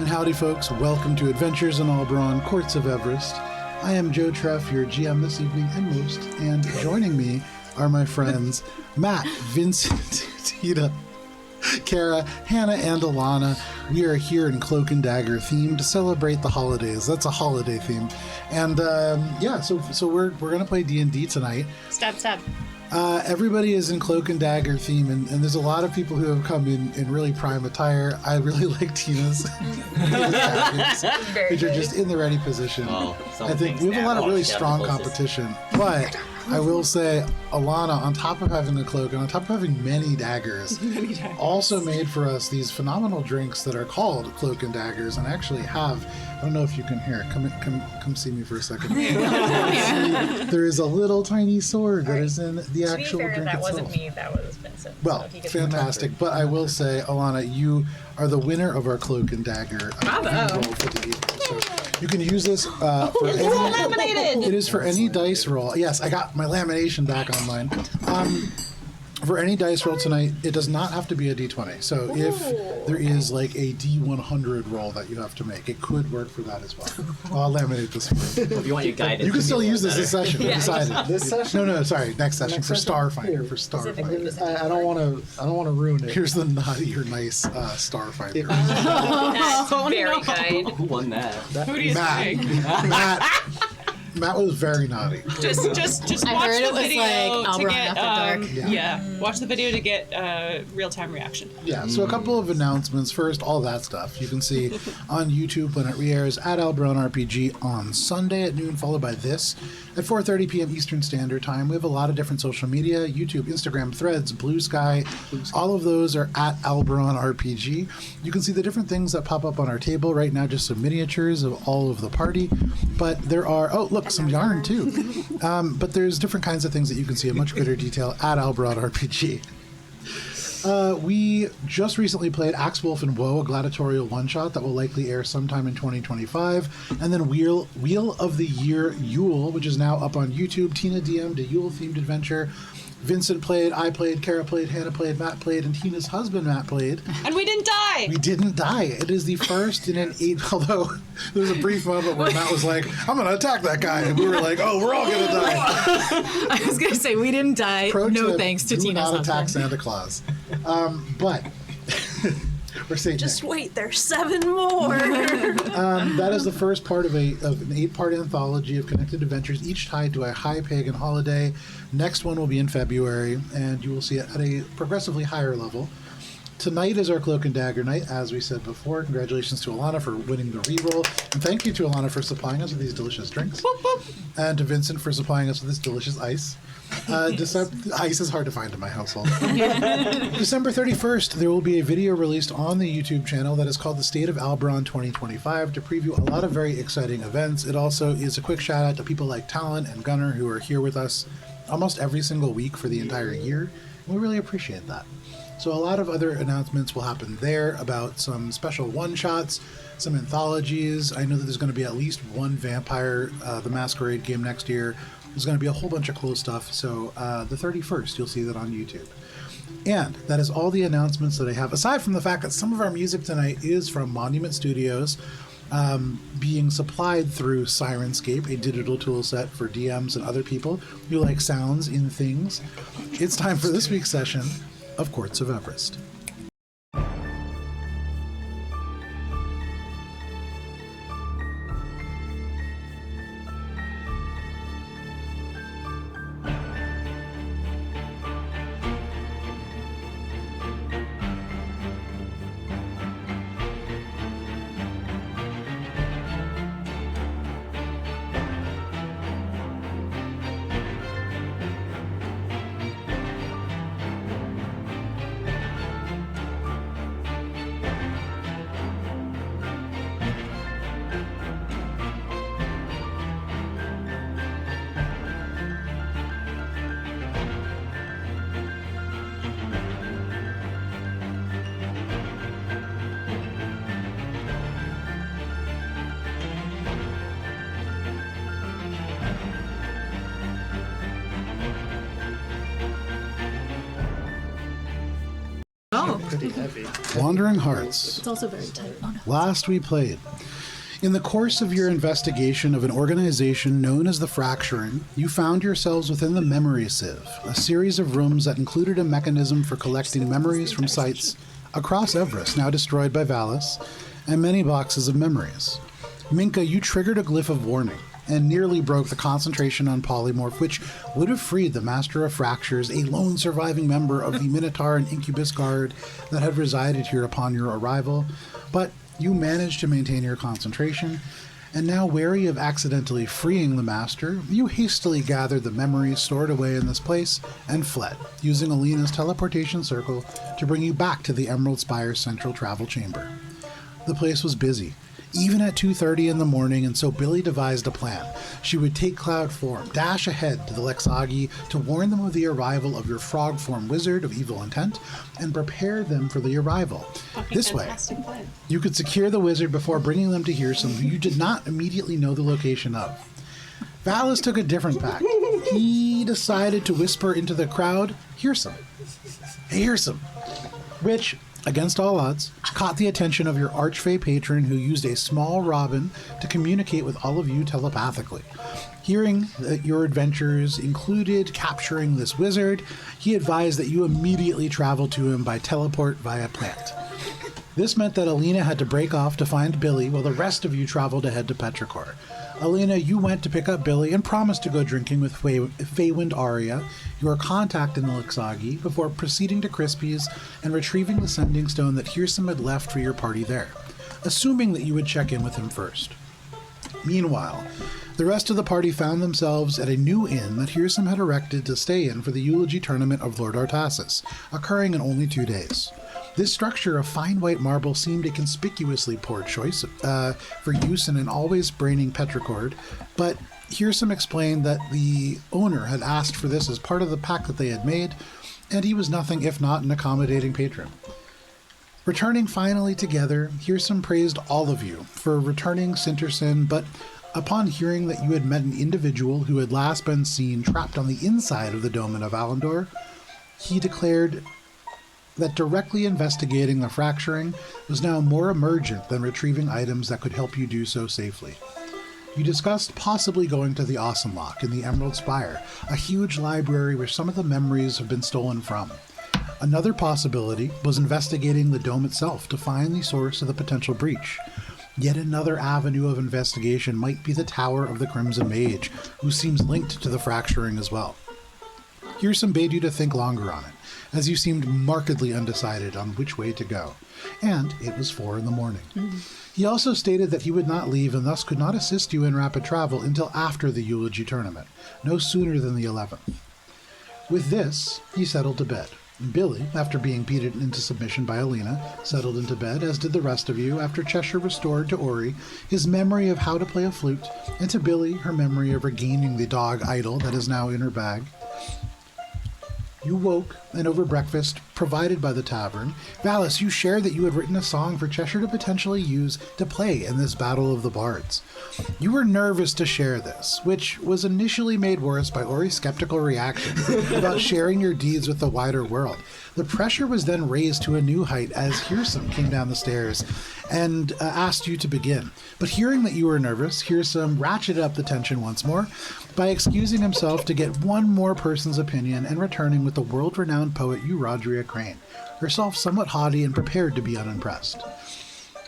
and howdy, folks. Welcome to Adventures in Albraun, Courts of Everest. I am Joe Treff, your GM this evening and most, and joining me are my friends Matt, Vincent, Tina, Kara, Hannah, and Alana. We are here in Cloak and Dagger theme to celebrate the holidays. That's a holiday theme. And so we're going to play D&D tonight. Stab. Everybody is in Cloak and Dagger theme, and there's a lot of people who have come in really prime attire. I really like Tina's outfits, which are just in the ready position. Well, I think we have a lot of really strong competition, but I will say Alana, on top of having a cloak and on top of having many daggers, also made for us these phenomenal drinks that are called Cloak and Daggers, and actually have, I don't know if you can hear, come see me for a second. There is a little tiny sword that is in the actual drink that itself. Wasn't me, that was Vincent. Well, fantastic. But I will say, Alana, you are the winner of our Cloak and Dagger roll for the evening. So you can use this for Laminated! It is for any dice roll. Yes, I got my lamination back online. For any dice roll tonight, it does not have to be a D20. So if there is like a D100 roll that you have to make, it could work for that as well. I'll laminate this for you. If you want your guidance, You can still use this session. We decided. This session? No, sorry. Next session for Starfinder. Here. For Starfinder. I don't want to ruin it. Here's the naughty or nice Starfinder. That's very kind. Who won that? Who do you think? Matt was very naughty. Just I watch heard the it was video like to Albraun get After Dark. watch the video to get real-time reaction. Yeah, so a couple of announcements. First, all that stuff you can see on YouTube when it re-airs at Albraun RPG on Sunday at noon, followed by this at 4:30 p.m. Eastern Standard Time. We have a lot of different social media: YouTube, Instagram, Threads, Blue Sky. All of those are at Albraun RPG. You can see the different things that pop up on our table right now. Just some miniatures of all of the party, but there are some yarn too. But there's different kinds of things that you can see in much greater detail at Albraun RPG. We just recently played Axe Wolf and Woe, a gladiatorial one-shot that will likely air sometime in 2025. And then Wheel of the Year Yule, which is now up on YouTube. Tina DM'd a Yule-themed adventure. Vincent played, I played, Kara played, Hannah played, Matt played, and Tina's husband, Matt, played. And we didn't die! We didn't die. It is the first in an 8, although there was a brief moment where Matt was like, I'm going to attack that guy. And we were like, oh, we're all going to die. I was going to say, we didn't die. Pro No tip, thanks to do Tina's not attack husband. Santa Claus. But we're saying Just wait, there's 7 more. that is the first part of an 8-part anthology of connected adventures, each tied to a high pagan holiday. Next one will be in February, and you will see it at a progressively higher level. Tonight is our Cloak and Dagger night, as we said before. Congratulations to Alana for winning the reroll, and thank you to Alana for supplying us with these delicious drinks, and to Vincent for supplying us with this delicious ice. Ice is hard to find in my household. December 31st, there will be a video released on the YouTube channel that is called The State of Albraun 2025 to preview a lot of very exciting events. It also is a quick shout out to people like Talon and Gunnar who are here with us almost every single week for the entire year. And we really appreciate that. So a lot of other announcements will happen there about some special one-shots, some anthologies. I know that there's going to be at least one Vampire the Masquerade game next year. There's going to be a whole bunch of cool stuff. So the 31st, you'll see that on YouTube. And that is all the announcements that I have, aside from the fact that some of our music tonight is from Monument Studios, being supplied through Sirenscape, a digital tool set for DMs and other people who like sounds in things. It's time for this week's session of Courts of Everest. pretty heavy. Wandering Hearts. It's also very tight. Oh, no. Last we played. In the course of your investigation of an organization known as the Fracturing, you found yourselves within the Memory Sieve, a series of rooms that included a mechanism for collecting memories from sites across Everest, now destroyed by Valis, and many boxes of memories. Minka, you triggered a glyph of warning and nearly broke the concentration on polymorph, which would have freed the Master of Fractures, a lone surviving member of the Minotaur and Incubus Guard that had resided here upon your arrival. But you managed to maintain your concentration, and now wary of accidentally freeing the Master, you hastily gathered the memories stored away in this place and fled, using Alina's teleportation circle to bring you back to the Emerald Spire's central travel chamber. The place was busy, even at 2:30 in the morning, and so Billy devised a plan. She would take cloud form, dash ahead to the Lexagi to warn them of the arrival of your frog form wizard of evil intent, and prepare them for the arrival. This way, Plan. you could secure the wizard before bringing them to Hearsome, who you did not immediately know the location of. Valis took a different pact. He decided to whisper into the crowd, Hearsome. Hey, Hearsome. Which, against all odds, caught the attention of your archfey patron, who used a small robin to communicate with all of you telepathically. Hearing that your adventures included capturing this wizard, he advised that you immediately travel to him by teleport via plant. This meant that Alina had to break off to find Billy while the rest of you traveled ahead to Petrichor. Alina, you went to pick up Billy and promised to go drinking with Feywind Aria, your contact in the Lixagi, before proceeding to Crispy's and retrieving the sending stone that Hearsome had left for your party there, assuming that you would check in with him first. Meanwhile, the rest of the party found themselves at a new inn that Hearsome had erected to stay in for the eulogy tournament of Lord Artasis, occurring in only 2 days. This structure of fine white marble seemed a conspicuously poor choice for use in an always braining petrichord, but Hearsome explained that the owner had asked for this as part of the pact that they had made, and he was nothing if not an accommodating patron. Returning finally together, Hearsome praised all of you for returning Sinterson, but upon hearing that you had met an individual who had last been seen trapped on the inside of the Domain of Alandor, he declared that directly investigating the fracturing was now more emergent than retrieving items that could help you do so safely. You discussed possibly going to the Awesome Lock in the Emerald Spire, a huge library where some of the memories have been stolen from. Another possibility was investigating the dome itself to find the source of the potential breach. Yet another avenue of investigation might be the Tower of the Crimson Mage, who seems linked to the fracturing as well. Hearsome bade you to think longer on it, as you seemed markedly undecided on which way to go, and it was 4 a.m. He also stated that he would not leave and thus could not assist you in rapid travel until after the eulogy tournament, no sooner than the 11th. With this, he settled to bed. Billy, after being beaten into submission by Alina, settled into bed, as did the rest of you, after Cheshire restored to Ori his memory of how to play a flute, and to Billy her memory of regaining the dog idol that is now in her bag. You woke, and over breakfast, provided by the tavern, Valis, you shared that you had written a song for Cheshire to potentially use to play in this Battle of the Bards. You were nervous to share this, which was initially made worse by Ori's skeptical reaction about sharing your deeds with the wider world. The pressure was then raised to a new height as Hearsome came down the stairs and asked you to begin. But hearing that you were nervous, Hearsome ratcheted up the tension once more by excusing himself to get one more person's opinion and returning with the world-renowned poet Eurodria Crane, herself somewhat haughty and prepared to be unimpressed.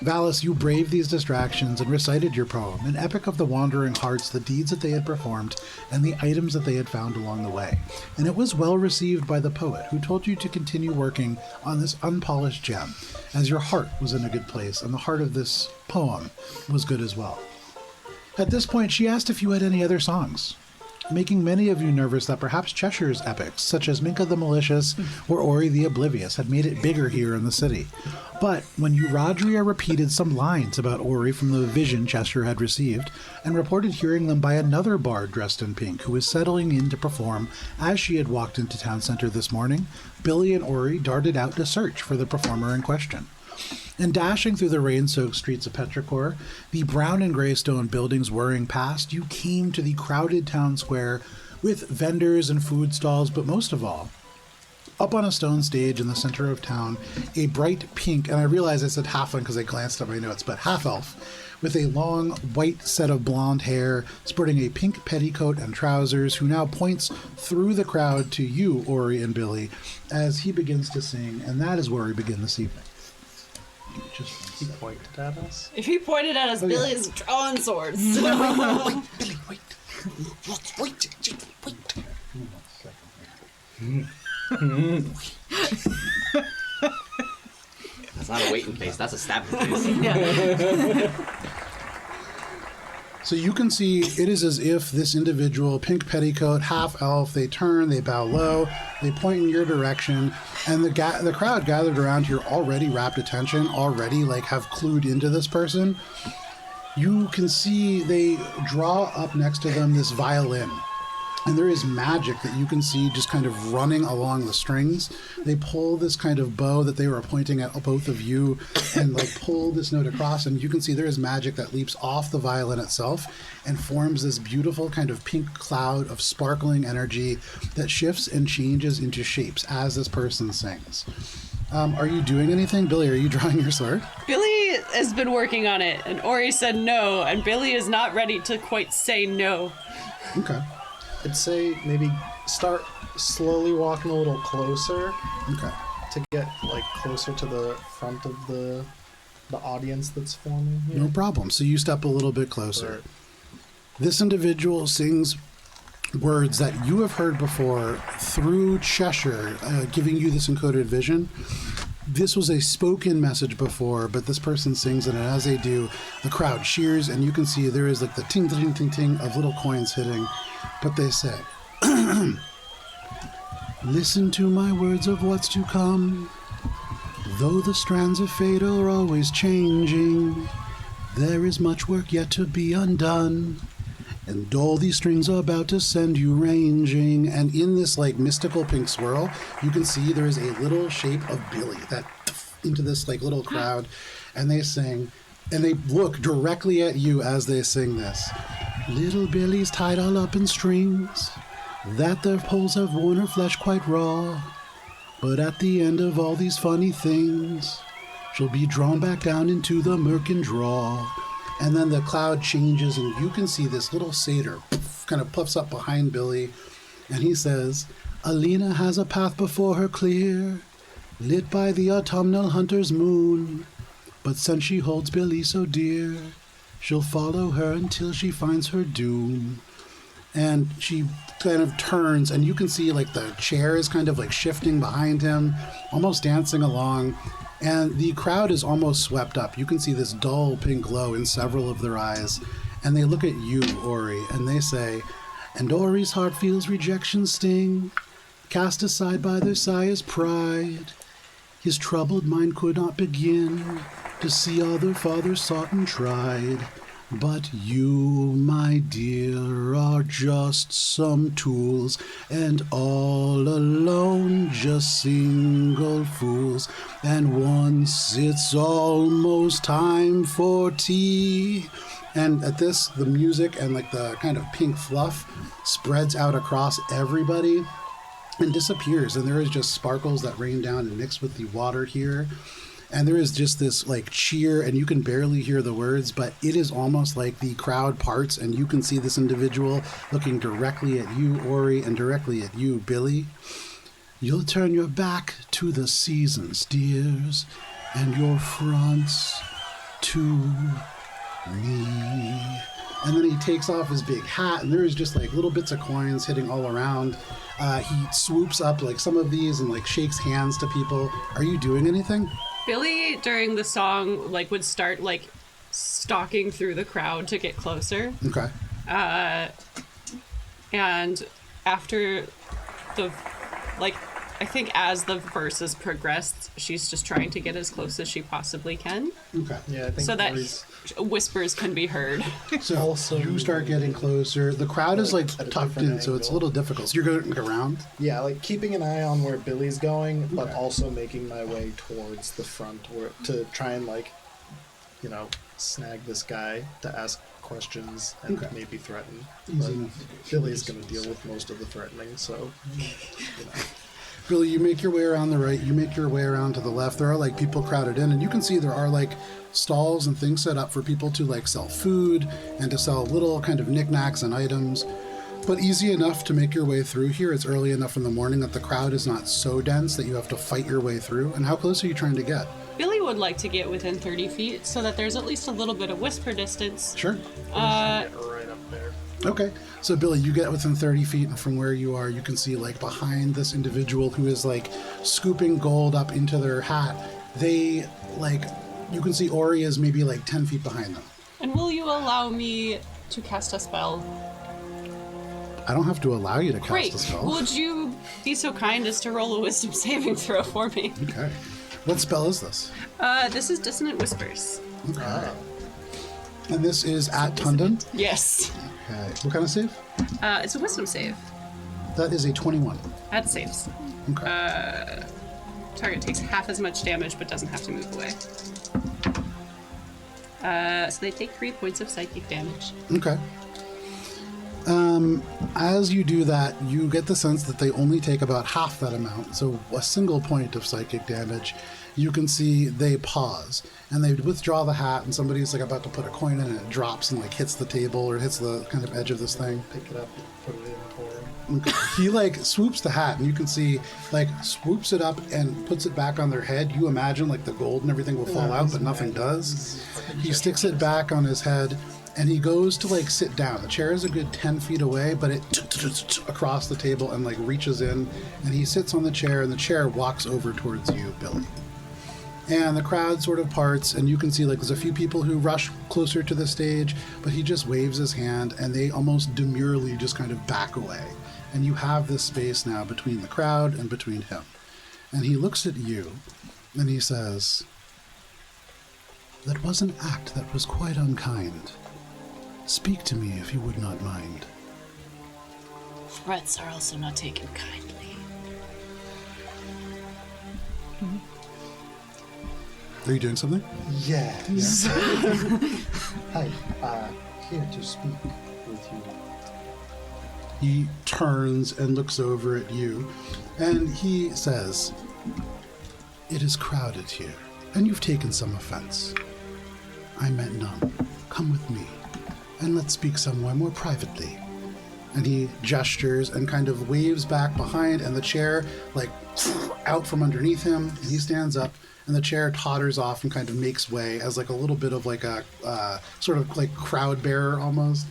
Valis, you braved these distractions and recited your poem, an epic of the Wandering Hearts, the deeds that they had performed, and the items that they had found along the way. And it was well received by the poet, who told you to continue working on this unpolished gem, as your heart was in a good place, and the heart of this poem was good as well. At this point, she asked if you had any other songs, making many of you nervous that perhaps Cheshire's epics, such as Minka the Malicious or Ori the Oblivious, had made it bigger here in the city. But when Eurodria repeated some lines about Ori from the vision Cheshire had received, and reported hearing them by another bard dressed in pink who was settling in to perform as she had walked into town center this morning, Billy and Ori darted out to search for the performer in question. And dashing through the rain-soaked streets of Petrichor, the brown and gray stone buildings whirring past, you came to the crowded town square with vendors and food stalls, but most of all, Up on a stone stage in the center of town, a bright pink, and I realize I said halfling because I glanced at my notes, but half elf, with a long white set of blonde hair, sporting a pink petticoat and trousers, who now points through the crowd to you, Ori and Billy, as he begins to sing, and that is where we begin this evening. He pointed at us. If he pointed at us, yeah. Billy is drawing swords. Billy, wait. That's not a waiting face, that's a stabbing face. So you can see it is as if this individual, pink petticoat, half elf, they turn, they bow low, they point in your direction, and the crowd gathered around here already rapt attention, already like have clued into this person. You can see they draw up next to them this violin. And there is magic that you can see just kind of running along the strings. They pull this kind of bow that they were pointing at both of you and like pull this note across. And you can see there is magic that leaps off the violin itself and forms this beautiful kind of pink cloud of sparkling energy that shifts and changes into shapes as this person sings. Are you doing anything? Billy, are you drawing your sword? Billy has been working on it, and Ori said no, and Billy is not ready to quite say no. Okay. I'd say maybe start slowly walking a little closer Okay. to get like closer to the front of the audience that's forming here. No problem. So you step a little bit closer. Right. This individual sings words that you have heard before through Cheshire, giving you this encoded vision. This was a spoken message before, but this person sings it, and as they do, the crowd cheers, and you can see there is like the ting, ting, ting, ting of little coins hitting. But they say, listen to my words of what's to come. Though the strands of fate are always changing, there is much work yet to be undone. And all these strings are about to send you ranging. And in this like mystical pink swirl, you can see there is a little shape of Billy that into this like little crowd. And they sing, and they look directly at you as they sing this. Little Billy's tied all up in strings, that their poles have worn her flesh quite raw. But at the end of all these funny things, she'll be drawn back down into the murk and draw. And then the cloud changes, and you can see this little satyr kind of puffs up behind Billy, and he says, Alina has a path before her clear, lit by the autumnal hunter's moon. But since she holds Billy so dear, she'll follow her until she finds her doom. And she kind of turns, and you can see like the chair is kind of like shifting behind him, almost dancing along. And the crowd is almost swept up. You can see this dull pink glow in several of their eyes. And they look at you, Ori, and they say, and Ori's heart feels rejection sting, cast aside by their sire's pride. His troubled mind could not begin to see all their father sought and tried. But you, my dear, are just some tools, and all alone just single fools. And once it's almost time for tea. And at this, the music and like the kind of pink fluff spreads out across everybody and disappears. And there is just sparkles that rain down and mix with the water here. And there is just this like cheer, and you can barely hear the words, but it is almost like the crowd parts, and you can see this individual looking directly at you, Ori, and directly at you, Billy. You'll turn your back to the seasons, dears, and your fronts to me. And then he takes off his big hat, and there is just like little bits of coins hitting all around. He swoops up like some of these and like shakes hands to people. Are you doing anything? Billy, during the song, like would start like stalking through the crowd to get closer. Okay. And after the, like, I think as the verses progressed, she's just trying to get as close as she possibly can, Okay. Yeah, I think so that Ori's whispers can be heard. So Also- you start getting closer. The crowd is like At a tucked different in, so it's a angle. little difficult. So you're going around. Yeah, like keeping an eye on where Billy's going, but Okay. also making my way towards the front where to try and like, you know, snag this guy to ask questions and Okay. maybe threaten. Easy But enough. Billy's gonna deal with most of the threatening, so you know. Billy, you make your way around the right, you make your way around to the left. There are like people crowded in, and you can see there are like stalls and things set up for people to like sell food and to sell little kind of knickknacks and items. But easy enough to make your way through here. It's early enough in the morning that the crowd is not so dense that you have to fight your way through. And how close are you trying to get? Billy would like to get within 30 feet so that there's at least a little bit of whisper distance. Sure. Get right up there. Okay. So, Billy, you get within 30 feet, and from where you are, you can see, like, behind this individual who is, like, scooping gold up into their hat. They, like, you can see Ori is maybe, like, 10 feet behind them. And will you allow me to cast a spell? I don't have to allow you to cast Great. a spell. Would you be so kind as to roll a wisdom saving throw for me? Okay. What spell is this? This is Dissonant Whispers. Okay. And this is at Tundon? Yes. Okay. What kind of save? It's a wisdom save. That is a 21. That saves. Okay. Target takes half as much damage but doesn't have to move away. So they take 3 points of psychic damage. Okay. As you do that, you get the sense that they only take about half that amount, so a single point of psychic damage. You can see they pause, and they withdraw the hat, and somebody's like about to put a coin in, and it drops and like hits the table or hits the kind of edge of this thing. Pick it up, put it in for him. He like swoops the hat, and you can see like swoops it up and puts it back on their head. You imagine like the gold and everything will fall out, but nothing does. He sticks it back on his head, and he goes to like sit down. The chair is a good 10 feet away, but it across the table and like reaches in, and he sits on the chair, and the chair walks over towards you, Billy. And the crowd sort of parts, and you can see like there's a few people who rush closer to the stage, but he just waves his hand, and they almost demurely just kind of back away. And you have this space now between the crowd and between him. And he looks at you, and he says, "That was an act that was quite unkind. Speak to me if you would not mind." Threats are also not taken kindly. Are you doing something? Yes. Hi, here to speak with you. He turns and looks over at you, and he says, "It is crowded here, and you've taken some offense. I meant none. Come with me, and let's speak somewhere more privately." And he gestures and kind of waves back behind, and the chair, like, out from underneath him, and he stands up, and the chair totters off and kind of makes way as, like, a little bit of, like, a sort of, like, crowd bearer almost.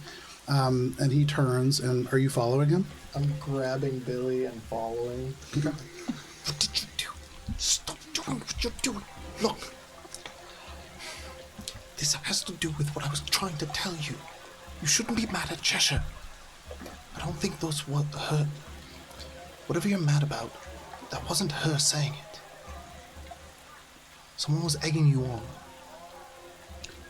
And he turns, and are you following him? I'm grabbing Billy and following. Okay. What did you do? Stop doing what you're doing. Look. This has to do with what I was trying to tell you. You shouldn't be mad at Cheshire. I don't think those were her. Whatever you're mad about, that wasn't her saying it. Someone was egging you on.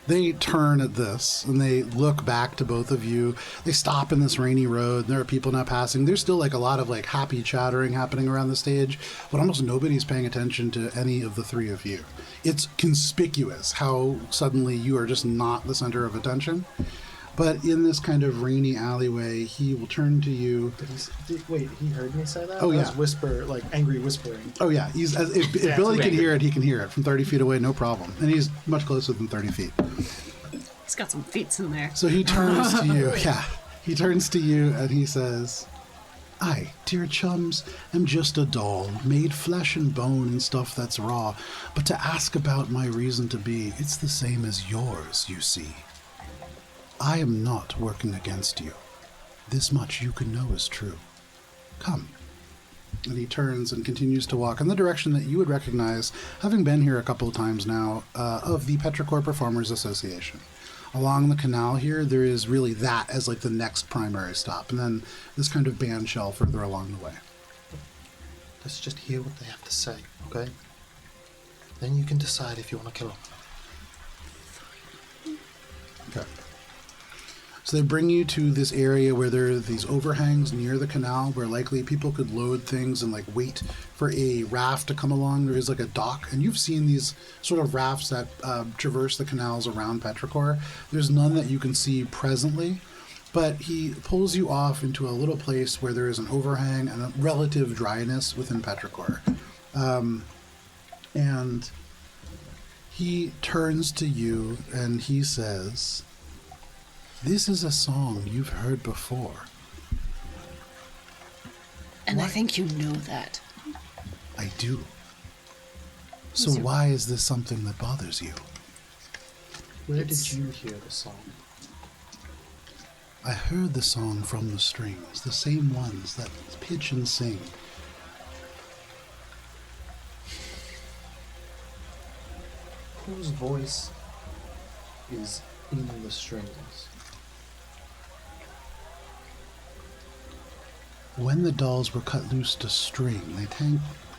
They turn at this, and they look back to both of you. They stop in this rainy road, and there are people now passing. There's still like a lot of like happy chattering happening around the stage, but almost nobody's paying attention to any of the three of you. It's conspicuous how suddenly you are just not the center of attention. But in this kind of rainy alleyway, he will turn to you. Wait, he heard me say that? Oh, That yeah. was whisper, like angry whispering. Oh yeah, if Billy can hear it, he can hear it from 30 feet away, no problem. And he's much closer than 30 feet. He's got some feats in there. So he turns to you. Yeah, he turns to you and he says, "I, dear chums, am just a doll, made flesh and bone and stuff that's raw. But to ask about my reason to be, it's the same as yours, you see. I am not working against you. This much you can know is true. Come." And he turns and continues to walk in the direction that you would recognize, having been here a couple of times now, of the Petrichor Performers Association. Along the canal here, there is really that as like the next primary stop, and then this kind of band shell further along the way. Let's just hear what they have to say, okay? Then you can decide if you want to kill them. Okay. So they bring you to this area where there are these overhangs near the canal where likely people could load things and like wait for a raft to come along. There is like a dock, and you've seen these sort of rafts that traverse the canals around Petrichor. There's none that you can see presently, But he pulls you off into a little place where there is an overhang and a relative dryness within Petrichor. And he turns to you and he says, "This is a song you've heard before." And I think you know that. I do. So why is this something that bothers you? Where did you hear the song? I heard the song from the strings, the same ones that pitch and sing. Whose voice is in the strings? When the dolls were cut loose to string,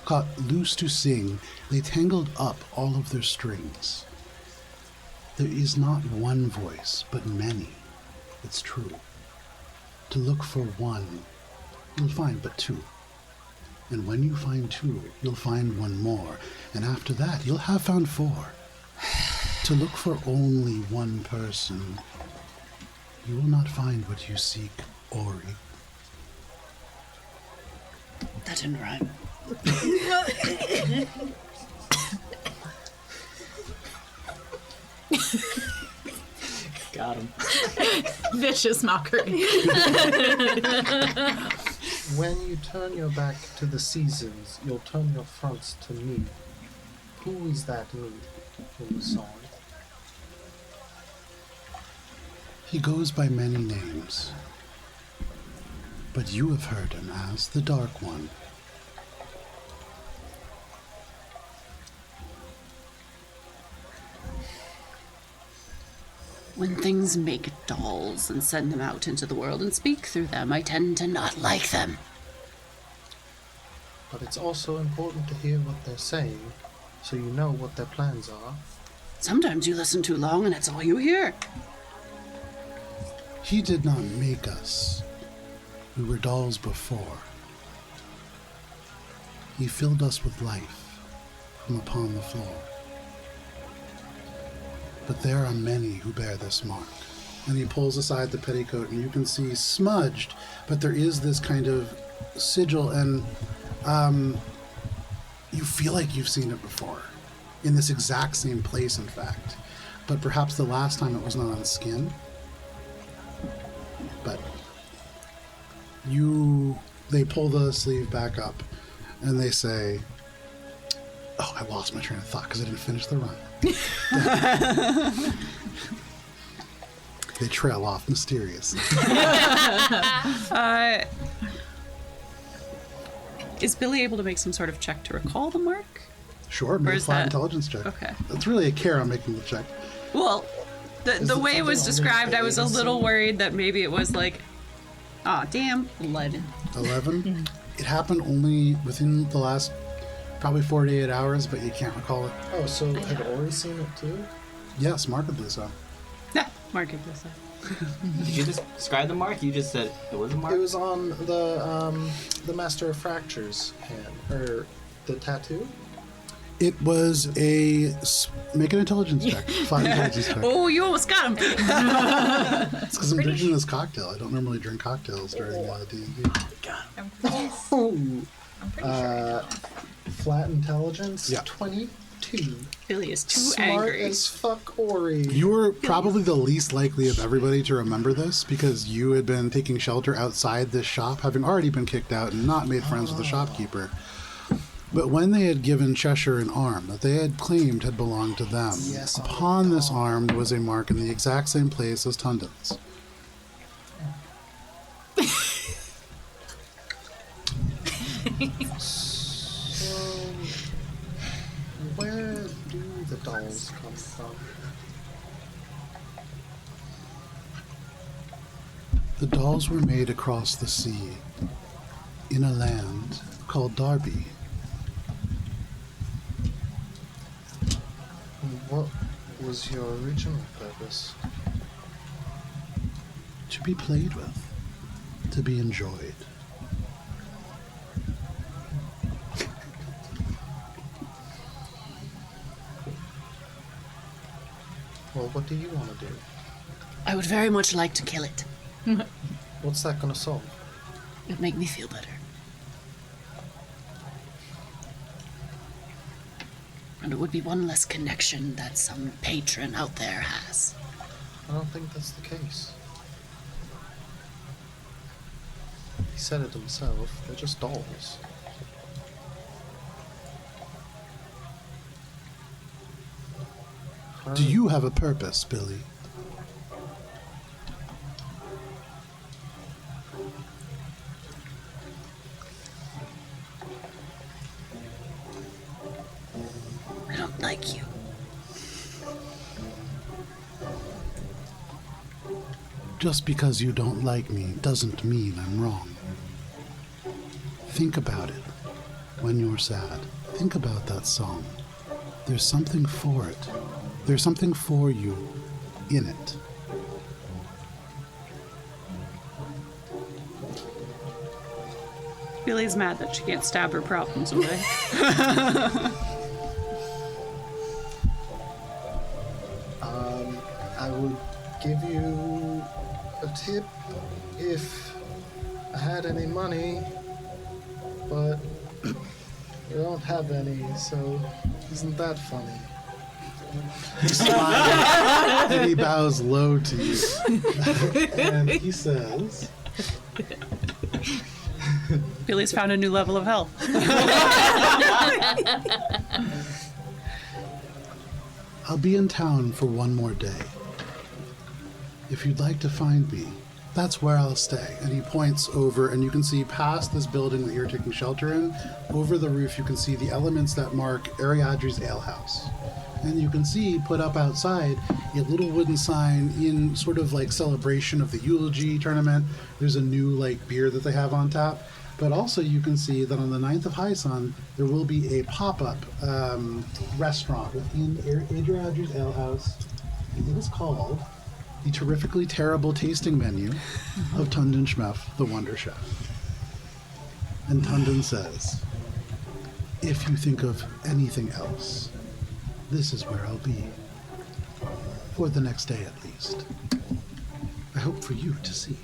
cut loose to sing, they tangled up all of their strings. There is not one voice, but many. It's true. To look for one, you'll find but two. And when you find two, you'll find one more. And after that, you'll have found four. To look for only one person, you will not find what you seek, Ori. That didn't rhyme. Got him. Vicious mockery. When you turn your back to the seasons, you'll turn your fronts to me. Who is that me in the song? He goes by many names, but you have heard him as the Dark One. When things make dolls and send them out into the world and speak through them, I tend to not like them. But it's also important to hear what they're saying, so you know what their plans are. Sometimes you listen too long and it's all you hear. He did not make us. We were dolls before. He filled us with life from upon the floor. But there are many who bear this mark. And he pulls aside the petticoat, and you can see smudged, but there is this kind of sigil, and you feel like you've seen it before, in this exact same place, in fact. But perhaps the last time it was not on skin. But they pull the sleeve back up, and they say, "Oh, I lost my train of thought because I didn't finish the run." They trail off mysteriously. Is Billy able to make some sort of check to recall the mark? Sure, make a is flat that- intelligence check. Okay. It's really a care on making the check. Well, the way it was described, I was a little worried that maybe it was like, oh, damn, 11. 11. It happened only within the last probably 48 hours, but you can't recall it. Oh, so had Ori seen it too? Yes, markedly so. Yeah, mark it this up. Did you just describe the mark? You just said it was a mark? It was on the Master of Fractures hand, or the tattoo. It was make an intelligence check. Flat intelligence check. Oh, you almost got him. It's because I'm drinking this cocktail. I don't normally drink cocktails during D&D. Flat intelligence. Yeah. 22. Billy is too Smart angry. as fuck, Ori. You were probably the least likely of everybody to remember this because you had been taking shelter outside this shop, having already been kicked out and not made friends with the shopkeeper. But when they had given Cheshire an arm that they had claimed had belonged to them, Yes, upon this arm was a mark in the exact same place as Tundon's. So, where do the dolls come from? The dolls were made across the sea, in a land called Darby. What was your original purpose? To be played with, to be enjoyed. Well, what do you want to do? I would very much like to kill it. What's that gonna solve? It'd make me feel better. And it would be one less connection that some patron out there has. I don't think that's the case. He said it himself. They're just dolls. Do you have a purpose, Billy? I don't like you. Just because you don't like me doesn't mean I'm wrong. Think about it when you're sad. Think about that song. There's something for it. There's something for you in it. Billy's mad that she can't stab her problems away. I would give you a tip if I had any money, but I don't have any, so isn't that funny? He smiles and he bows low to you. And he says, Billy's found a new level of health. I'll be in town for one more day. If you'd like to find me, that's where I'll stay. And he points over, and you can see past this building that you're taking shelter in, over the roof, you can see the elements that mark Ariadne's Ale House. And you can see put up outside a little wooden sign in sort of like celebration of the eulogy tournament. There's a new like beer that they have on tap. But also you can see that on the 9th of High Sun, there will be a pop-up restaurant within Ariadne's Ale House. It is called the terrifically terrible tasting menu of Tundon Schmeff, the Wonder Chef. And Tundon says, if you think of anything else, this is where I'll be. For the next day at least. I hope for you to see.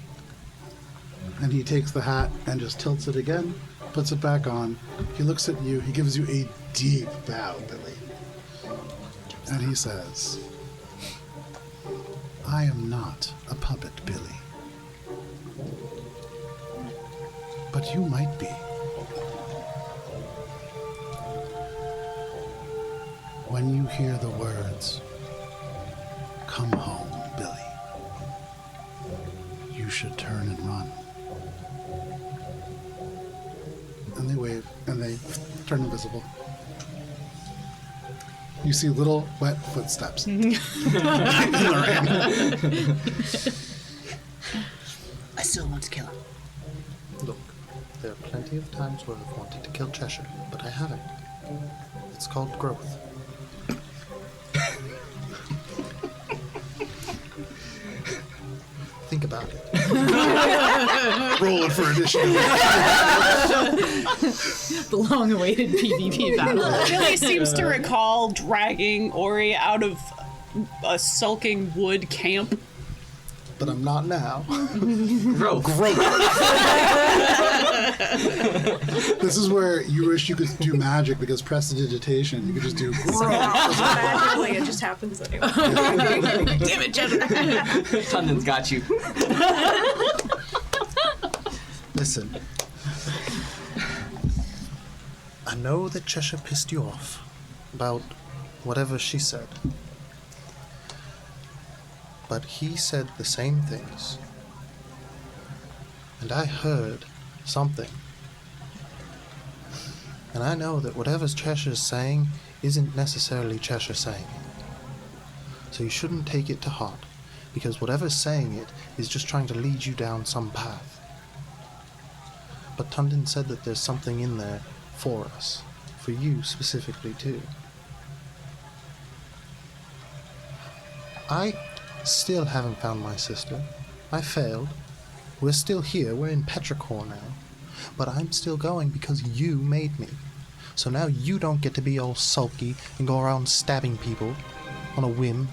And he takes the hat and just tilts it again, puts it back on. He looks at you, he gives you a deep bow, Billy. And he says, I am not a puppet, Billy. But you might be. When you hear the words, come home, Billy, you should turn and run. And they wave, and they turn invisible. You see little wet footsteps in the rain. I still want to kill him. Look, there are plenty of times where I've wanted to kill Cheshire, but I haven't. It's called growth. Think about it. Rolling for initiative. The long-awaited PvP battle. Billy seems to recall dragging Ori out of a sulking wood camp. But I'm not now. Growth. This is where you wish you could do magic because prestidigitation. You could just do Magically, it just happens anyway. Damn it, Chester. Tundon's got you. Listen. I know that Cheshire pissed you off about whatever she said. But he said the same things. And I heard something. And I know that whatever Cheshire's saying isn't necessarily Cheshire saying it. So you shouldn't take it to heart, because whatever's saying it is just trying to lead you down some path. But Tundon said that there's something in there for us, for you specifically too. I still haven't found my sister. I failed. We're still here. We're in Petrichor now. But I'm still going because you made me. So now you don't get to be all sulky and go around stabbing people on a whim.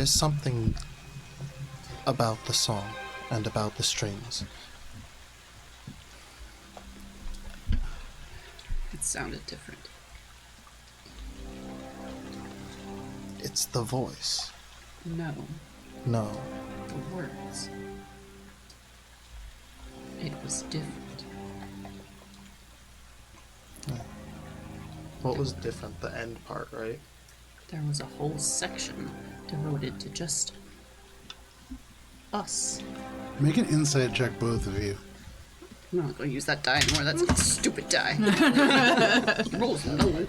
There's something about the song and about the strings. It sounded different. It's the voice. No, No. the words. It was different. What was different? The end part, right? There was a whole section devoted to just us. Make an insight check, both of you. I'm not going to use that die anymore. That's a stupid die. Rolls no.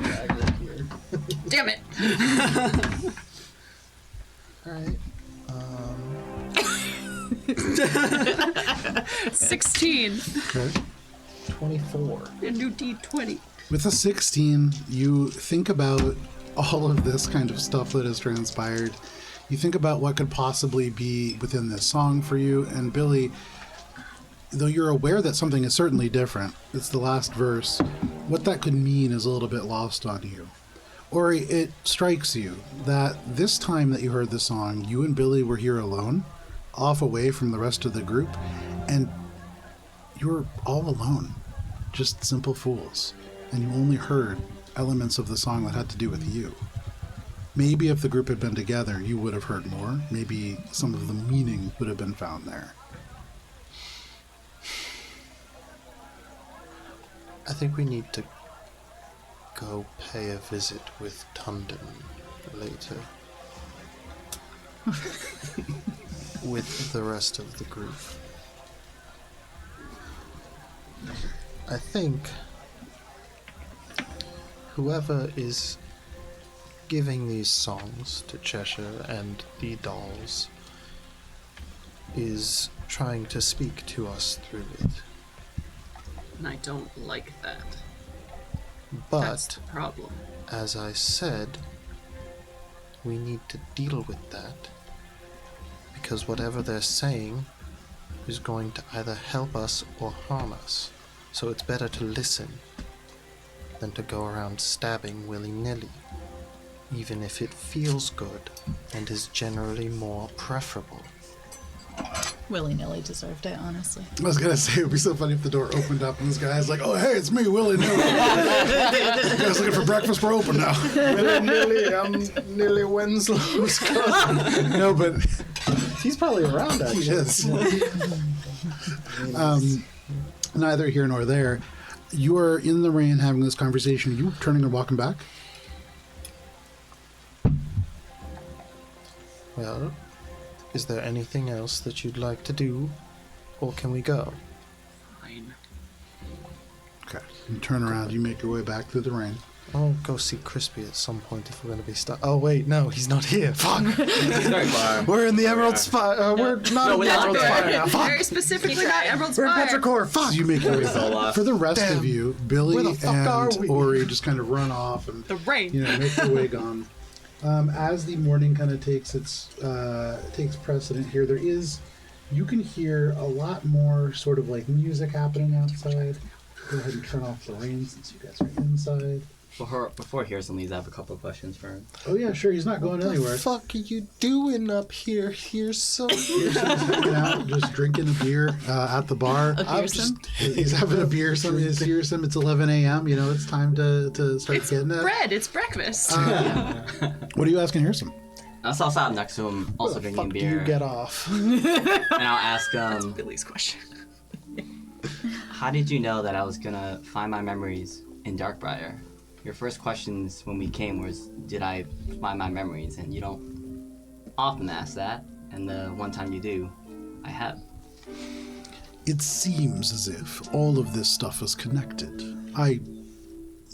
Damn it! Alright. 16. Okay. 24. A new D20. With a 16, you think about all of this kind of stuff that has transpired. You think about what could possibly be within this song for you, and Billy, though you're aware that something is certainly different, it's the last verse, what that could mean is a little bit lost on you. Or it strikes you that this time that you heard the song, you and Billy were here alone, off away from the rest of the group, and you were all alone, just simple fools, and you only heard elements of the song that had to do with you. Maybe if the group had been together, you would have heard more. Maybe some of the meaning would have been found there. I think we need to go pay a visit with Tundon later. With the rest of the group. I think whoever is giving these songs to Cheshire and the dolls is trying to speak to us through it. And I don't like that. But, That's the problem. as I said, we need to deal with that. Because whatever they're saying is going to either help us or harm us. So it's better to listen than to go around stabbing willy-nilly, even if it feels good and is generally more preferable. Willy-nilly deserved it, honestly. I was gonna say, it would be so funny if the door opened up and this guy's like, "Oh, hey, it's me, Willie. You guys looking for breakfast? We're open now." Willy-nilly, I'm Nilly Wenslow's cousin. No, but He's probably around, actually. he is. Neither here nor there. You are in the rain having this conversation. Are you turning and walking back? Well, is there anything else that you'd like to do, or can we go? Fine. Okay. You turn around. You make your way back through the rain. I'll go see Crispy at some point if we're going to be stuck. Oh, wait, no, he's not here. Fuck! It's very far. We're in the Emerald Spire. We're not in the Emerald Spire now. Fuck! Very specifically not Emerald We're in Spire. Petrichor. Fuck! So you make your way Fell back. off. For the rest Damn. of you, Billy Where the fuck are and we? Ori just kind of run off and The rain. make your way gone. As the morning kind of takes precedent here, you can hear a lot more sort of like music happening outside. Go ahead and turn off the rain since you guys are inside. Before Harrison leaves, I have a couple of questions for him. Oh yeah, sure. He's not going What anywhere. the fuck are you doing up here? You're so... He's hanging out, just drinking a beer at the bar. A beersome? He's having a beer. It's 11 a.m. It's time to start It's getting it. bread. It's breakfast. What are you asking Harrison? I was outside next to him, also Where the drinking fuck do beer. you get off? And I'll ask him, Billy's question. how did you know that I was gonna find my memories in Darkbriar? Your first questions when we came was, did I find my memories? And you don't often ask that. And the one time you do, I have. It seems as if all of this stuff is connected. I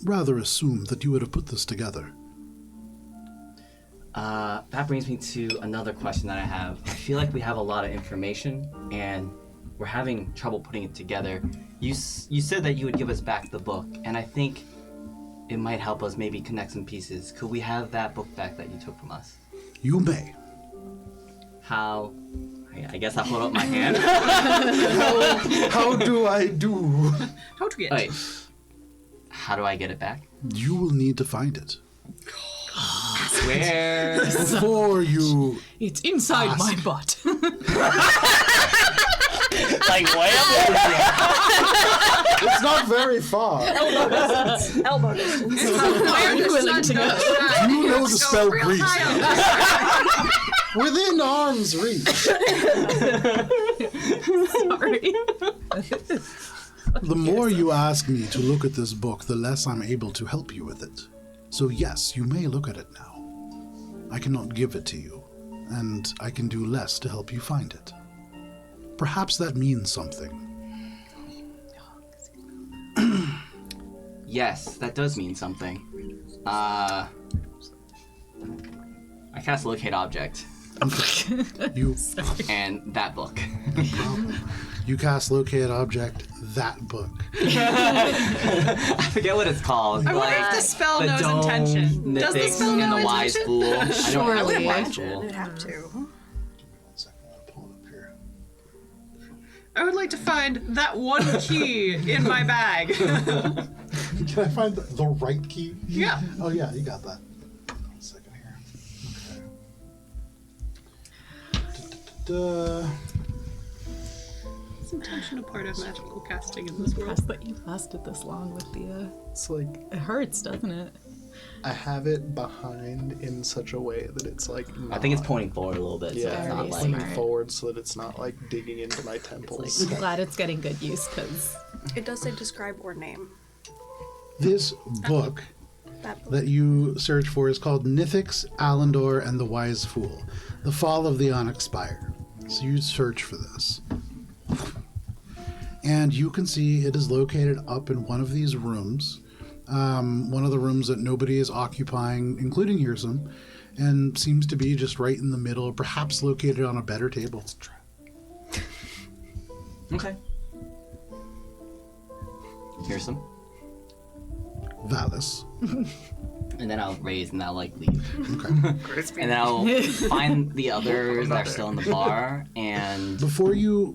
rather assumed that you would have put this together. That brings me to another question that I have. I feel like we have a lot of information and we're having trouble putting it together. You said that you would give us back the book, and I think it might help us maybe connect some pieces. Could we have that book back that you took from us? You may. How? I guess I'll hold up my hand. How do I do? How to get? Wait. How do I get it back? You will need to find it. Where? Before you It's inside my Ask. butt. Like way up there. it's not very far. Elbow distance. Where are you willing to go? You know the spell grease. Within arm's reach. Sorry. The more you ask me to look at this book, the less I'm able to help you with it. So yes, you may look at it now. I cannot give it to you, and I can do less to help you find it. Perhaps that means something. Yes, that does mean something. I cast locate object You and that book. you cast locate object, that book. I forget what it's called. I wonder if the spell knows dome, intention. Does the Nithix, spell and know the wise intention? fool. I don't remember the Surely. wise fool. It'd have to. 1 second, I'll pull it up here. I would like to find that one key in my bag. Can I find the right key? Yeah. Oh yeah, you got that. 1 second here. Okay. Is intention a part of magical casting in this world? Impressed that you lasted this long with the. It's like It hurts, doesn't it? I have it behind in such a way that it's like. I think it's not- pointing forward a little bit, so Yeah, it's Very not like. pointing smart. forward so that it's not like digging into my temples. I'm glad it's getting good use because It does say describe or name. This book That book. that you search for is called Nithix, Alendor, and the Wise Fool, The Fall of the Onyx Spire. So you search for this. And you can see it is located up in one of these rooms, one of the rooms that nobody is occupying, including Hearsome, and seems to be just right in the middle, perhaps located on a better table. Okay. Here's some. Valis. And then I'll raise and I'll like leave. Okay. And then I'll find the others that are still in the bar and Before you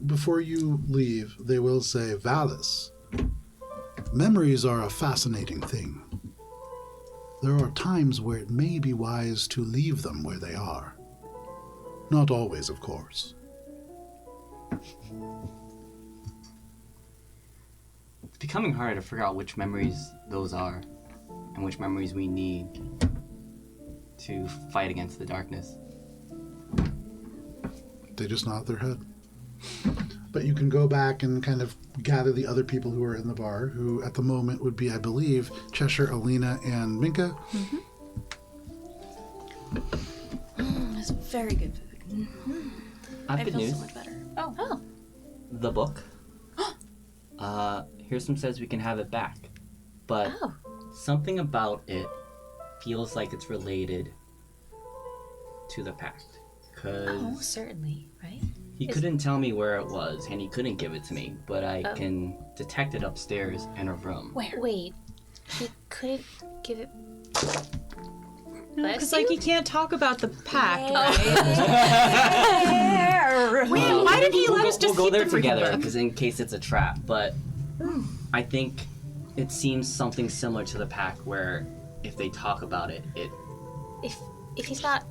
leave, they will say, Valis, memories are a fascinating thing. There are times where it may be wise to leave them where they are. Not always, of course. it's becoming harder to figure out which memories those are and which memories we need to fight against the darkness. They just nod their head. But you can go back and kind of gather the other people who are in the bar, who at the moment would be, I believe, Cheshire, Alina, and Minka. It's very good food. I have I good feel news. so much better. Oh. The book. Here's says we can have it back. But Oh. something about it feels like it's related to the pact. Because Oh, certainly, right? he is- couldn't tell me where it was and he couldn't give it to me, but I Oh. can detect it upstairs in a room. Where? Wait. He couldn't give it. because like he can't talk about the pack. Wait, Why did he let us just We'll go keep there the freaking together book? because in case it's a trap. But I think it seems something similar to the pact where if they talk about it, If he's not,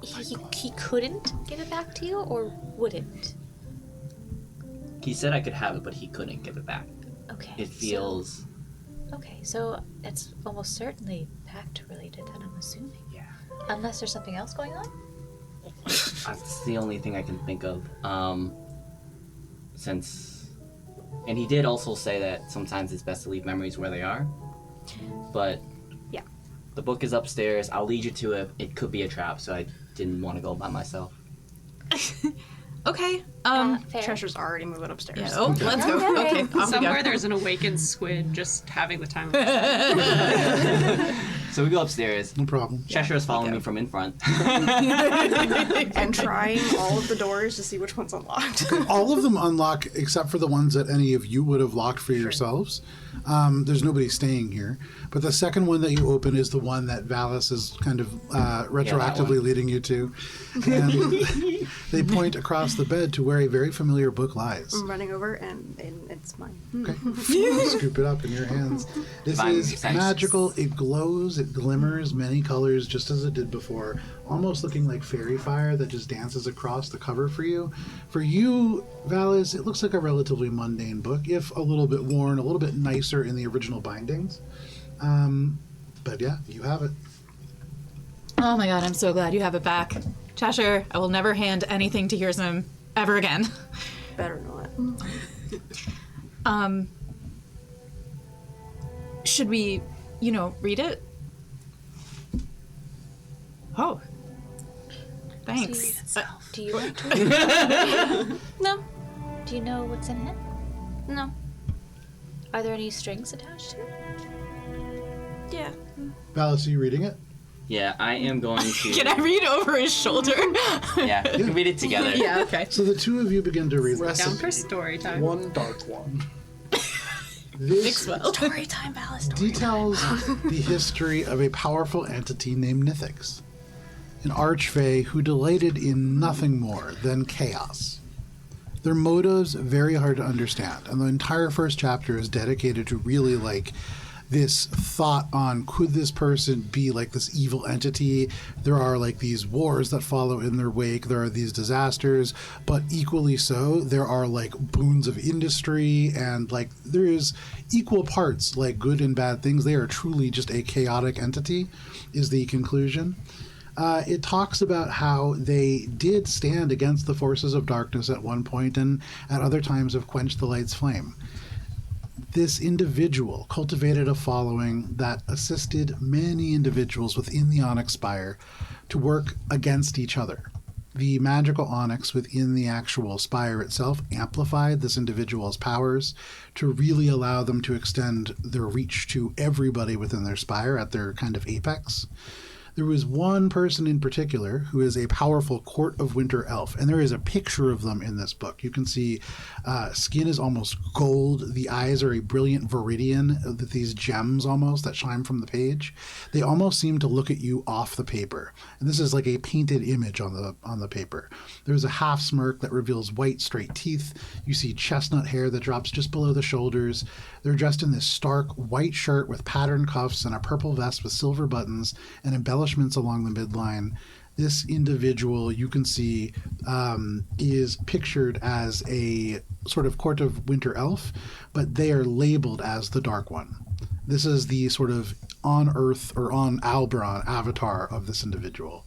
he couldn't give it back to you, or wouldn't? he said I could have it, but he couldn't give it back. Okay. It feels Okay, so it's almost certainly pact related, then I'm assuming. yeah. Unless there's something else going on. That's the only thing I can think of. And he did also say that sometimes it's best to leave memories where they are. But Yeah. the book is upstairs. I'll lead you to it. It could be a trap, so I didn't want to go by myself. Okay. Fair. Treasure's already moving upstairs. Yeah. Oh, let's go. Okay. Okay. Off we Somewhere go. there's an awakened squid just having the time of his life. So we go upstairs. No problem. Cheshire is following me from in front. And trying all of the doors to see which one's unlocked. All of them unlock except for the ones that any of you would have locked for yourselves. There's nobody staying here. But the second one that you open is the one that Valis is kind of retroactively one. leading you to. And they point across the bed to where a very familiar book lies. I'm running over and it's mine. Okay. Scoop it up in your hands. This Divine is sense. magical. It glows. It it glimmers many colors just as it did before, almost looking like fairy fire that just dances across the cover for you. For you, Valis, it looks like a relatively mundane book, if a little bit worn, a little bit nicer in the original bindings. But yeah, you have it. Oh my god, I'm so glad you have it back. Cheshire, I will never hand anything to Hearsman ever again. Better not. Should we, read it? Oh. Thanks. Do you want to? No. Do you know what's in it? No. Are there any strings attached to it? Yeah. Valis, are you reading it? Yeah, I am going to. Can I read over his shoulder? Yeah, we can read it together. Yeah, okay. So the two of you begin to read this. Down for story time. One dark one. This Story time, Ballast. Story details the history of a powerful entity named Nithix, an archfey who delighted in nothing more than chaos. Their motives very hard to understand, and the entire first chapter is dedicated to really this thought on, could this person be like this evil entity? There are these wars that follow in their wake. There are these disasters, but equally so, there are boons of industry, and there is equal parts good and bad things. They are truly just a chaotic entity, is the conclusion. It talks about how they did stand against the forces of darkness at one point, and at other times have quenched the light's flame. This individual cultivated a following that assisted many individuals within the Onyx Spire to work against each other. The magical onyx within the actual spire itself amplified this individual's powers to really allow them to extend their reach to everybody within their spire at their kind of apex. There was one person in particular who is a powerful Court of Winter elf, and there is a picture of them in this book. You can see skin is almost gold. The eyes are a brilliant viridian, these gems almost that shine from the page. They almost seem to look at you off the paper. And this is like a painted image on the paper. There's a half smirk that reveals white, straight teeth. You see chestnut hair that drops just below the shoulders. They're dressed in this stark white shirt with patterned cuffs and a purple vest with silver buttons and embellishments along the midline. This individual, you can see, is pictured as a sort of Court of Winter elf, but they are labeled as the Dark One. This is the sort of on Earth or on Alberon avatar of this individual.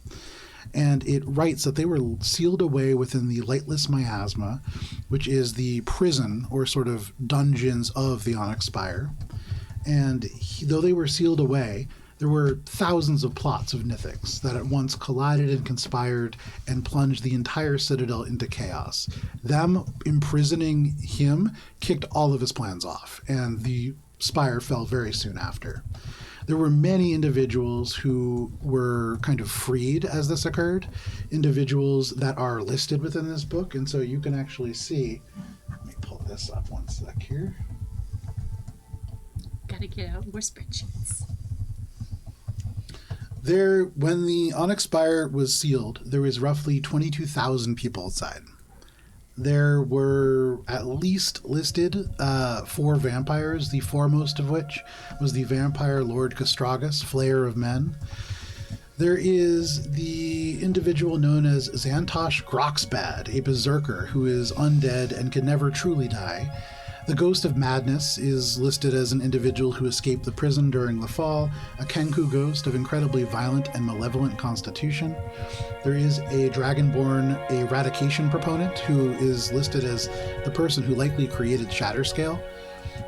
And it writes that they were sealed away within the Lightless Miasma, which is the prison or sort of dungeons of the Onyx Spire. And though they were sealed away, there were thousands of plots of Nithix that at once collided and conspired and plunged the entire citadel into chaos. Them imprisoning him kicked all of his plans off, and the spire fell very soon after. There were many individuals who were kind of freed as this occurred, individuals that are listed within this book, and so you can actually see, let me pull this up one sec here. Gotta get out more spreadsheets. There, when the Onyx Spire was sealed, there was roughly 22,000 people outside. There were at least listed 4 vampires, the foremost of which was the vampire Lord Castragus, Flayer of Men. There is the individual known as Xantosh Groxbad, a berserker who is undead and can never truly die. The Ghost of Madness is listed as an individual who escaped the prison during the fall, a Kenku ghost of incredibly violent and malevolent constitution. There is a Dragonborn eradication proponent who is listed as the person who likely created Shatterscale.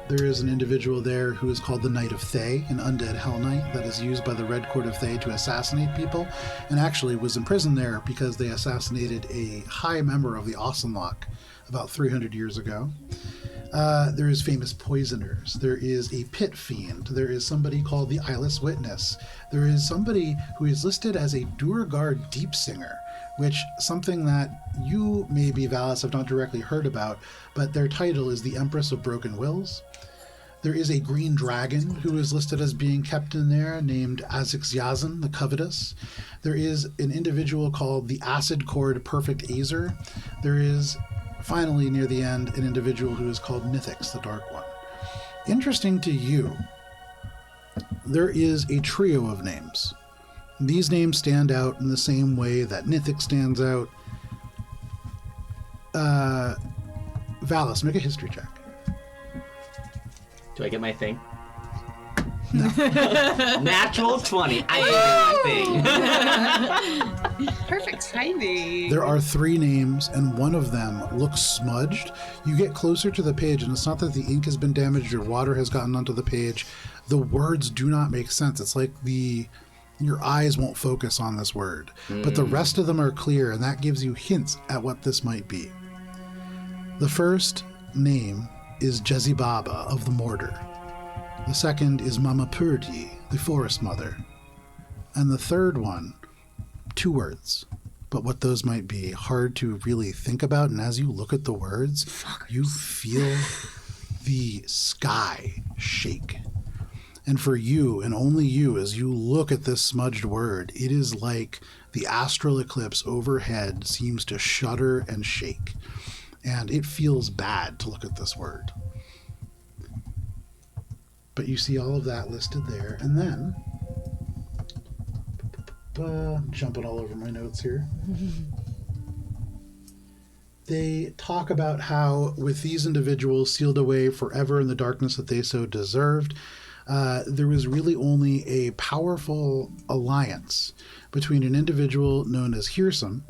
There is an individual there who is called the Knight of Thay, an undead Hell Knight that is used by the Red Court of Thay to assassinate people, and actually was imprisoned there because they assassinated a high member of the Ausenloch about 300 years ago. There is famous poisoners. There is a pit fiend. There is somebody called the Eyeless Witness. There is somebody who is listed as a Durgard Deep Singer, which something that you maybe, Valis, have not directly heard about, but their title is the Empress of Broken Wills. There is a green dragon who is listed as being kept in there named Azix-Yazan, the Covetous. There is an individual called the Acid Cord Perfect Azer. There is, finally, near the end, an individual who is called Nithix, the Dark One. Interesting to you, there is a trio of names. These names stand out in the same way that Nithix stands out. Valis, make a history check. Do I get my thing? No. Natural 20. I get my thing. Perfect timing. There are 3 names, and one of them looks smudged. You get closer to the page, and it's not that the ink has been damaged or water has gotten onto the page. The words do not make sense. It's like your eyes won't focus on this word. But the rest of them are clear, and that gives you hints at what this might be. The first name is Jezibaba of the Mortar. The second is Mama Purdi, the Forest Mother. And the third one, 2 words. But what those might be, hard to really think about. And as you look at the words, you feel the sky shake. And for you, and only you, as you look at this smudged word, it is like the astral eclipse overhead seems to shudder and shake. And it feels bad to look at this word. But you see all of that listed there. And then, jumping all over my notes here. They talk about how with these individuals sealed away forever in the darkness that they so deserved, there was really only a powerful alliance between an individual known as Hirsum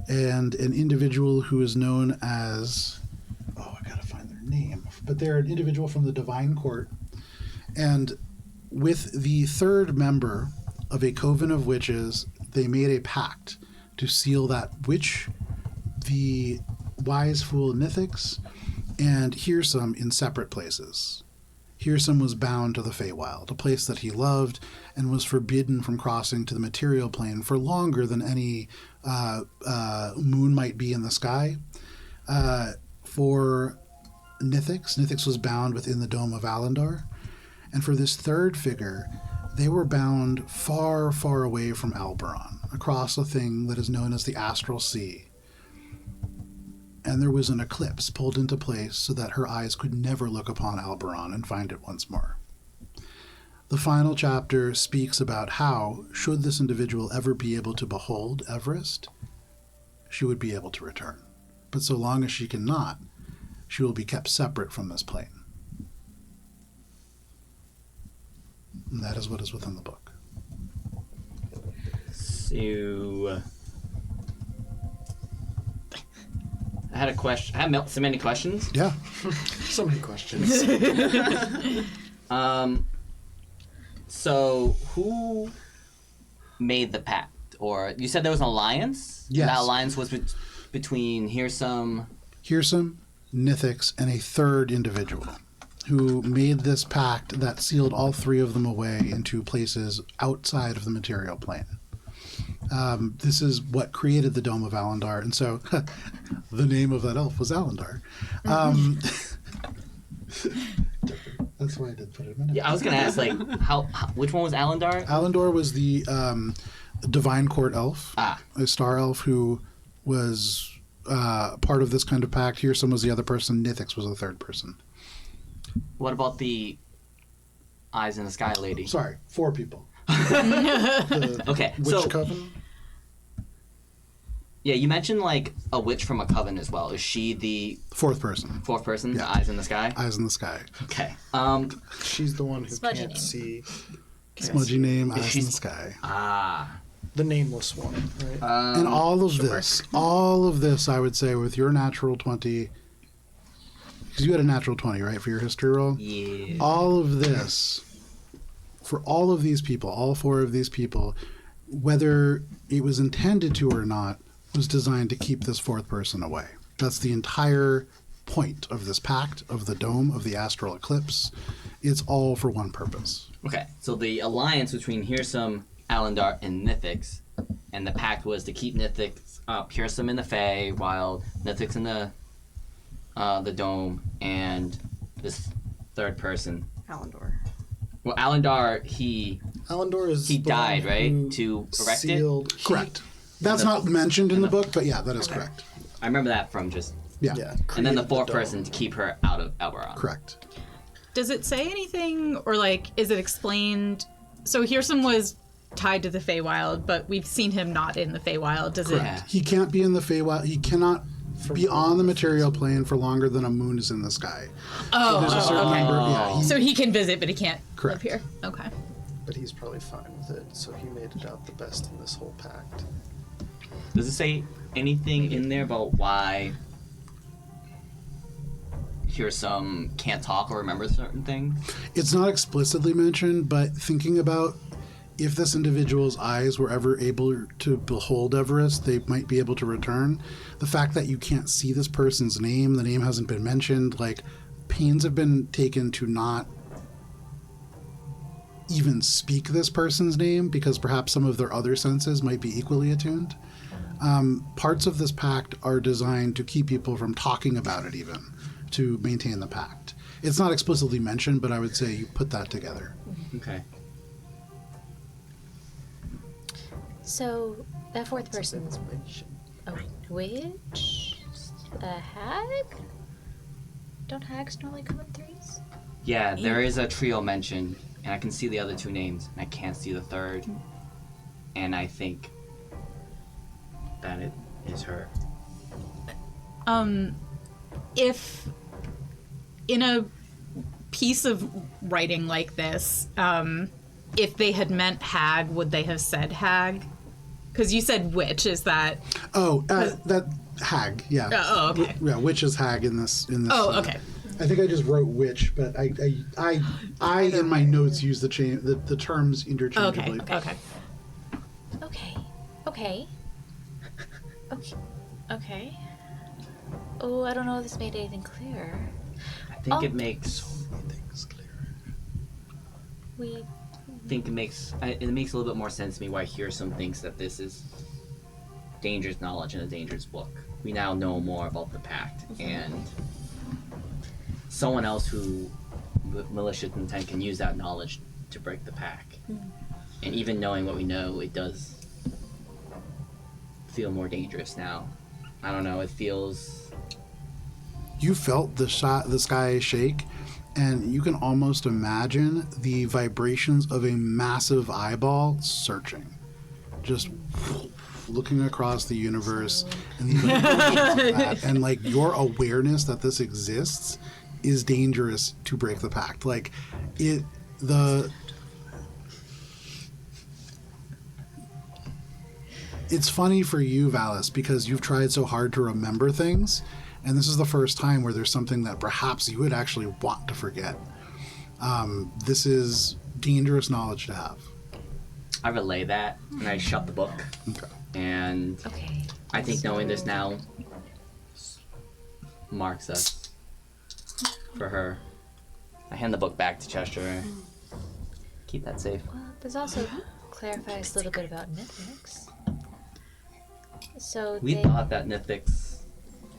and an individual who is known as... Oh, I gotta find their name. But they're an individual from the Divine Court. And with the third member of a coven of witches, they made a pact to seal that witch, the wise fool Nithix, and Hirsum in separate places. Hirsum was bound to the Feywild, a place that he loved, and was forbidden from crossing to the material plane for longer than any moon might be in the sky. For Nithix was bound within the Dome of Alandar. And for this third figure, they were bound far, far away from Alberon, across a thing that is known as the Astral Sea. And there was an eclipse pulled into place so that her eyes could never look upon Alberon and find it once more. The final chapter speaks about how, should this individual ever be able to behold Everest, she would be able to return. But so long as she cannot, she will be kept separate from this plane. And that is what is within the book. So, I had a question. I have so many questions. Yeah. So many questions. So, who made the pact? Or you said there was an alliance? Yes. That alliance was between Hirsum, Nithix, and a third individual who made this pact that sealed all 3 of them away into places outside of the material plane. This is what created the Dome of Alandar, and so the name of that elf was Alandar. That's why I did put it in. Yeah, I was gonna ask, like, how which one was Alandar? Alandar was the Divine Court elf, a star elf who was part of this kind of pact. Hirsum was the other person. Nithix was the third person. What about the Eyes in the Sky lady? Sorry, 4 people. Okay, Witch so coven? yeah, you mentioned like a witch from a coven as well. Is she the 4th person. 4th person? Yeah. Eyes in the Sky. Eyes in the Sky. Okay. She's the one who Smudgy can't name. see. Smudgy name, Eyes in she's- the Sky. The nameless one, right? And all of this, I would say, with your natural 20, because you had a natural 20, right, for your history roll? Yeah. All of this, for all of these people, all 4 of these people, whether it was intended to or not, was designed to keep this 4th person away. That's the entire point of this pact, of the dome, of the astral eclipse. It's all for one purpose. Okay, so the alliance between Hirsum, Alandar, and Nithix, and the pact was to keep Nithix, Hirsum in the Fae, while Nithix in the dome, and this third person. Alandor. Well, Alandar, he Alandor is he the died, one right? who To erect it? sealed, Correct. That's not mentioned in the book, but yeah, that is correct. I remember that from just... Yeah, Yeah. And then the created fourth dome. person to keep her out of Alberon. correct. Does it say anything, or like, is it explained? So Hearsum was tied to the Feywild, but we've seen him not in the Feywild. Does it? Yeah. He can't be in the Feywild. He cannot be on the material plane for longer than a moon is in the sky. Oh, There's a certain okay. number. Yeah, So he can visit, but he can't Correct. live here. Okay. But he's probably fine with it, so he made it out the best in this whole pact. Does it say anything in there about why Hearsum can't talk or remember certain things? it's not explicitly mentioned, but thinking about if this individual's eyes were ever able to behold Everest, they might be able to return. The fact that you can't see this person's name, the name hasn't been mentioned, like pains have been taken to not even speak this person's name because perhaps some of their other senses might be equally attuned. Parts of this pact are designed to keep people from talking about it even, to maintain the pact. It's not explicitly mentioned, but I would say you put that together. Okay. So that fourth person's a witch? A hag? Don't hags normally come in threes? Yeah, there is a trio mentioned, and I can see the other two names, and I can't see the third. And I think that it is her. If in a piece of writing like this, if they had meant hag, would they have said hag? Because you said witch. Is that? Oh, that hag, yeah. Oh, okay. Yeah, witch is hag in this. Oh, okay. I think I just wrote witch, but I in my notes use the terms interchangeably. Okay. Okay. Okay. Okay. Oh, I don't know if this made anything clearer. I think it makes. We Think it makes a little bit more sense to me why Hearsum thinks that this is dangerous knowledge in a dangerous book. We now know more about the pact, and someone else who with malicious intent can use that knowledge to break the pact. And even knowing what we know, it does feel more dangerous now. I don't know. It feels. You felt the sky shake, and you can almost imagine the vibrations of a massive eyeball searching, just looking across the universe, and the vibrations of that, and like your awareness that this exists is dangerous to break the pact. Like it's funny for you, Valis, because you've tried so hard to remember things, and this is the first time where there's something that perhaps you would actually want to forget. This is dangerous knowledge to have. I relay that, and I shut the book. Okay. And okay. I think knowing this now marks us for her. I hand the book back to Chester. Keep that safe. Well, this also clarifies a little bit about Mythics. So We they, thought that Nithix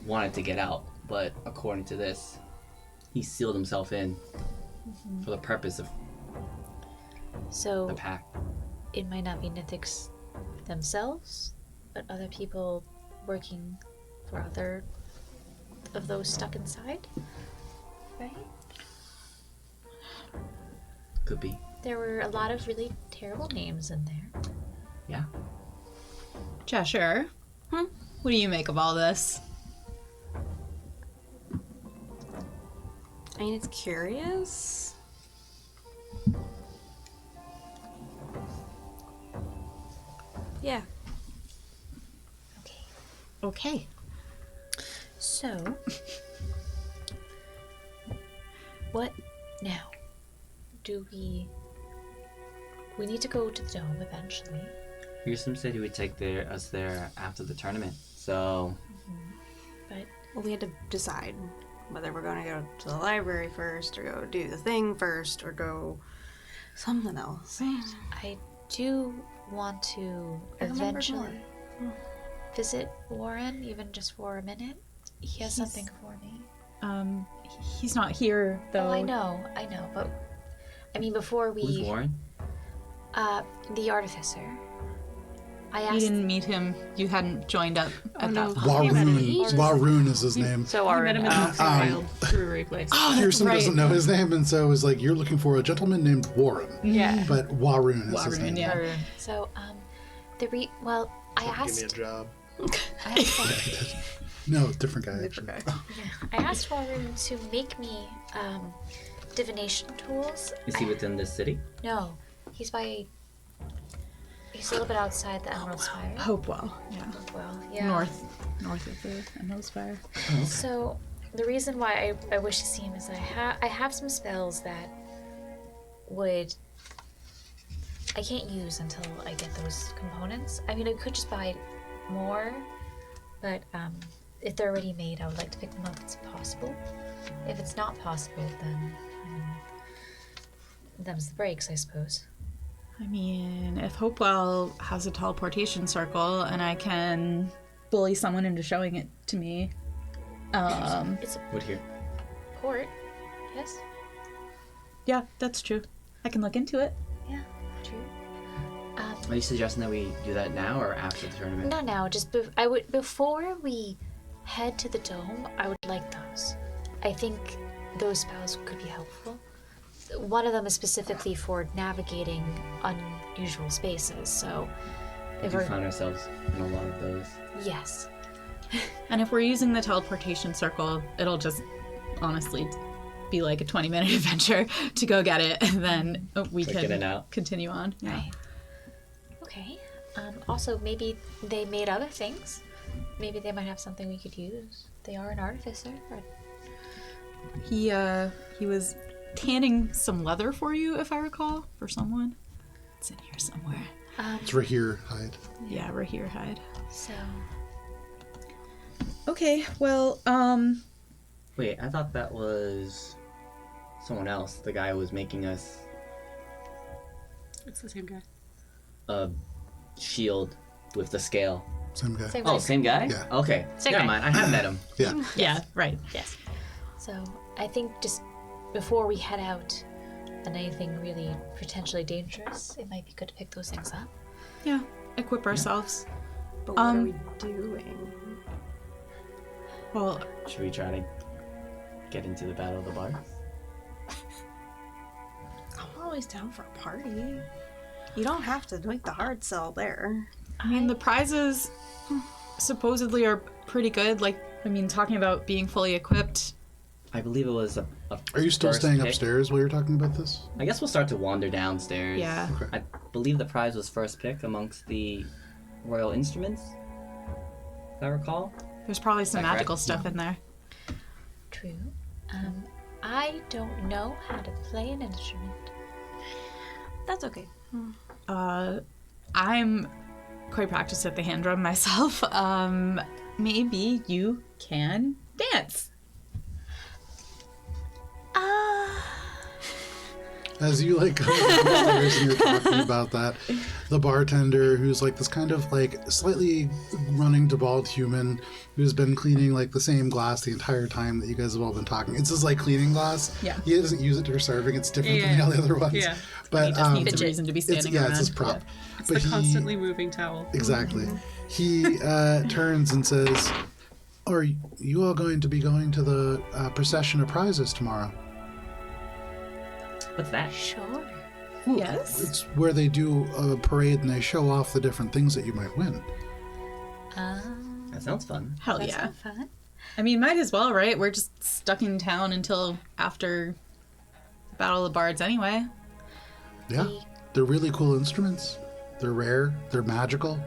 wanted to get out, but according to this, he sealed himself in for the purpose of so the pact. it might not be Mythics themselves, but other people working for other of those stuck inside, right? Could be. There were a lot of really terrible names in there. Yeah. Cheshire, what do you make of all this? I mean, it's curious. Yeah. Okay. So, what now? Do we need to go to the dome eventually. Hearsum said he would take us there after the tournament. So But Well, we had to decide whether we're going to go to the library first, or go do the thing first, or go something else. I do want to eventually visit Warren, even just for a minute. He has something for me. He's not here though. Oh, I know, but I mean, before we who's Warren? the artificer. I You asked. didn't meet him. You hadn't joined up at that point. Waroon. Waroon is his name. So I our met him in the wild brewery place. Kirsten right. doesn't know his name, and so is like, you're looking for a gentleman named Warren. Yeah. But Waroon is his Waroon, name. yeah. So well, I Give me a asked. job. I asked. No, different guy, actually. I asked Warren to make me divination tools. Is he within this city? No, he's a little bit outside the Emerald Spire. Hopewell, yeah. Well, yeah. North of the Emerald Spire. So the reason why I wish to see him is I have some spells that I can't use until I get those components. I mean, I could just buy more, but if they're already made, I would like to pick them up if it's possible. If it's not possible, then them's the breaks, I suppose. I mean, if Hopewell has a teleportation circle and I can bully someone into showing it to me, It's a Would here. port, yes? yeah, that's true. I can look into it. Yeah, true. Are you suggesting that we do that now or after the tournament? Not now. Just before we head to the dome. I would like those. I think those spells could be helpful. One of them is specifically for navigating unusual spaces. So, We if do we're find ourselves in a lot of those. yes, And if we're using the teleportation circle, it'll just honestly be like a 20-minute adventure to go get it, and then we Like in and can out. continue on. Yeah. right. Okay. Also, maybe they made other things. Maybe they might have something we could use. They are an artificer. He was tanning some leather for you, if I recall, for someone. It's in here somewhere. It's right here, hide. Yeah, right here, hide. So, Okay, well, Wait, I thought that was someone else. The guy who was making us It's the same guy. a shield with the scale. Same guy. same Oh, thing. same guy? Yeah. Okay. Same Never guy. mind. I have met him. Yeah. yeah, right. Yes. So, I think just before we head out on anything really potentially dangerous, it might be good to pick those things up. Yeah, equip ourselves. But what are we doing? Well, Should we try to get into the Battle of the Bar? I'm always down for a party. You don't have to make the hard sell there. I mean, the prizes supposedly are pretty good. Like, I mean, talking about being fully equipped. I believe it was a Are you still first staying pick. upstairs while you're talking about this? I guess we'll start to wander downstairs. Yeah. Okay. I believe the prize was first pick amongst the royal instruments, if I recall. There's probably some Is that correct? magical stuff in there. True. I don't know how to play an instrument. That's okay. I'm quite practiced at the hand drum myself. Maybe you can dance. As you like come downstairs and you're talking about that, the bartender, who's like this kind of like slightly running to bald human, who's been cleaning like the same glass the entire time that you guys have all been talking. It's his like cleaning glass. Yeah. He doesn't use it for serving. It's different Yeah. than all the other ones. Yeah. But He just needs a reason to be standing around. it's his prop. It's But the constantly moving towel. Exactly. He turns and says, "Are you all going to be going to the procession of prizes tomorrow?" What's that? Sure. Yes. It's where they do a parade and they show off the different things that you might win. That sounds fun. Hell That's yeah. not fun. I mean, might as well, right? We're just stuck in town until after Battle of the Bards anyway. Yeah, they're really cool instruments. They're rare. They're magical.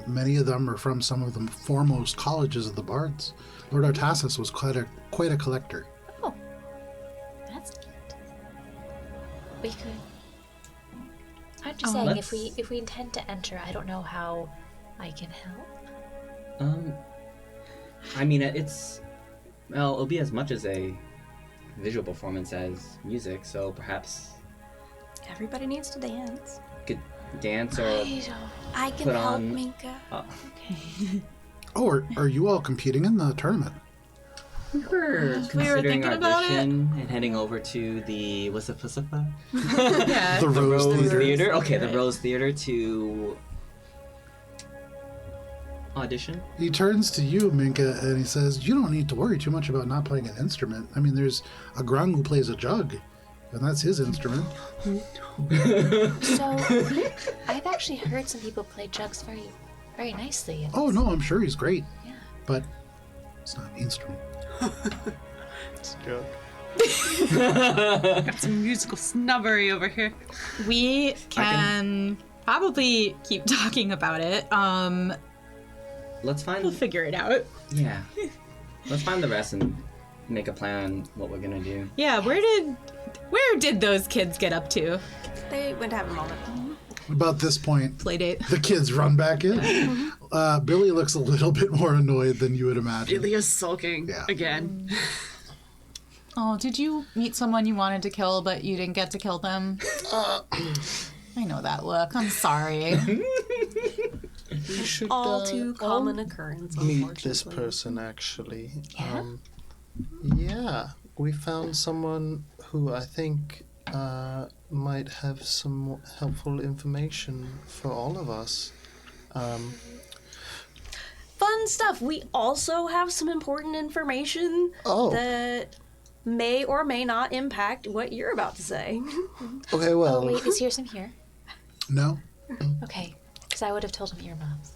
Many of them are from some of the foremost colleges of the bards. Lord Artasis was quite a collector. That's neat. We could. I'm just saying, if we intend to enter, I don't know how I can help. I mean, it'll be as much as a visual performance as music, so perhaps Everybody needs to dance. could dance or I can Put help, on- Minka. Oh, are you all competing in the tournament? we're considering thinking our about it. audition and heading over to the what's it, Pacifica? Yeah. The Rose Theater. Okay, the Rose Theater to audition? He turns to you, Minka, and he says, "You don't need to worry too much about not playing an instrument. I mean, there's a grung who plays a jug, and that's his instrument." So, I've actually heard some people play jugs very, very nicely. Oh no, I'm sure he's great, Yeah. but it's not an instrument. It's a joke. Got some musical snobbery over here. We can probably keep talking about it. Let's We'll find. figure it out. Yeah. Let's find the rest and make a plan on what we're gonna do. Yeah, where did those kids get up to? They went to have a moment. About this point, Playdate. the kids run back in. Billy looks a little bit more annoyed than you would imagine. Billy is sulking again. Oh, did you meet someone you wanted to kill, but you didn't get to kill them? I know that look. I'm sorry. You should All too common occurrence, meet this unfortunately. person, actually. Yeah? Yeah, we found someone who I think might have some helpful information for all of us. Fun stuff. We also have some important information Oh. that may or may not impact what you're about to say. Okay, well, Oh, wait, is Hearsome here? No? Okay, because I would have told him earmuffs.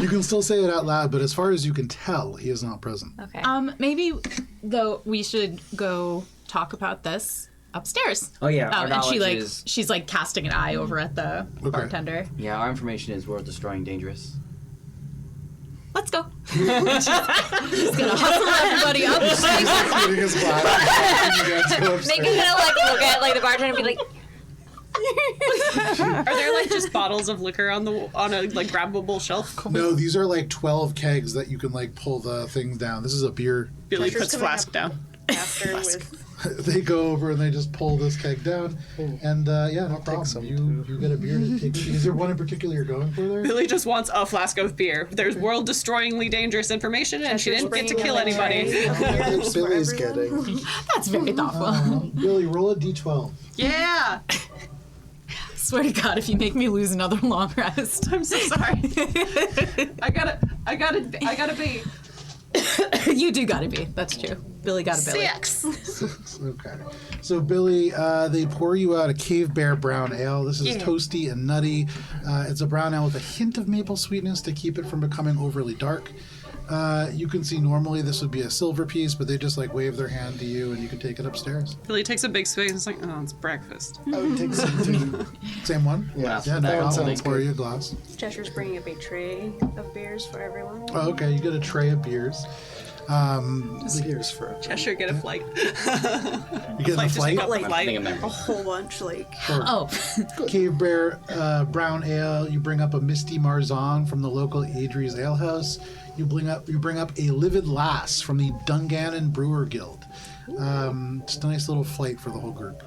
You can still say it out loud, but as far as you can tell, he is not present. Okay. Maybe though we should go talk about this upstairs. Oh yeah, our And she knowledge is. she's like casting an eye over at the bartender. Yeah, our information is world destroying dangerous. Let's go. Just gonna hustle everybody up. Eating his glass. You guys go upstairs. Make him gonna like look at like the bartender and be like, Are there like just bottles of liquor on a like grabbable shelf? No, these are like 12 kegs that you can like pull the things down. This is a beer. Billy Treasure's puts coming flask up. down. After with They go over and they just pull this keg down, and yeah, no problem. some, You get a beer to take. Is there one in particular you're going for there? Billy just wants a flask of beer. There's world-destroyingly dangerous information, and she didn't get to kill anybody. that's Billy's getting. That's very thoughtful. Billy, roll a d12. Yeah, Swear to God, if you make me lose another long rest. I'm so sorry. I gotta be. You do gotta be. That's true. Billy got a Billy. 6. Okay. So Billy, they pour you out a Cave Bear brown ale. This is toasty and nutty. It's a brown ale with a hint of maple sweetness to keep it from becoming overly dark. You can see normally this would be a silver piece, but they just like wave their hand to you and you can take it upstairs. Billy takes a big swig and it's like, oh, it's breakfast. I would take some too. Same one? Yeah, Yeah, no that one problem. sounds Pour good. you a glass. Cheshire's bringing up a tray of beers for everyone. Oh, okay, you get a tray of beers. Here's for it. Cheshire, get a flight. You get a Just flight. pick up the Like- I flight. think I'm there. A whole bunch, like Oh, Cave Bear brown ale. You bring up a Misty Marzon from the local Adries Ale House. You bring up a Livid Lass from the Dungannon Brewer Guild. Just a nice little flight for the whole group.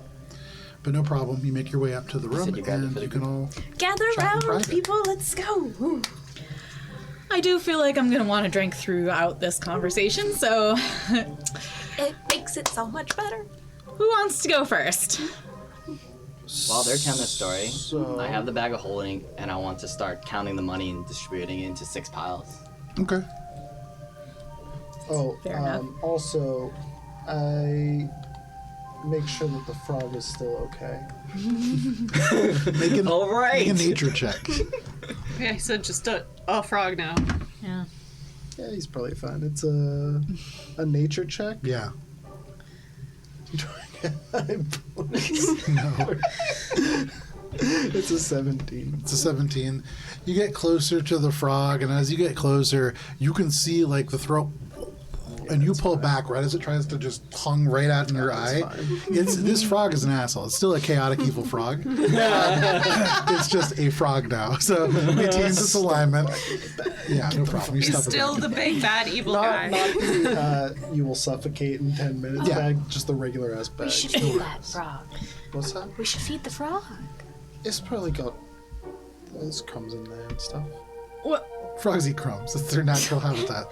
But no problem. You make your way up to the room said you grabbed it and for the you can all. gather Chat in around, private. people. Let's go. I do feel like I'm gonna want to drink throughout this conversation, so It makes it so much better. who wants to go first? While they're telling the story, So- I have the bag of holding, and I want to start counting the money and distributing it into 6 piles. Okay. Oh, Fair enough. also, I make sure that the frog is still okay. All right. Make a nature check. Okay, so just a frog now. Yeah. Yeah, he's probably fine. It's a nature check. Yeah. No. No. It's a 17. It's a 17. You get closer to the frog, and as you get closer, you can see like the throat. And you pull back right as it tries to just hung right out in your eye. This frog is an asshole. It's still a chaotic evil frog. It's just a frog now, so it maintains its alignment. Yeah, no problem. You He's stop it. still the big bad evil Not guy. the you will suffocate in 10 minutes Yeah. bag, just the regular ass bag. we should feed that frog. What's that? We should feed the frog. It's probably got there's crumbs in there and stuff. Frogs eat crumbs. It's their natural habitat.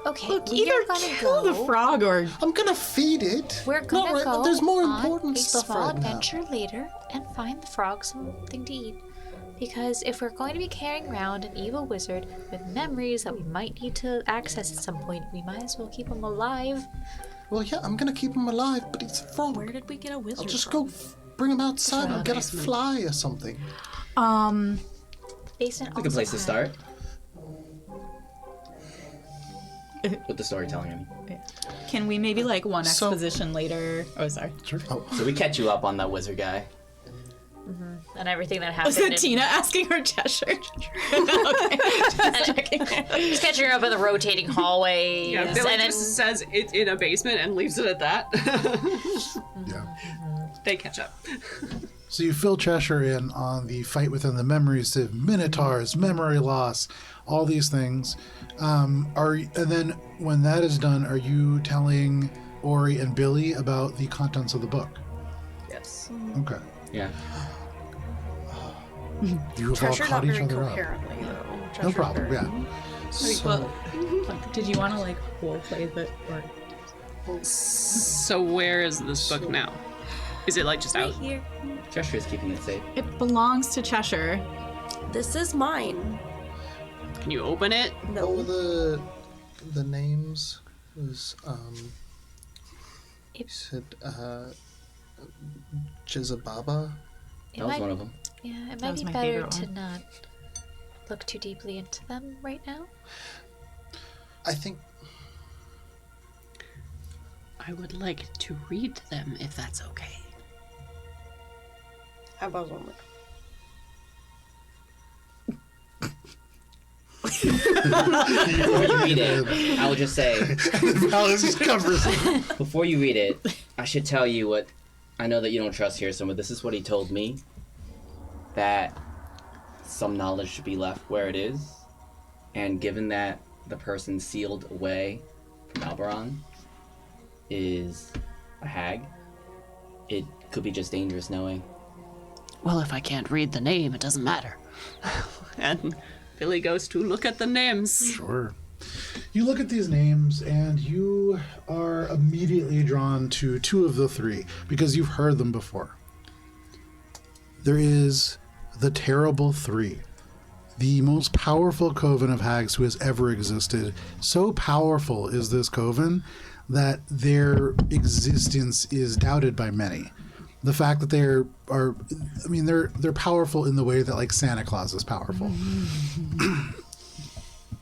Okay, Look, we're either gonna kill go. the frog or I'm gonna feed it. We're gonna right- go there's more on important a stuff small right now. adventure later and find the frog something to eat. Because if we're going to be carrying around an evil wizard with memories that we might need to access at some point, we might as well keep him alive. Well, yeah, I'm gonna keep him alive, but he's a frog. Where did we get a wizard I'll just from? go bring him outside and get a fly or something. Basement It's a good also place to had- start. With the storytelling, I mean. Can we maybe like one So- exposition later? Oh, sorry. Sure. Oh, So we catch you up on that wizard guy. and everything that Was happened. it Tina asking her Cheshire? Okay. Just checking. Just catching her up in the rotating hallways. Yeah, Billy and then just says it's in a basement and leaves it at that. Yeah. They catch up. So you fill Cheshire in on the fight within the memory sieve, minotaurs, memory loss, all these things. And then when that is done, are you telling Ori and Billy about the contents of the book? Yes. Okay. Yeah. You've all Treasure caught not each very other up. coherently, though. No Treasure's problem. very- Yeah. Well, did you want to like role play that or? So where is this book now? Is it like just out? Here. Cheshire is keeping it safe. It belongs to Cheshire. This is mine. Can you open it? what were the names? Was you said Jizababa? it That was might, one of them. yeah, it That might was be my better favorite to one. not look too deeply into them right now. I think I would like to read them if that's okay. How about one? Before you read it, I will just say, Alice covers. before you read it, I should tell you what I know that you don't trust Harrison, but this is what he told me. That some knowledge should be left where it is. And given that the person sealed away from Alberon is a hag, it could be just dangerous knowing. Well, if I can't read the name, it doesn't matter. And Billy goes to look at the names. Sure. You look at these names and you are immediately drawn to two of the three because you've heard them before. There is the Terrible Three, the most powerful coven of hags who has ever existed. So powerful is this coven that their existence is doubted by many. The fact that they're powerful in the way that like Santa Claus is powerful.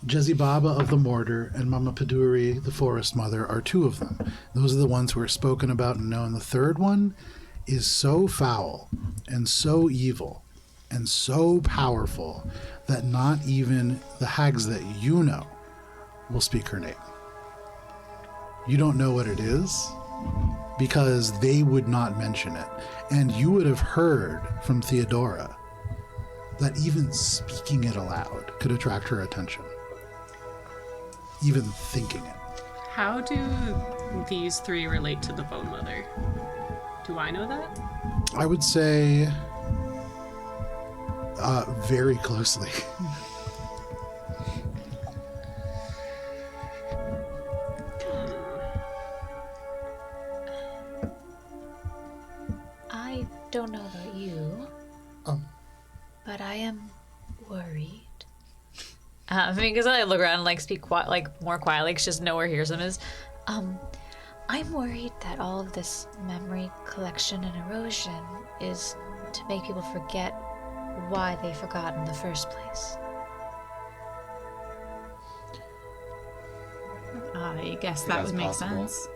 Jezebaba of the Mortar and Mama Paduri, the Forest Mother, are two of them. Those are the ones who are spoken about and known. The third one is so foul and so evil and so powerful that not even the hags that you know will speak her name. You don't know what it is because they would not mention it. And you would have heard from Theodora that even speaking it aloud could attract her attention. Even thinking it. How do these three relate to the Bone Mother? Do I know that? I would say very closely. I don't know about you, but I am worried. Because I look around and like speak more quietly, because just nowhere hears him. I'm worried that all of this memory collection and erosion is to make people forget why they forgot in the first place. I guess that That's would make possible. sense.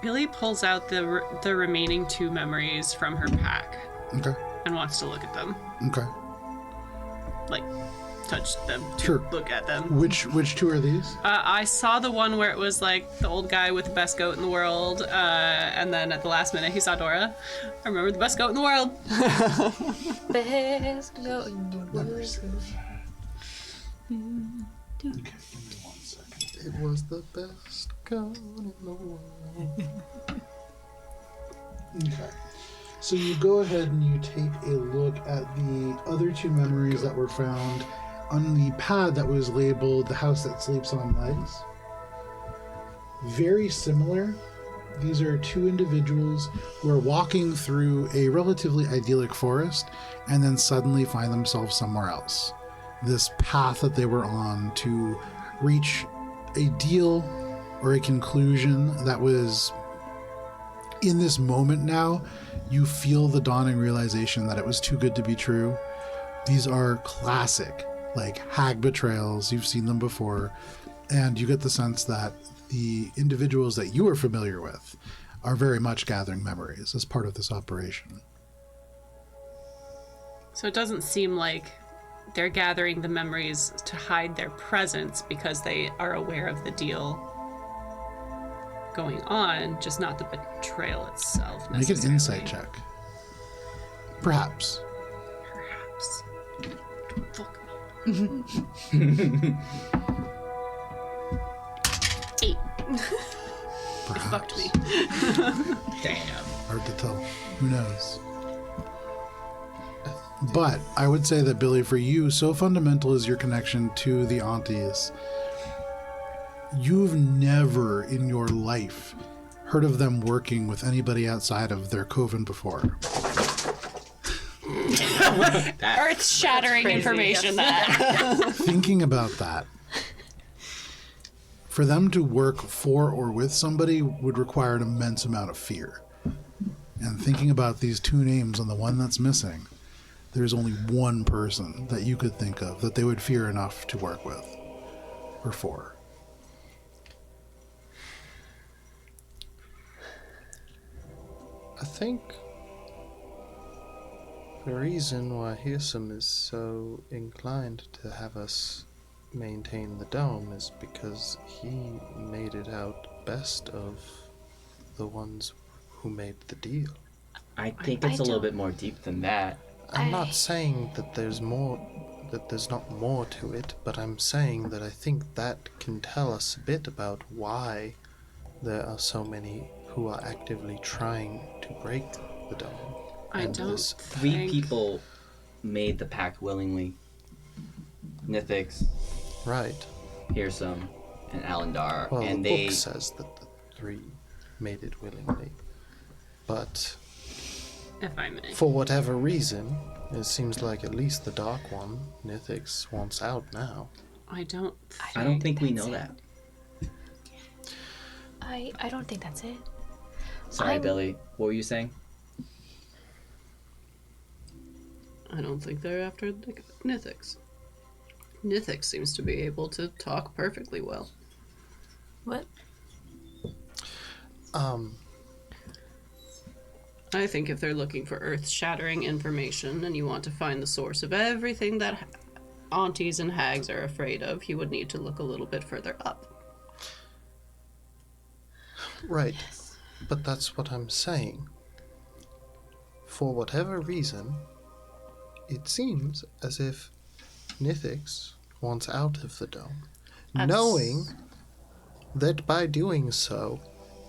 Billy pulls out the remaining two memories from her pack Okay. and wants to look at them. Okay. Like, touch them, to Sure. look at them. Which two are these? I saw the one where it was like the old guy with the best goat in the world, and then at the last minute he saw Dora. I remember the best goat in the world. Best goat in the world. Okay, give me 1 second. it was the best gun in the world. Okay. So you go ahead and you take a look at the other two memories that were found on the pad that was labeled "The House That Sleeps on Legs." Very similar. These are two individuals who are walking through a relatively idyllic forest and then suddenly find themselves somewhere else. This path that they were on to reach a deal or a conclusion that was in this moment now, you feel the dawning realization that it was too good to be true. These are classic, like, hag betrayals. You've seen them before. And you get the sense that the individuals that you are familiar with are very much gathering memories as part of this operation. So it doesn't seem like they're gathering the memories to hide their presence because they are aware of the deal going on, just not the betrayal itself. Make an insight check. Perhaps. Perhaps. Fuck me. 8. Perhaps. Fucked me. Damn. Hard to tell. Who knows? But I would say that, Billy, for you, so fundamental is your connection to the aunties. You've never in your life heard of them working with anybody outside of their coven before. Earth-shattering information, that. Thinking about that, for them to work for or with somebody would require an immense amount of fear. And thinking about these two names and the one that's missing, there's only one person that you could think of that they would fear enough to work with or for. I think the reason why Hirsum is so inclined to have us maintain the dome is because he made it out best of the ones who made the deal. I think it's a little bit more deep than that. I'm not saying that there's not more to it, but I'm saying that I think that can tell us a bit about why there are so many who are actively trying to break the dome. I And don't this- Three think... people made the pact willingly. Nithix, Right. Pearson, and Alandar. Well, and the they book says that the three made it willingly. But If I may. for whatever reason, it seems like at least the Dark One, Nithix, wants out now. I don't think we that's know it. that. I don't think that's it. Sorry, I'm- Billy. What were you saying? I don't think they're after the Nithix. Nithix seems to be able to talk perfectly well. What? I think if they're looking for earth-shattering information and you want to find the source of everything that aunties and hags are afraid of, you would need to look a little bit further up. Right. But that's what I'm saying. For whatever reason, it seems as if Nithix wants out of the dome, knowing that by doing so,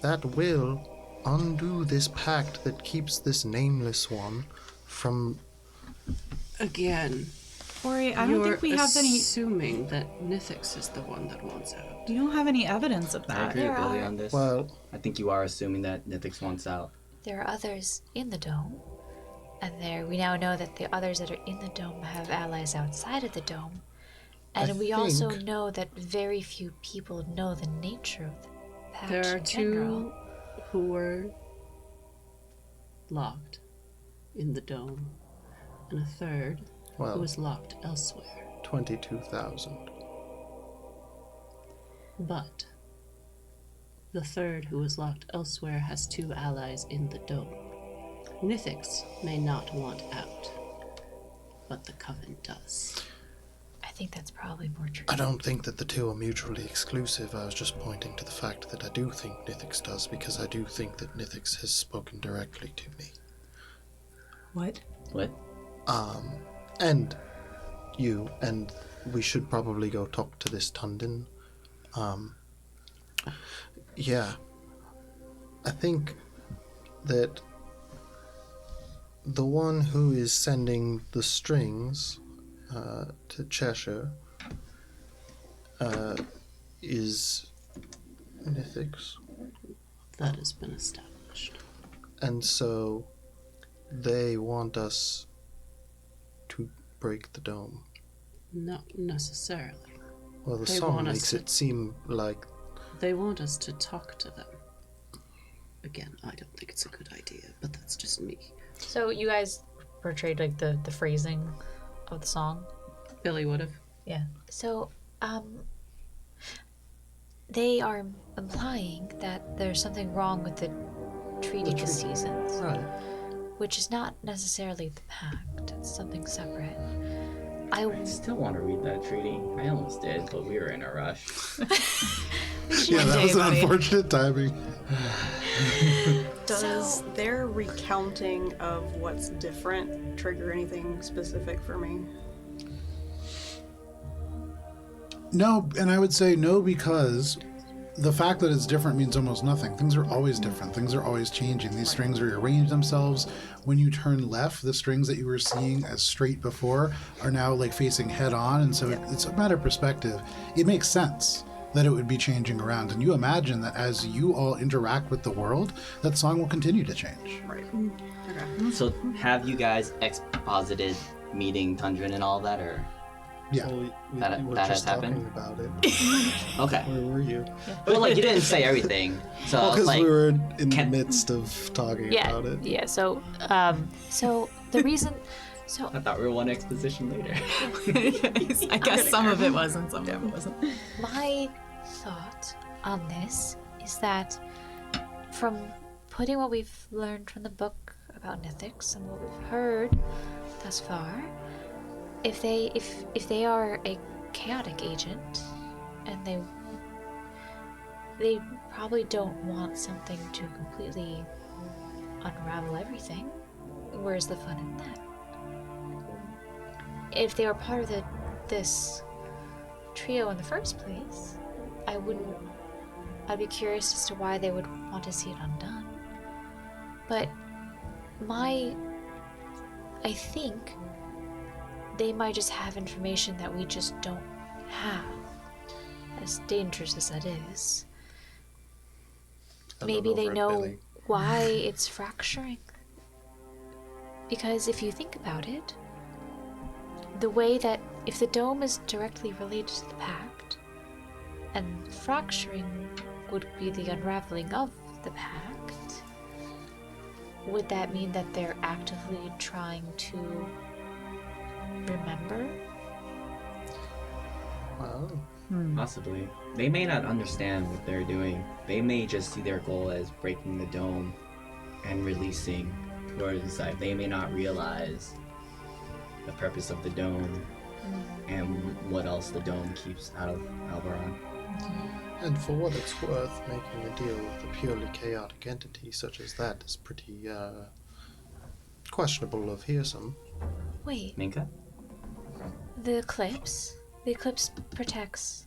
that will undo this pact that keeps this nameless one from... Again, Ori, I don't you're think we have any. assuming that Nithix is the one that wants out. You don't have any evidence of I that. agree with there Billy are- on this. Well, I think you are assuming that Nithix wants out. There are others in the dome, and we now know that the others that are in the dome have allies outside of the dome. And we also think- know that very few people know the nature of the pact There are in general. two who were locked in the dome, and a third who well, was locked elsewhere. 22,000. But the third who was locked elsewhere has two allies in the dome. Nithix may not want out, but the Coven does. I think that's probably more true. I don't think that the two are mutually exclusive. I was just pointing to the fact that I do think Nithix does, because I do think that Nithix has spoken directly to me. What? What? And you, and we should probably go talk to this Tundin. Yeah. I think that the one who is sending the strings to Cheshire is Nithix. That has been established. And so they want us to break the dome. Not necessarily. Well, the They song want us makes to- it seem like They want us to talk to them. Again, I don't think it's a good idea, but that's just me. So you guys portrayed like the phrasing of the song. Billy would have. Yeah. So, they are implying that there's something wrong with the treaty this season, right. which is not necessarily the pact. It's something separate. I still want to read that treaty. I almost did, but we were in a rush. Yeah, that was an unfortunate timing. Does their recounting of what's different trigger anything specific for me? No, and I would say no because the fact that it's different means almost nothing. Things are always different. Things are always changing. These strings rearrange themselves. When you turn left, the strings that you were seeing as straight before are now like facing head on, and so it's a matter of perspective. It makes sense that it would be changing around, and you imagine that as you all interact with the world, that song will continue to change. Right. Okay. So have you guys exposited meeting Tundra and all that, or? Yeah. Well, That- we were that just has talking happened? about it. Okay. Where were you? Well, like you didn't say everything, so Well, because like we were in the can- midst of talking Yeah. about it. Yeah. So, so the reason. So I thought we were one exposition later. I guess some of it was and some of it wasn't. my thought on this is that from putting what we've learned from the book about Nithix and what we've heard thus far, if they are a chaotic agent and they probably don't want something to completely unravel everything, where's the fun in that? If they were part of this trio in the first place, I'd be curious as to why they would want to see it undone. But I think they might just have information that we just don't have. As dangerous as that is. Maybe they know why it's fracturing. Because if you think about it, the way that if the dome is directly related to the pact, and fracturing would be the unraveling of the pact, would that mean that they're actively trying to remember? Well, Possibly. They may not understand what they're doing. They may just see their goal as breaking the dome and releasing towards the side. They may not realize the purpose of the dome and what else the dome keeps out of Alvaron. and for what it's worth, making a deal with a purely chaotic entity such as that is pretty questionable of fearsome. Wait, Minka? the eclipse? The eclipse protects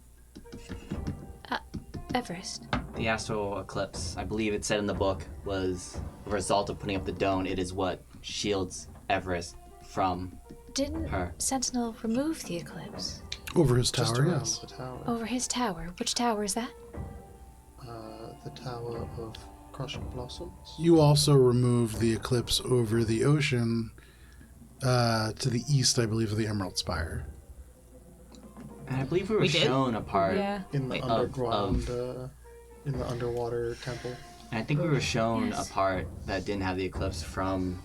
Everest. The astral eclipse, I believe it said in the book, was a result of putting up the dome. It is what shields Everest from Didn't her. Sentinel remove the eclipse Over his Just tower, around yes. the tower. over his tower? Which tower is that? The tower of crushing blossoms. You also removed the eclipse over the ocean to the east, I believe, of the Emerald Spire. And I believe we were We did? shown a part. In the Wait, underground, in the underwater temple. And I think we were shown Yes. a part that didn't have the eclipse from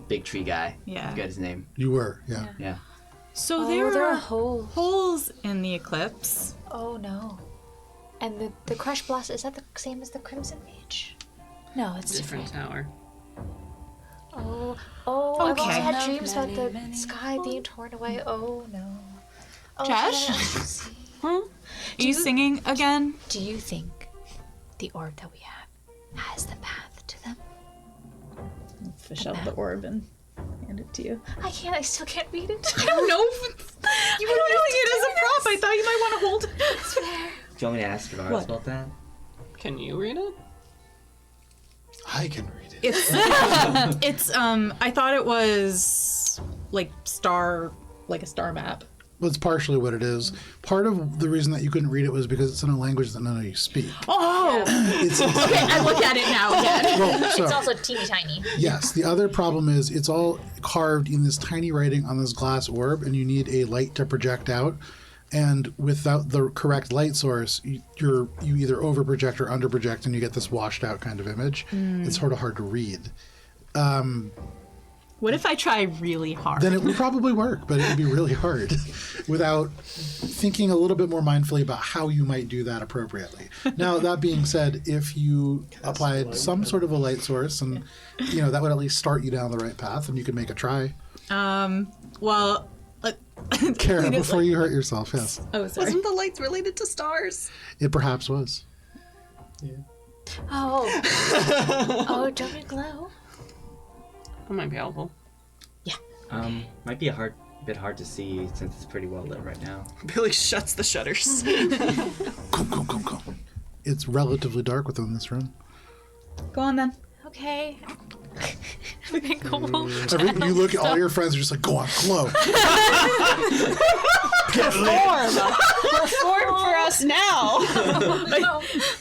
Big Tree Guy. Yeah. I forget his name. You were, yeah. Yeah. So Oh, there there are are holes. holes in the eclipse. Oh no. And the Crush Blossom, is that the same as the Crimson Mage? No, it's Different different. tower. Oh, I've also Okay. had dreams about the sky being torn away. Oh no. Oh, Josh? see. Are you singing again? Do you think the orb that we have has the path to them? Fish out the orb and hand it to you. I still can't read it. I don't know if it's... You were using it as a prop. I thought you might want to hold it. It's fair. Do you want me to ask Gerard What? about that? Can you read it? I can read it. It's I thought it was like a star map. That's partially what it is. Part of the reason that you couldn't read it was because it's in a language that none of you speak. Oh! It's, Okay, I look at it now again. well, so, It's also teeny tiny. yes, the other problem is it's all carved in this tiny writing on this glass orb, and you need a light to project out. And without the correct light source, you either over project or under project, and you get this washed out kind of image. It's sort of hard to read. What if I try really hard? Then it would probably work, but it would be really hard without thinking a little bit more mindfully about how you might do that appropriately. Now, that being said, if you applied some sort of a light source, and that would at least start you down the right path, and you could make a try. Well, Kara, before you hurt yourself, yes. oh, sorry. Wasn't the lights related to stars? It perhaps was. Oh. Oh, don't it glow? That might be helpful. Might be a bit hard to see since it's pretty well lit right now. Billy shuts the shutters. Come. It's relatively dark within this room. Go on then. Okay. Cool. You look at all your friends are just like, go on, glow. Perform for us now.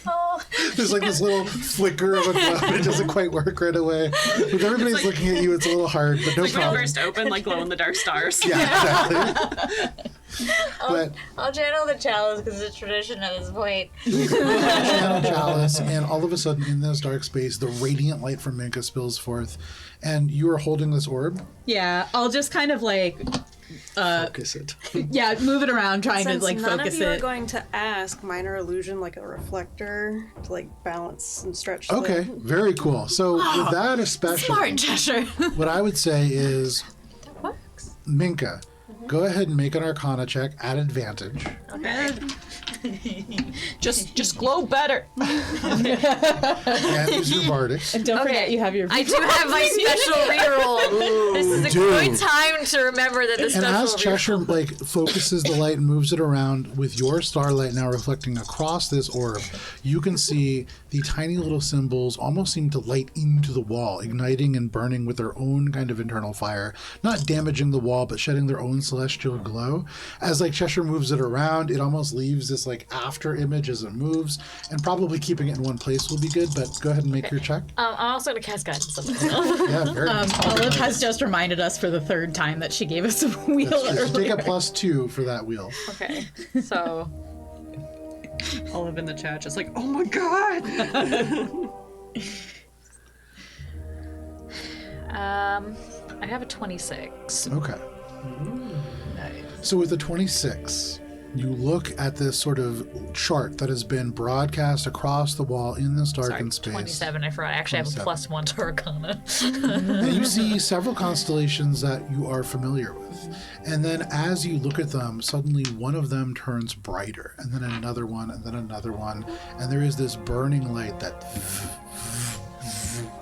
Oh. There's like this little flicker of a glow. It doesn't quite work right away. If everybody's looking at you, it's a little hard, but no Like when it problem. first opened, like glow in the dark stars. Yeah, exactly. But I'll channel the chalice because it's tradition at this point. channel chalice, and all of a sudden, in this dark space, the radiant light from Minka spills forth, and you are holding this orb. Yeah, I'll just kind of like, Focus it. yeah, move it around, trying Since to like none focus of you are it. going to ask minor illusion like a reflector to like balance and stretch. the- Okay, very cool. So with that especially, Smart Cheshire. what I would say is, That works. Minka, go ahead and make an Arcana check at advantage. Okay. Just glow better. And use your bardic. And don't forget you have your. I do have my special reroll. This is a do. good time to remember that the And special as Cheshire focuses the light and moves it around with your starlight now reflecting across this orb, you can see the tiny little symbols almost seem to light into the wall, igniting and burning with their own kind of internal fire, not damaging the wall, but shedding their own celestial glow. As Cheshire moves it around, it almost leaves this after image as it moves, and probably keeping it in one place will be good. But go ahead and make your check. I'm also gonna cast guidance on myself. Yeah, very good. Olive has just reminded us for the third time that she gave us a wheel Just take earlier. a +2 for that wheel. Okay, so Olive in the chat just like, oh my god! I have a 26. Okay. So with the 26, you look at this sort of chart that has been broadcast across the wall in this darkened space. 27. I forgot. I actually have a 27. +1 to Arcana. And you see several constellations that you are familiar with. And then as you look at them, suddenly one of them turns brighter, and then another one, and then another one. And there is this burning light that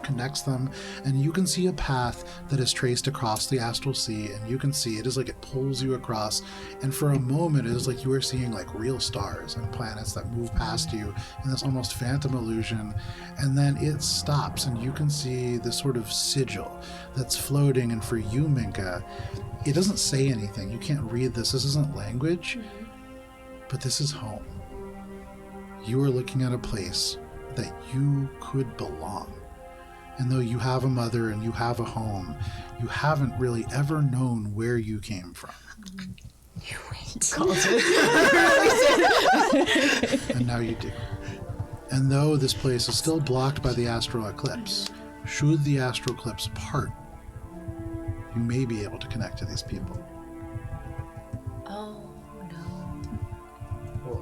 connects them, and you can see a path that is traced across the astral sea, and you can see it is like it pulls you across, and for a moment it is like you are seeing real stars and planets that move past you in this almost phantom illusion, and then it stops and you can see this sort of sigil that's floating. And for you, Minka, it doesn't say anything. You can't read this isn't language, but this is home. You are looking at a place that you could belong. And though you have a mother and you have a home, you haven't really ever known where you came from. And now you do. And though this place is still blocked by the astral eclipse, should the astral eclipse part, you may be able to connect to these people. Oh no.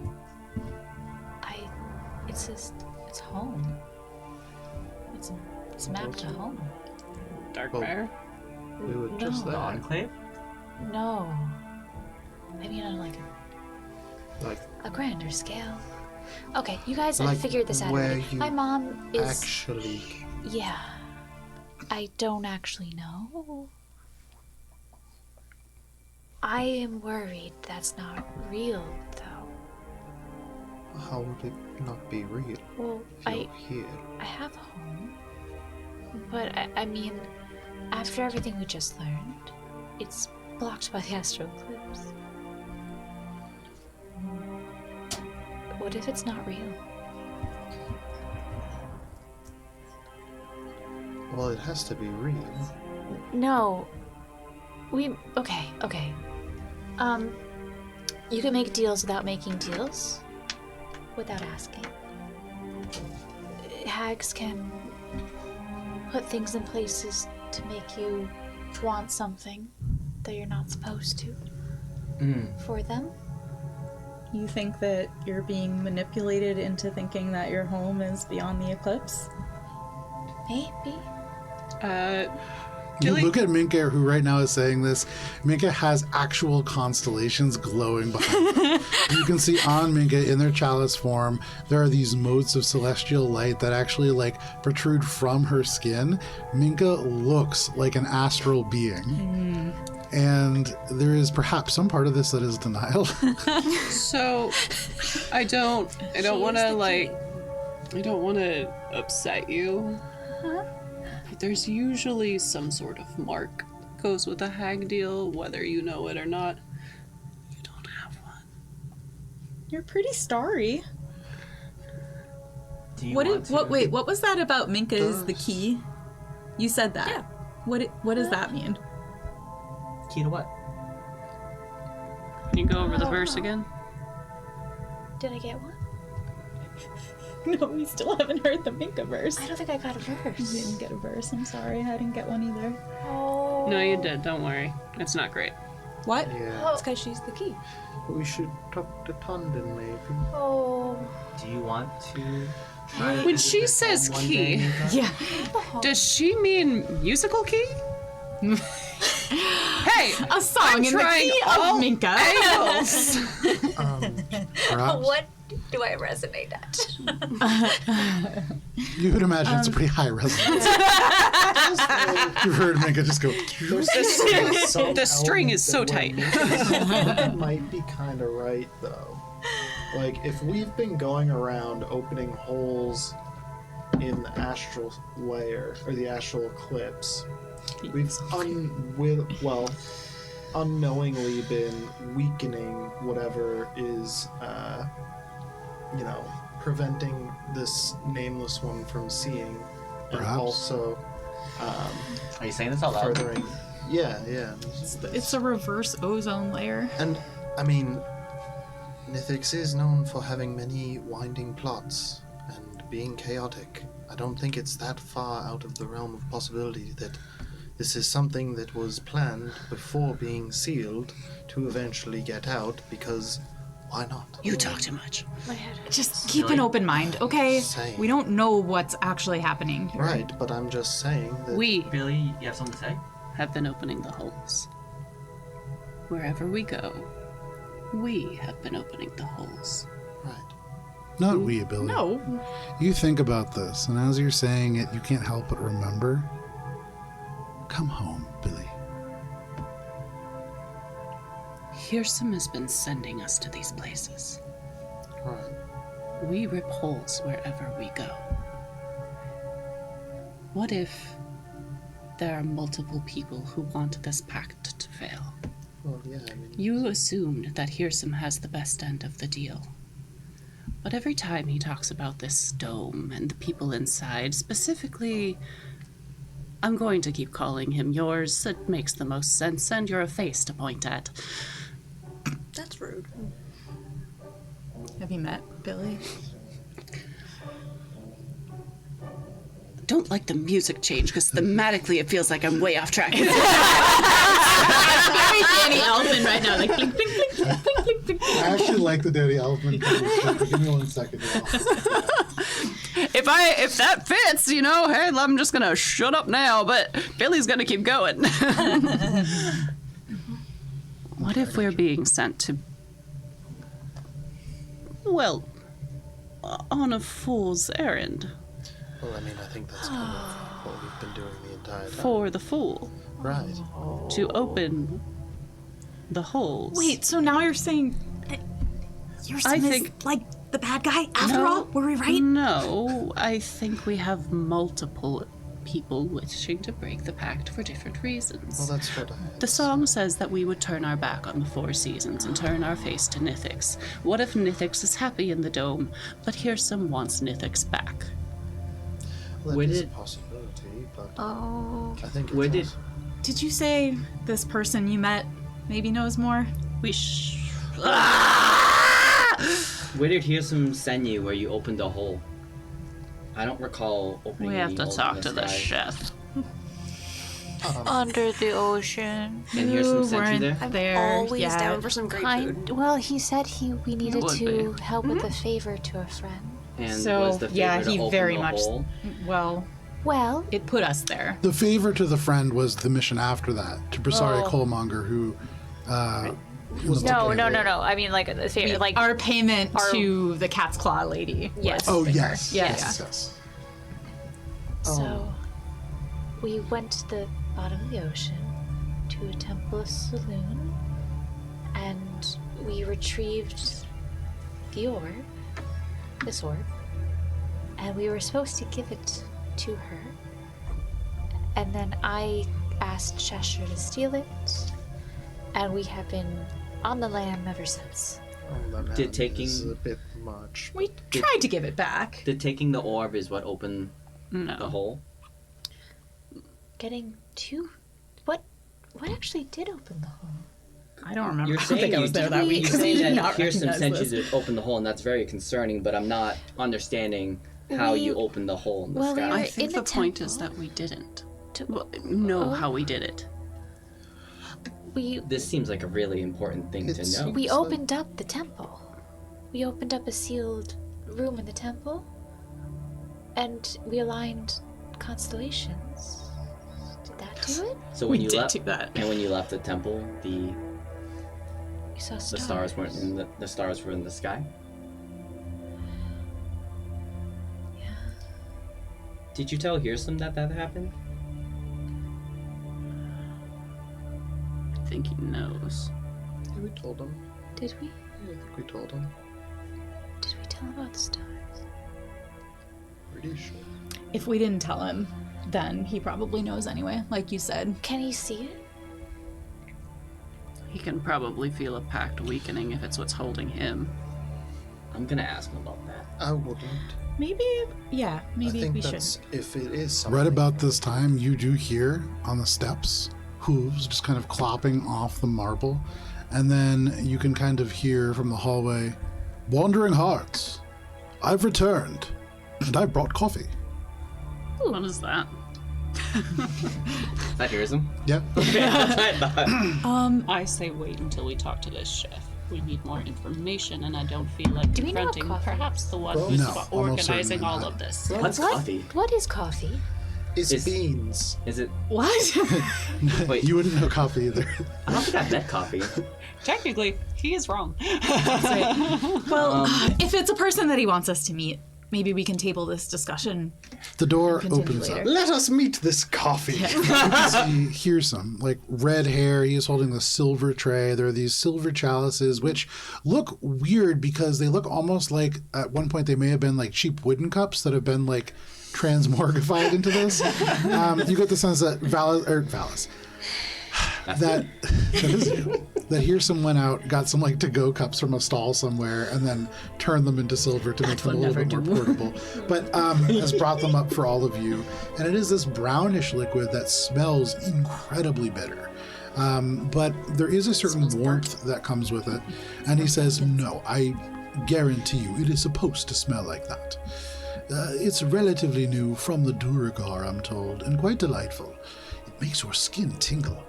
It's home. It's mapped to home. Dark Well, fire. We were just No. The there. Enclave? No. I mean on Like a grander scale. Okay, you guys Like figured this out where already. you My mom is actually. yeah. I don't actually know. I am worried that's not real though. How would it not be real Well, if you're here? I have a home. But I mean, after everything we just learned, it's blocked by the astral eclipse. What if it's not real? Well, it has to be real. No. Okay. You can make deals without making deals. Without asking. Hags can put things in places to make you want something that you're not supposed to. For them. You think that you're being manipulated into thinking that your home is beyond the eclipse? Maybe. You look at Minka, who right now is saying this. Minka has actual constellations glowing behind her. You can see on Minka, in their chalice form, there are these motes of celestial light that actually like protrude from her skin. Minka looks like an astral being. And there is perhaps some part of this that is denial. So, I don't want to upset you. But there's usually some sort of mark that goes with a hag deal, whether you know it or not. You don't have one. You're pretty starry. Do you What want to? what was that about Minka is the key? You said that. Yeah. What does that mean? Key to what? Can you go over the verse again? Did I get one? No, we still haven't heard the Minka verse. I don't think I got a You verse. didn't get a verse. I'm sorry, I didn't get one either. Oh. No, you did. Don't worry. It's not great. What? Yeah. It's because she's the key. But we should talk to Tondon, maybe. Oh. Do you want to try to When visit she this says home one key- day, Minka? Yeah. Does she mean musical key? Hey, A song I'm in the trying key all of Minka. angles. Perhaps. What do I resonate at? You would imagine it's a pretty high resonance. You've heard Minka just go. The string is so tight. That might be kind of right, though. Like, if we've been going around opening holes in the astral layer, or the astral eclipse, we've unknowingly been weakening whatever is, preventing this nameless one from seeing, and Perhaps. also Are you saying this out loud? furthering. Yeah. It's a reverse ozone layer. And, I mean, Nithix is known for having many winding plots and being chaotic. I don't think it's that far out of the realm of possibility that this is something that was planned before being sealed to eventually get out, because why not? You talk too much. My head. Just keep an open mind, okay? Same. We don't know what's actually happening here. Right, but I'm just saying that... We Billy, you have something to say? have been opening the holes. Wherever we go, we have been opening the holes. Right. Not we, Billy. No. You think about this, and as you're saying it, you can't help but remember. Come home, Billy. Hirsum has been sending us to these places. Right. We rip holes wherever we go. What if there are multiple people who want this pact to fail? Well, yeah, I mean... You assumed that Hirsum has the best end of the deal. But every time he talks about this dome and the people inside, specifically, I'm going to keep calling him yours. It makes the most sense, and you're a face to point at. That's rude. Have you met Billy? Don't like the music change, because thematically it feels like I'm way off track. Very Danny Elfman right now, like blink, blink, blink, blink, blink, blink, blink. I actually like the Danny Elfman. Give me 1 second. If that fits, hey, I'm just gonna shut up now, but Billy's gonna keep going. What if we're being sent to, well, on a fool's errand Well, I mean, I think that's kind of what we've been doing the entire time. for the fool Right. to open the holes? Wait, so now you're saying that I Hirsum think- is like the bad guy after No. all? Were we right? No, I think we have multiple people wishing to break the pact for different reasons. Well, that's what I had The to song say. says that we would turn our back on the Four Seasons and turn our face to Nithix. What if Nithix is happy in the dome, but Hearsome wants Nithix back? Well, Where that is a did- possibility, but Oh. I think it's Where did- also- Did you say this person you met maybe knows more? We Where did Hearsome send you where you opened a hole? I don't recall opening We any have to holes talk in to the sky. chef. Under the ocean. And Hearsome sent you weren't there? I'm there always yet. down for some great food. Well, he said we needed would to be. help with a favor to a friend. And So, was the favor yeah, to he open very the much- hole? Well, Well, it put us there. The favor to the friend was the mission after that to Brasari Oh. Coalmonger, who was no. looking at it. I mean, like the favor, like Our payment Our- to the Cat's Claw lady. Yes. Oh yes, Yeah, yes, yes. So, we went to the bottom of the ocean to a temple saloon, and we retrieved the orb, this orb, and we were supposed to give it to her. And then I asked Cheshire to steal it, and we have been on the lam ever since. Oh, that Did man taking- is a bit much. We tried to give it back. Did taking the orb is what opened the No. hole? Getting to what actually did open the hole? I don't remember. You're I don't think saying I was there that week. You're 'cause we saying did that not Hearsome recognize sent you this. to open the hole, and that's very concerning. But I'm not understanding how you opened the hole in the Well, we sky. were I in think the the point temple. is that we didn't To- know Oh. how we did it. This seems like a really important thing It's- to know. We So- opened up the temple. We opened up a sealed room in the temple, and we aligned constellations. Did that do it? So when We you did left, do that. and when you left the temple, the We saw the stars. stars weren't in the stars were in the sky. Yeah. Did you tell Hearsome that happened? I think he knows. Yeah, we told him. Did we? Yeah, I think we told him. Did we tell him about the stars? Pretty sure. If we didn't tell him, then he probably knows anyway, like you said. Can he see it? He can probably feel a pact weakening if it's what's holding him. I'm gonna ask him about that. I wouldn't. Maybe, yeah, I maybe think we should. that's if it is something. Right about this time, you do hear on the steps hooves just kind of clopping off the marble, and then you can kind of hear from the hallway, "Wandering hearts, I've returned, and I brought coffee." What is that? That Hearsome? Yep. That's what I thought. I say wait until we talk to this chef. We need more information, and I don't feel like Do we know confronting coffee? perhaps the one Well, who's no, almost organizing certainly all not. of this. What's coffee? What is coffee? It's Is- beans. Is it? What? Wait, You wouldn't know coffee either. I don't think I've met coffee. Technically, he is wrong. Well, if it's a person that he wants us to meet, maybe we can table this discussion. The door Continue opens later. up. Let us meet this coffee. You can see Hearsome, like red hair. He is holding a silver tray. There are these silver chalices, which look weird because they look almost like at one point they may have been like cheap wooden cups that have been like transmorgified into this. You get the sense that that is you. That Hearsome went out, got some like to-go cups from a stall somewhere, and then turned them into silver to make them a will little bit more never portable. But has brought them up for all of you, and it is this brownish liquid that smells incredibly bitter. But there is a certain warmth that comes with it, and he says, "No, I guarantee you, it is supposed to smell like that. It's relatively new from the Duragar, I'm told, and quite delightful. It makes your skin tingle."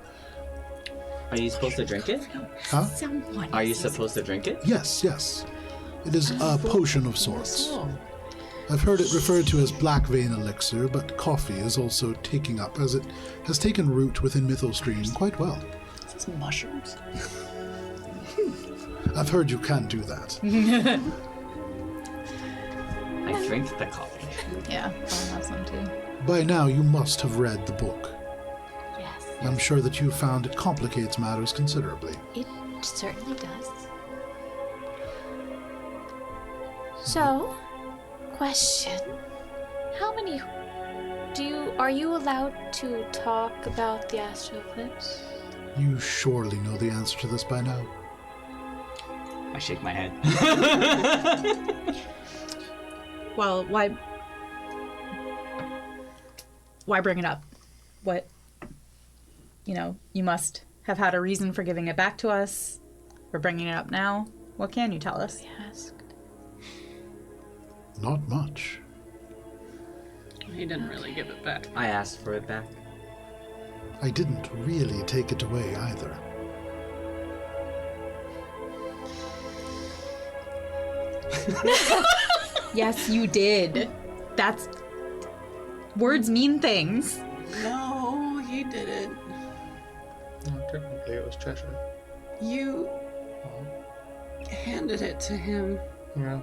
Are you supposed to drink it? Huh? Someone. Are you supposed to drink it? Yes, yes. It is a potion of sorts. I've heard it referred to as black vein elixir, but coffee is also taking up, as it has taken root within Mythostream quite well. Is this mushrooms? I've heard you can do that. I drink the coffee. Yeah, I'll have some too. By now, you must have read the book. Yes. I'm sure that you found it complicates matters considerably. It certainly does. So, question. How many Are you allowed to talk about the astral eclipse? You surely know the answer to this by now. I shake my head. Well, why bring it up? What, you must have had a reason for giving it back to us, for bringing it up now. What can you tell us? We asked. Not much. He didn't really give it back. I asked for it back. I didn't really take it away either. Yes, you did. Words mean things. No, he didn't. No, technically it was Cheshire. You handed it to him. Yeah.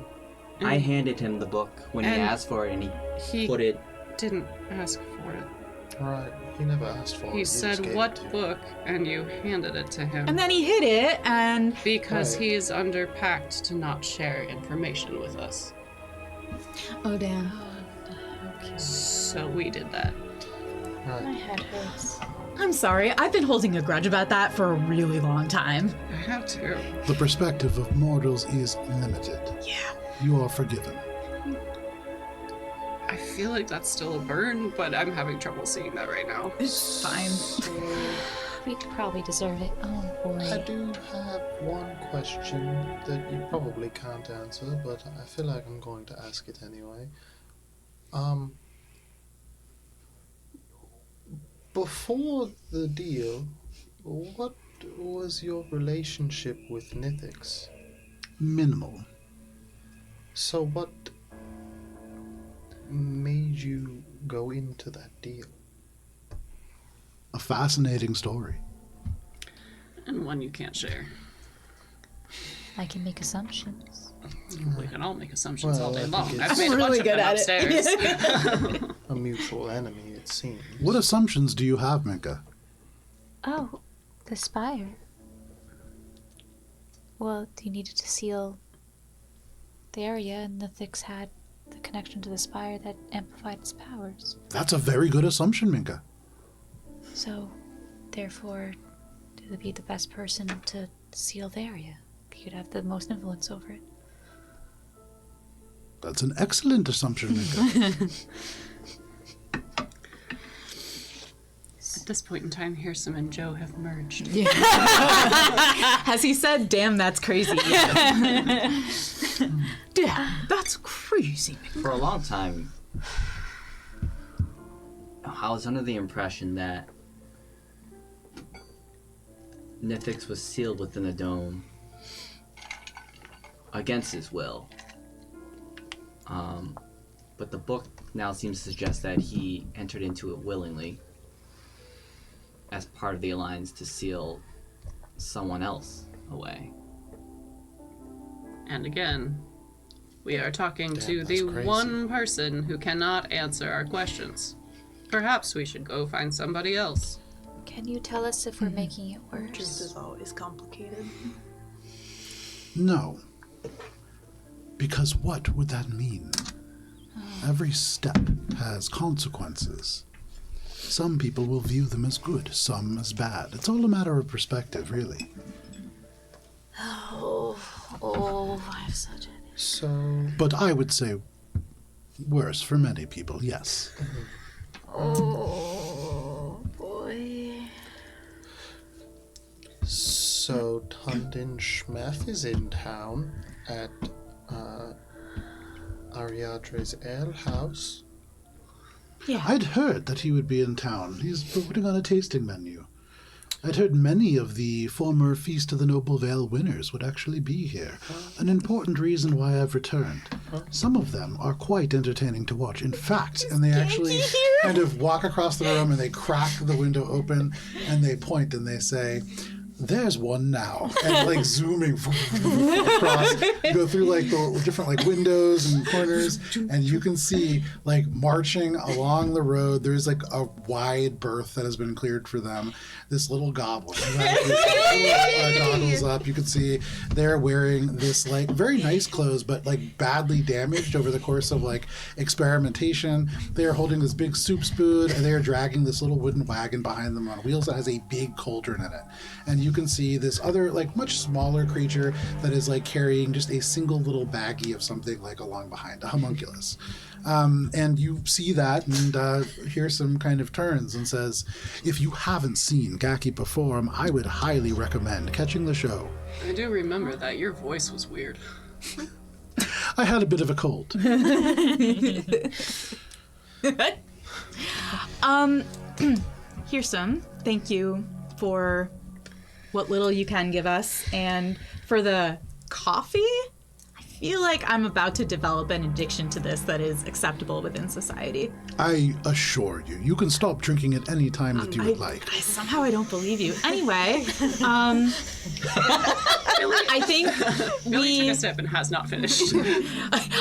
I handed him the book when he And asked for it, and he put it. didn't ask for it. Right. He never asked for it. He just said, gave "What it to you. book?" and you handed it to him. And then he hid it, and Because Right. he is under pact to not share information with us. oh damn. So we did that. My Right. head hurts. I'm sorry. I've been holding a grudge about that for a really long time. I have to. The perspective of mortals is limited. Yeah. You are forgiven. I feel like that's still a burn, but I'm having trouble seeing that right now. It's fine. We probably deserve it. Oh I boy. do have one question that you probably can't answer, but I feel like I'm going to ask it anyway. Before the deal, what was your relationship with Nithix? Minimal. So what made you go into that deal? A fascinating story. And one you can't share. I can make assumptions. We can all make assumptions Well, all day I think long. it's- I've made a really bunch good of them at it. upstairs. A mutual enemy, it seems. What assumptions do you have, Minka? Oh, the spire. Well, you needed to seal the area, and the Thix had the connection to the spire that amplified its powers. That's a very good assumption, Minka. So, therefore, to be the best person to seal the area, you'd have the most influence over it. That's an excellent assumption, Minka. At this point in time, Hirsim and Joe have merged. Has he said, damn, that's crazy? Damn, that's crazy. For a long time, I was under the impression that Nithix was sealed within the dome against his will. But the book now seems to suggest that he entered into it willingly as part of the alliance to seal someone else away. And again, we are talking Damn, to that's the crazy. one person who cannot answer our questions. Perhaps we should go find somebody else. Can you tell us if we're making it worse? Truth is always complicated. No. Because what would that mean? Every step has consequences. Some people will view them as good, some as bad. It's all a matter of perspective, really. Oh, I have such a... So, But I would say worse for many people, yes. Oh, boy. so Tundin Schmeth is in town at Ariadne's ale house. Yeah. I'd heard that he would be in town. He's putting on a tasting menu. I'd heard many of the former Feast of the Noble Vale winners would actually be here. An important reason why I've returned. Some of them are quite entertaining to watch. In fact, and they actually kind of walk across the room and they crack the window open and they point and they say, there's one now, and like zooming across, you go through like the different like windows and corners, and you can see like marching along the road. There's like a wide berth that has been cleared for them. This little goblin that is goggles up. You can see they're wearing this like very nice clothes, but like badly damaged over the course of like experimentation. They are holding this big soup spoon, and they are dragging this little wooden wagon behind them on wheels that has a big cauldron in it. And you can see this other, like, much smaller creature that is, like, carrying just a single little baggie of something, like, along behind, a homunculus. And you see that and hear some kind of turns and says, if you haven't seen Gaki perform, I would highly recommend catching the show. I do remember that. Your voice was weird. I had a bit of a cold. Here's some. Thank you for what little you can give us. And for the coffee, I feel like I'm about to develop an addiction to this that is acceptable within society. I assure you, you can stop drinking at any time that you would like. Somehow I don't believe you. Anyway, I think Billy took a sip and has not finished.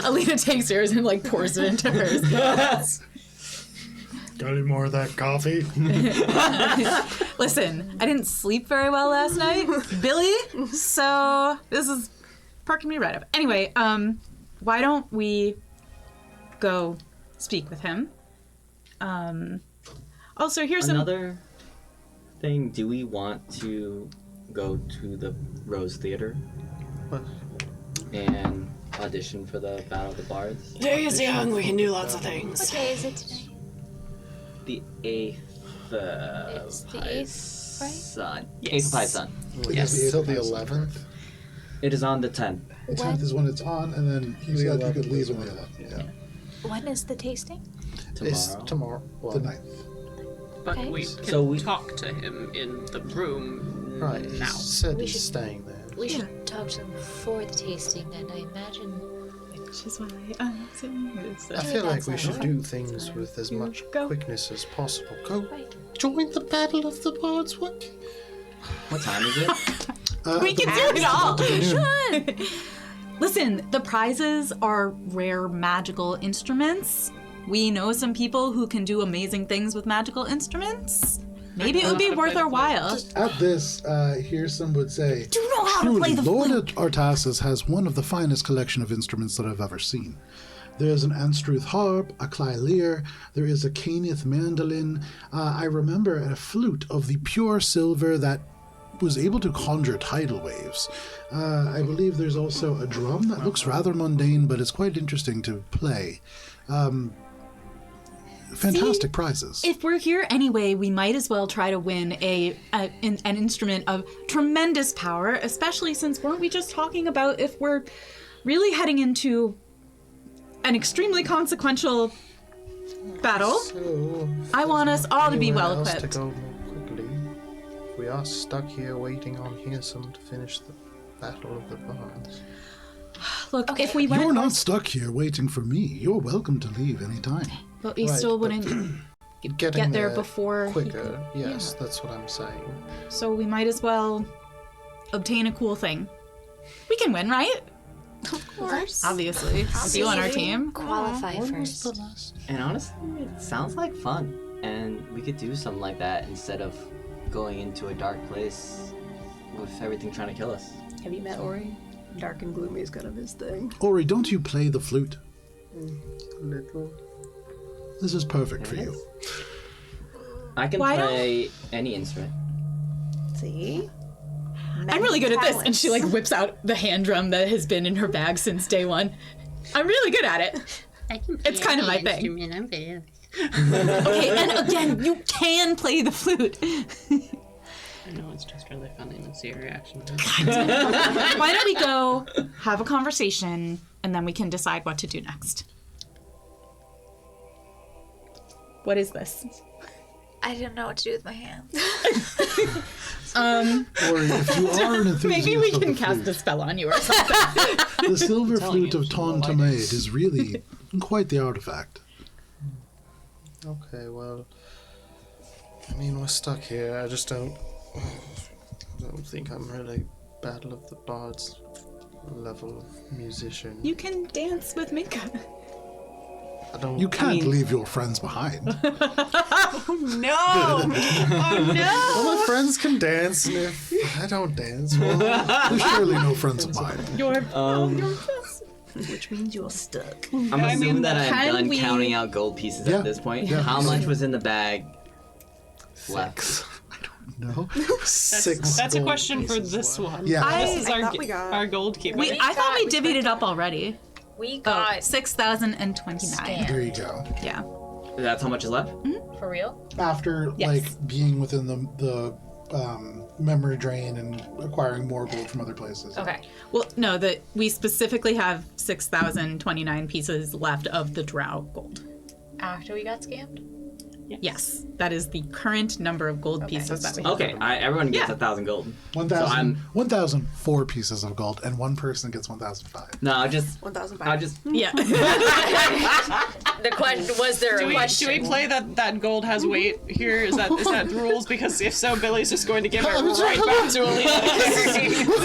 Alina takes hers and like pours it into hers. Got any more of that coffee? Listen, I didn't sleep very well last night, Billy, so this is perking me right up. Anyway, why don't we go speak with him? Also, here's another thing. Do we want to go to the Rose Theater and audition for the Battle of the Bards? Day is young, we can do lots of things. What day is it today? The 8th It's the 8th, right? Sun. 8th of Sun. Yes. Till the 11th? It is on the 10th. The 10th is when it's on, and then you said you could leave on the 11th. Yeah. When is the tasting? Tomorrow. It's tomorrow. Well, The 9th. But Okay. we can So we- talk to him in the room right. He now. said We he's should- staying there. We should talk to him before the tasting, and I imagine which is why I'm saying this. I feel like we that's should all. do things with as much Go. quickness as possible. Go right. join the Battle of the Bards. What? What time is it? We can do it all. Listen, the prizes are rare magical instruments. We know some people who can do amazing things with magical instruments. Maybe it would be worth our while. At this, Hearsome would say, Do you know how to truly, play the Lord flute? Artasis has one of the finest collection of instruments that I've ever seen. There's an Anstruth harp, a clavier, there is a Canith mandolin. I remember a flute of the pure silver that was able to conjure tidal waves. I believe there's also a drum that looks rather mundane, but is quite interesting to play. Fantastic prizes. If we're here anyway, we might as well try to win an instrument of tremendous power, especially since weren't we just talking about if we're really heading into an extremely consequential battle? So, I want us all to be anywhere well else equipped. To go more quickly. We are stuck here waiting on Hearsome to finish the Battle of the Bards. Look, if we went, You're not stuck here waiting for me. You're welcome to leave anytime. but we Right, still but wouldn't Getting get there before he quicker. could- Yes, that's what I'm saying. So we might as well obtain a cool thing. We can win, right? Of course. Obviously. It's you on our team. Qualify first. And honestly, it sounds like fun. And we could do something like that instead of going into a dark place with everything trying to kill us. Have you met Ori? Dark and gloomy is kind of his thing. Ori, don't you play the flute? Little. This is perfect for you. I can Why don't- play any instrument. See? I'm really good at this. And she like whips out the hand drum that has been in her bag since day one. I'm really good at it. I can It's kind of my thing. I'm bad. Okay, and again, you can play the flute. I know, it's just really funny to see your reaction to it. Why don't we go have a conversation and then we can decide what to do next? What is this? I don't know what to do with my hands. Ori, if you are an enthusiast Maybe we of can the cast a flute, spell on you or something. the silver telling flute you, of she's no Ton Tamaid is really quite the artifact. Okay, well, I mean, we're stuck here. I just don't don't think I'm really Battle of the Bards level musician. You can dance with Minka. I don't. You can't leave your friends behind. No! Oh no! Well, my friends can dance, and if I don't dance, well, There's surely no friends of mine. Which means you're stuck. I'm assuming that I'm can done we- counting out gold pieces Yeah. at this point. Yeah. How much was in the bag left? No. That's a question for this one. Yeah. This is I our, thought we got- our gold keeper. I thought we divvied it up already. We Oh, got 6,029. There you go. Yeah. That's how much is left? for real. After Yes. like being within the memory drain and acquiring more gold from other places. Okay. Well, no, we specifically have 6,029 pieces left of the drow gold. After we got scammed. Yes, that is the current number of gold pieces that we have. Okay, everyone gets Yeah. 1,000 gold. 1,004 pieces of gold, and one person gets 1,005. No, I just 1,500. Yeah. The question was there a question? Do we play that gold has weight here? Is that the rules? Because if so, Billy's just going to give it right back to Alina.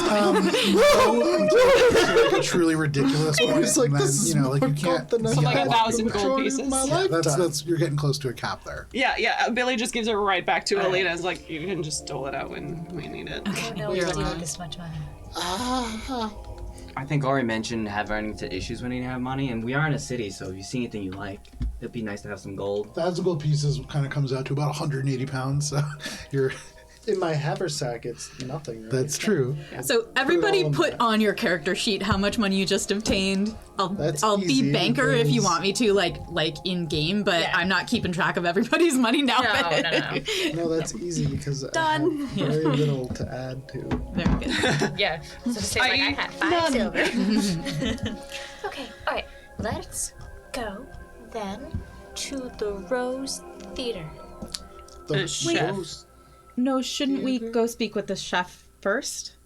Like a truly ridiculous point. It's like, and then, this is you know, like you can't. So like 1,000 gold pieces. That's you're getting close to a cap there. Yeah. Billy just gives it right back to Alina. It's like you can just dole it out when we need it. Oh no, we You're don't allowed. have this much money. I think Ori mentioned running into issues when you have money, and we are in a city, so if you see anything you like, it'd be nice to have some gold. 1,000 gold pieces kind of comes out to about 180 pounds. So you're. in my haversack, it's nothing. Right? That's true. So everybody all in put there. on your character sheet how much money you just obtained. That's I'll easy be banker if you because- want me to, like in game, but Yeah. I'm not keeping track of everybody's money now. No. No, that's easy because I have very little to add to. Very good. Yeah. So to say like I had 5 silver. Okay. All right. Let's go then to the Rose Theater. The chef. No, shouldn't we go speak with the chef first?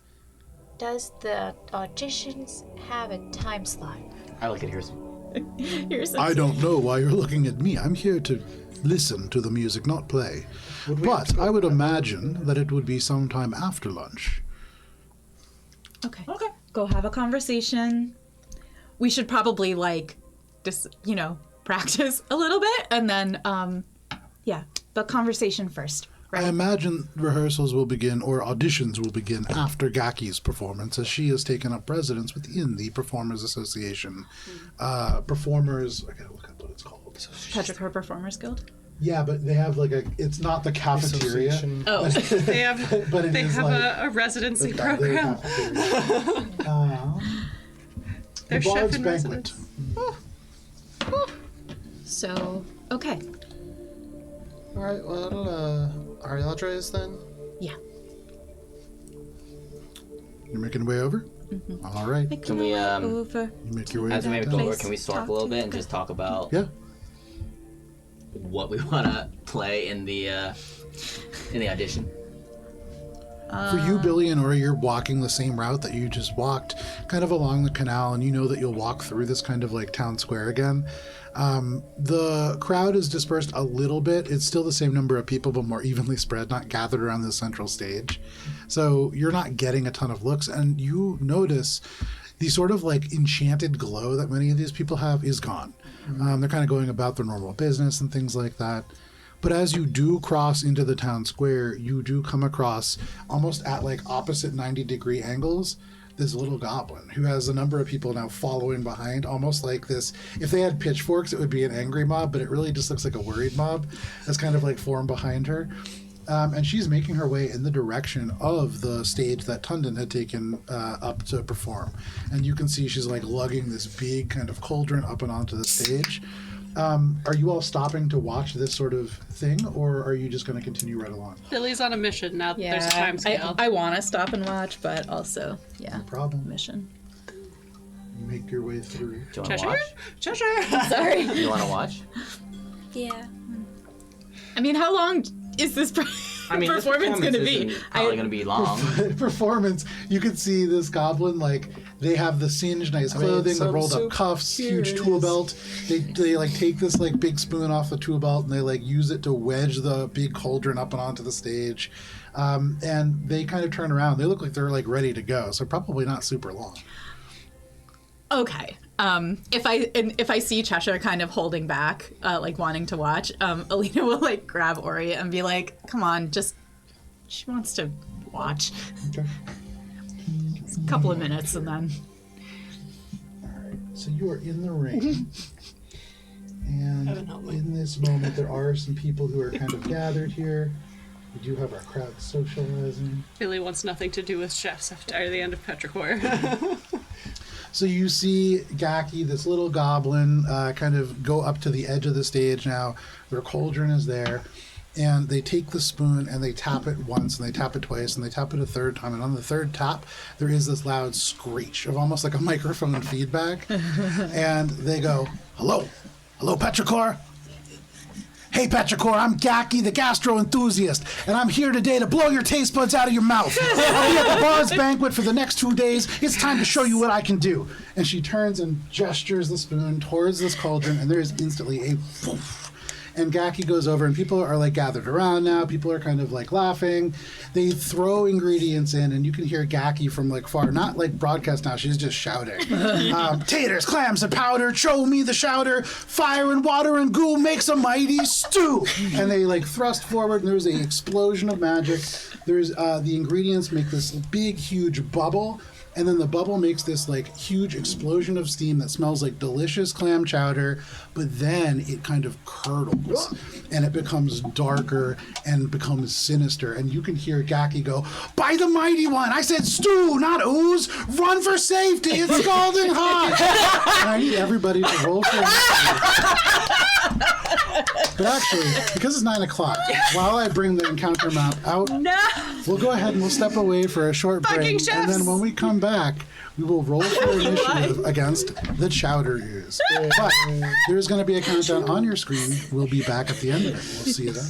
Does the auditions have a time slot? I like it here. I don't know why you're looking at me. I'm here to listen to the music, not play. But I would imagine that it would be sometime after lunch. Okay. Go have a conversation. We should probably just practice a little bit, and then but conversation first. I imagine rehearsals will begin, or auditions will begin, after Gaki's performance, as she has taken up residence within the Performers Association. Performers, I gotta look up what it's called. Petrichor Performers Guild. Yeah, but they have it's not the cafeteria. Association. Oh, They have But it they is have like a residency their program. cafeteria. Their the chef Bard's in Banquet. residence. so okay. All right. Well, Ariadre's then. Yeah. You're making your way over? All right. Can we, over? You make your way As we over. maybe go over, Place can we start talk a little to bit and the- just talk about Yeah. what we want to play in the audition? For you, Billy and Ori, you're walking the same route that you just walked, kind of along the canal, and you know that you'll walk through this kind of like town square again. The crowd is dispersed a little bit. It's still the same number of people, but more evenly spread, not gathered around the central stage. So you're not getting a ton of looks, and you notice the sort of like enchanted glow that many of these people have is gone. They're kind of going about their normal business and things like that. But as you do cross into the town square, you do come across, almost at like opposite 90-degree angles, this little goblin who has a number of people now following behind, almost like this. If they had pitchforks, it would be an angry mob, but it really just looks like a worried mob that's kind of like formed behind her. And she's making her way in the direction of the stage that Tundon had taken up to perform. And you can see she's like lugging this big kind of cauldron up and onto the stage. Are you all stopping to watch this sort of thing, or are you just going to continue right along? Billy's on a mission now. That Yeah, there's a time scale. I want to stop and watch, but also, No problem. mission. You make your way through. Do you want to Cheshire? watch? Cheshire. Sorry. You want to watch? Yeah. I mean, how long is this? I mean, this performance gonna be? isn't probably gonna be long. Performance. You can see this goblin, like, they have the singed nice clothing, the some rolled up soup. cuffs, Here huge it tool is. belt. They like take this like big spoon off the tool belt and they like use it to wedge the big cauldron up and onto the stage. And they kind of turn around. They look like they're like ready to go, so probably not super long. Okay. If I see Cheshire kind of holding back, like wanting to watch, Alina will like grab Ori and be like, "Come on, she wants to watch." Okay. It's a couple of minutes and then. All right. So you are in the ring. And in this moment, there are some people who are kind of gathered here. We do have our crowd socializing. Billy wants nothing to do with chefs after the end of Petrichor. So you see Gaki, this little goblin, kind of go up to the edge of the stage now. Their cauldron is there. And they take the spoon and they tap it once and they tap it twice and they tap it a third time. And on the third tap, there is this loud screech of almost like a microphone feedback. And they go, "Hello? Hello, Petrichor? Hey, Petrichor, I'm Gaki, the gastro enthusiast, and I'm here today to blow your taste buds out of your mouth. I'll be at the bar's banquet for the next 2 days. It's time to show you what I can do." And she turns and gestures the spoon towards this cauldron, and there is instantly a poof. And Gaki goes over, and people are like gathered around now. People are kind of like laughing. They throw ingredients in, and you can hear Gaki from like far, not like broadcast now. She's just shouting. Taters, clams, and powder. Show me the chowder. Fire and water and goo makes a mighty stew. And they like thrust forward, and there's an explosion of magic. There's the ingredients make this big, huge bubble. And then the bubble makes this like huge explosion of steam that smells like delicious clam chowder, but then it kind of curdles and it becomes darker and becomes sinister. And you can hear Gaki go, "By the mighty one, I said stew, not ooze. Run for safety, it's scalding hot." And I need everybody to roll for But actually, because it's 9 o'clock, while I bring the encounter map out, we'll go ahead and we'll step away for a short break. chefs! And then when we come back, we will roll for initiative against the Chowder ooze. But there's going to be a countdown on your screen. We'll be back at the end of it. We'll see you then.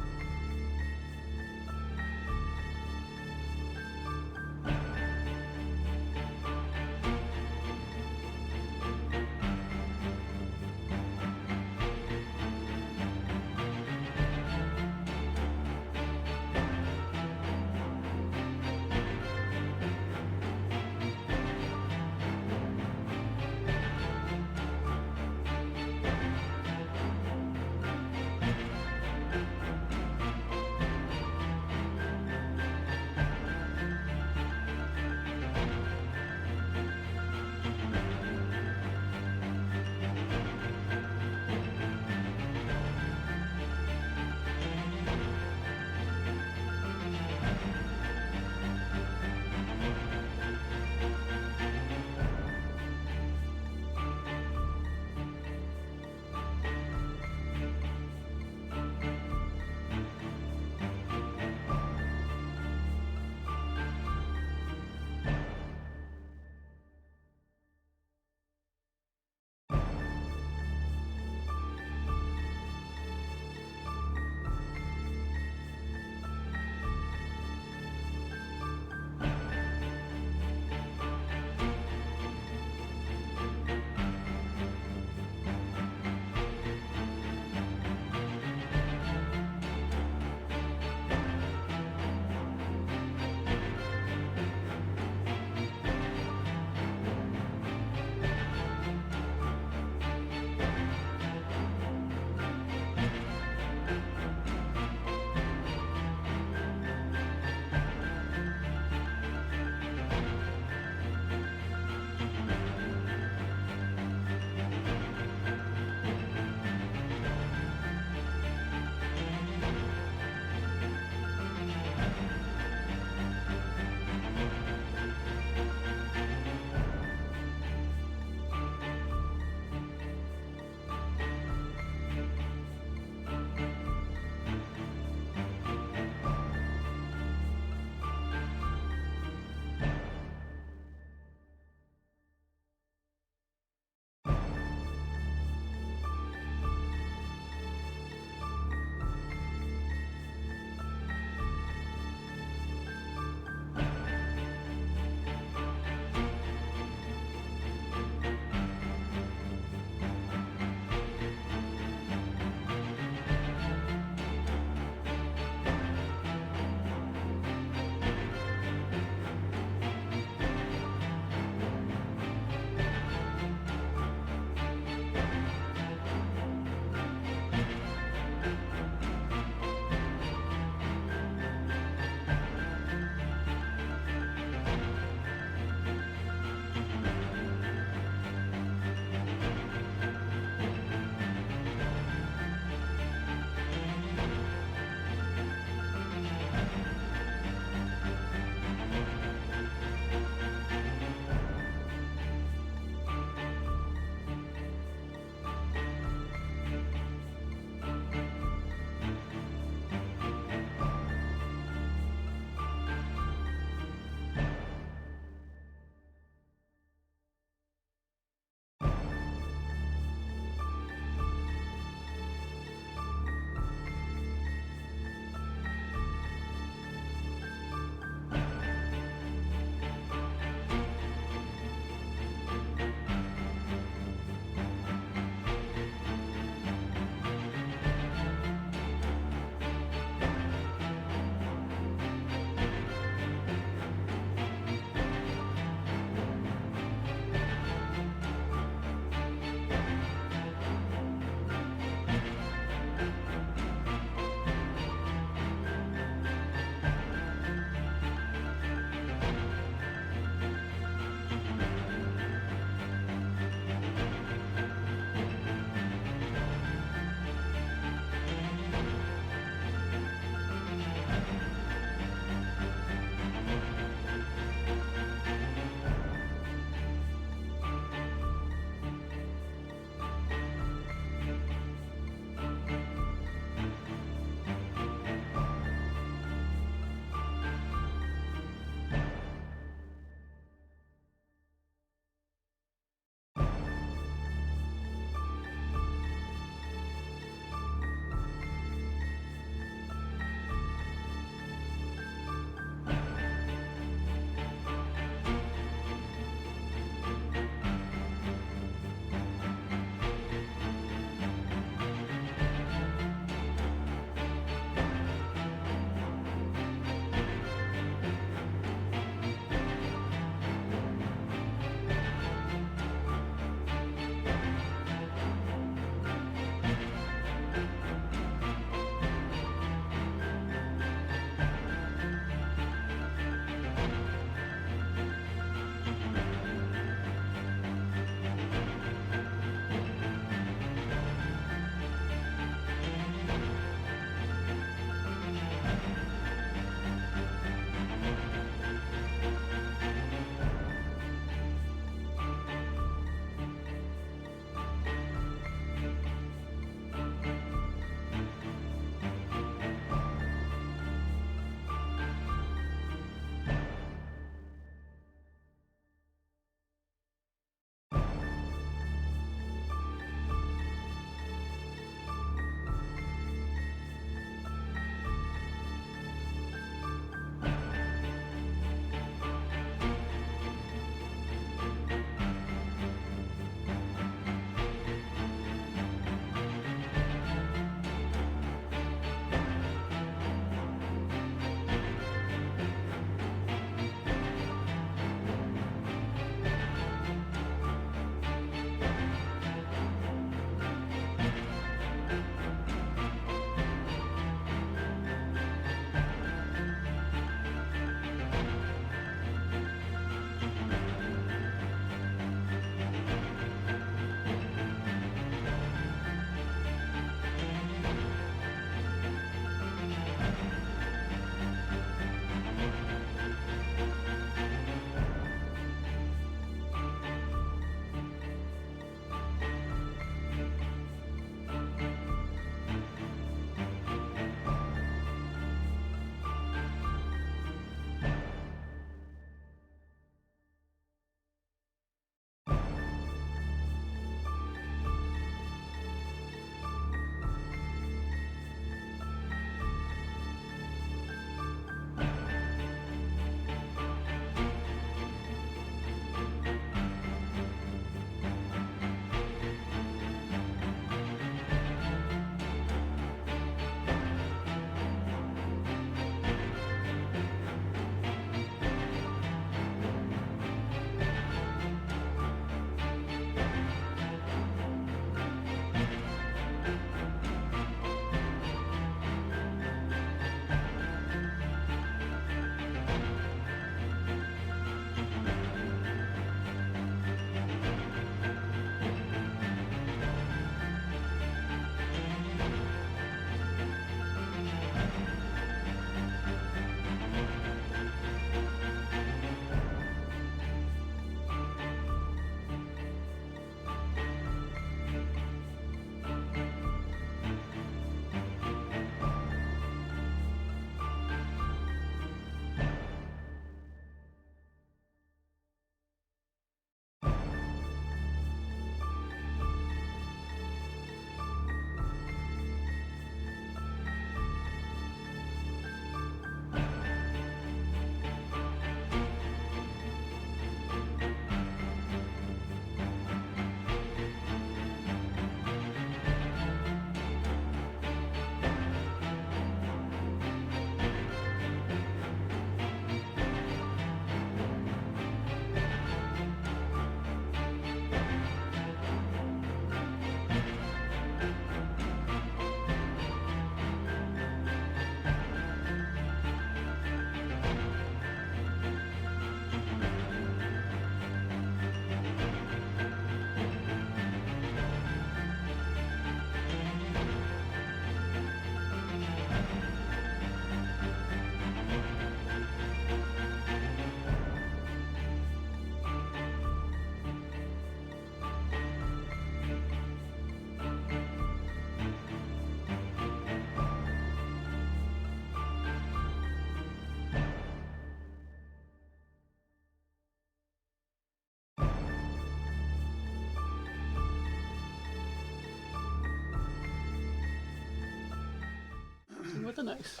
with a knife.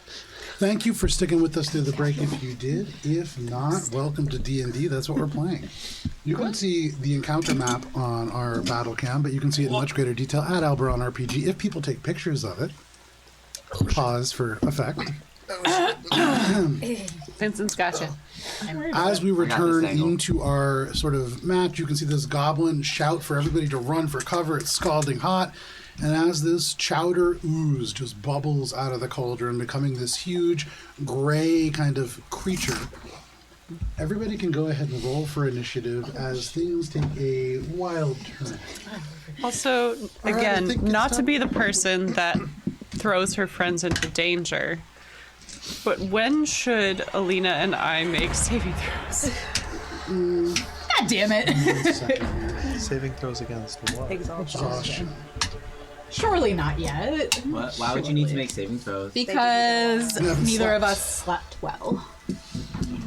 Thank you for sticking with us through the break if you did. If not, welcome to D&D. That's what we're playing. You can see the encounter map on our battle cam, but you can see it in much greater detail at Alberon RPG if people take pictures of it. Pause for effect. Vincent's gotcha. As we got this return angle. into our sort of match, you can see this goblin shout for everybody to run for cover. It's scalding hot. And as this chowder ooze just bubbles out of the cauldron, becoming this huge gray kind of creature, everybody can go ahead and roll for initiative as things take a wild turn. Also, I again, think it's not to time. be the person that throws her friends into danger, but when should Alina and I make saving throws? God damn it. 1 second here. Saving throws against what? Exhaustion. Surely not yet. Why would you need to make saving throws? Because You haven't neither slept. of us slept well.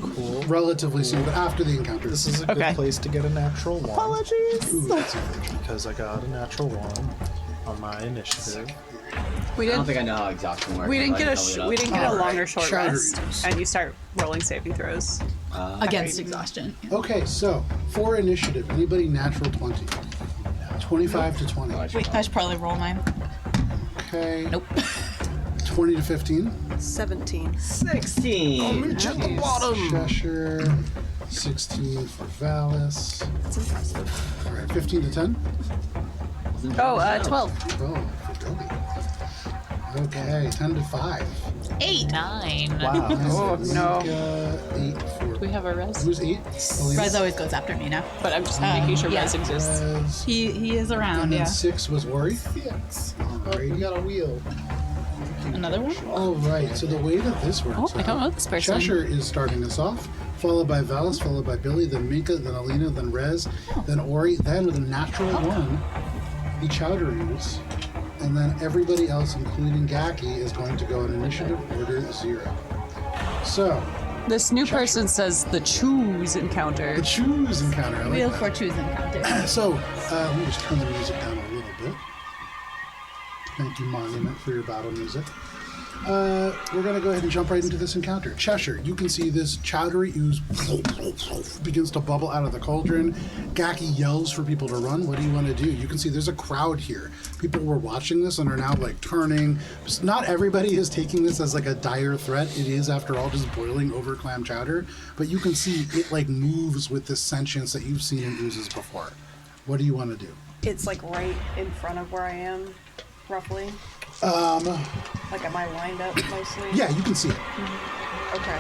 Cool. Relatively soon, but after the encounter. This is a good Okay. place to get a natural one. Ooh, that's unfortunate. Because I got a natural one on my initiative. We I don't didn't. think I know how exhaustion works. We didn't so I get can a cover it we up. didn't get a Alright, longer short chowder rest, ooze. and you start rolling saving throws. Against exhaustion. Okay, so for initiative, anybody natural 20? 25 to 20. Wait, I should probably roll mine. Okay. Nope. 20 to 15. 17. 16. Cheshire. 16 for Valis. That's impressive. All right, 15 to 10. 12. 12 for Dobby. Okay, 10 to 5. 8. Wow. Oh no. 8 for. We have a res, Who's 8? Rez always goes after me now. but I'm just making sure yeah. res exists. Rez. He is around, And then yeah. 6 was Ori. Yes. Oh, Alrighty. you got a wheel. Another one? All right, so the way that this works Oh, I don't know this person. Cheshire is starting us off, followed by Valis, followed by Billy, then Minka, then Alina, then Rez, then Ori, then with a natural 1, the Chowderoos, and then everybody else, including Gaki, is going to go in initiative order 0. So, This new person says the choose encounter. the choose encounter. I like Wheel that. for choose encounter. So, let me just turn the music down a little bit. Thank you, Monument, for your battle music. We're going to go ahead and jump right into this encounter. Cheshire, you can see this chowdery ooze begins to bubble out of the cauldron. Gaki yells for people to run. What do you want to do? You can see there's a crowd here. People were watching this and are now like turning. Not everybody is taking this as like a dire threat. It is, after all, just boiling over clam chowder. But you can see it like moves with this sentience that you've seen in oozes before. What do you want to do? It's like right in front of where I am, roughly. Like, am I lined up mostly? Yeah, you can see it. Okay.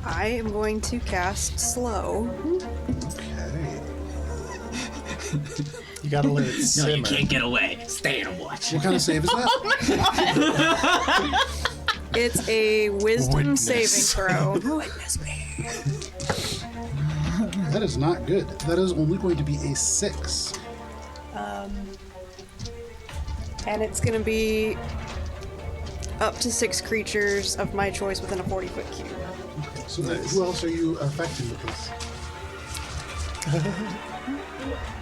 I am going to cast slow. Okay. You gotta let it No, simmer. you can't get away. Stay and watch. What kind of save is that? It's a wisdom Witness. saving throw. That is not good. That is only going to be a 6. And it's going to be up to 6 creatures of my choice within a 40-foot cube. So who else are you affecting with this?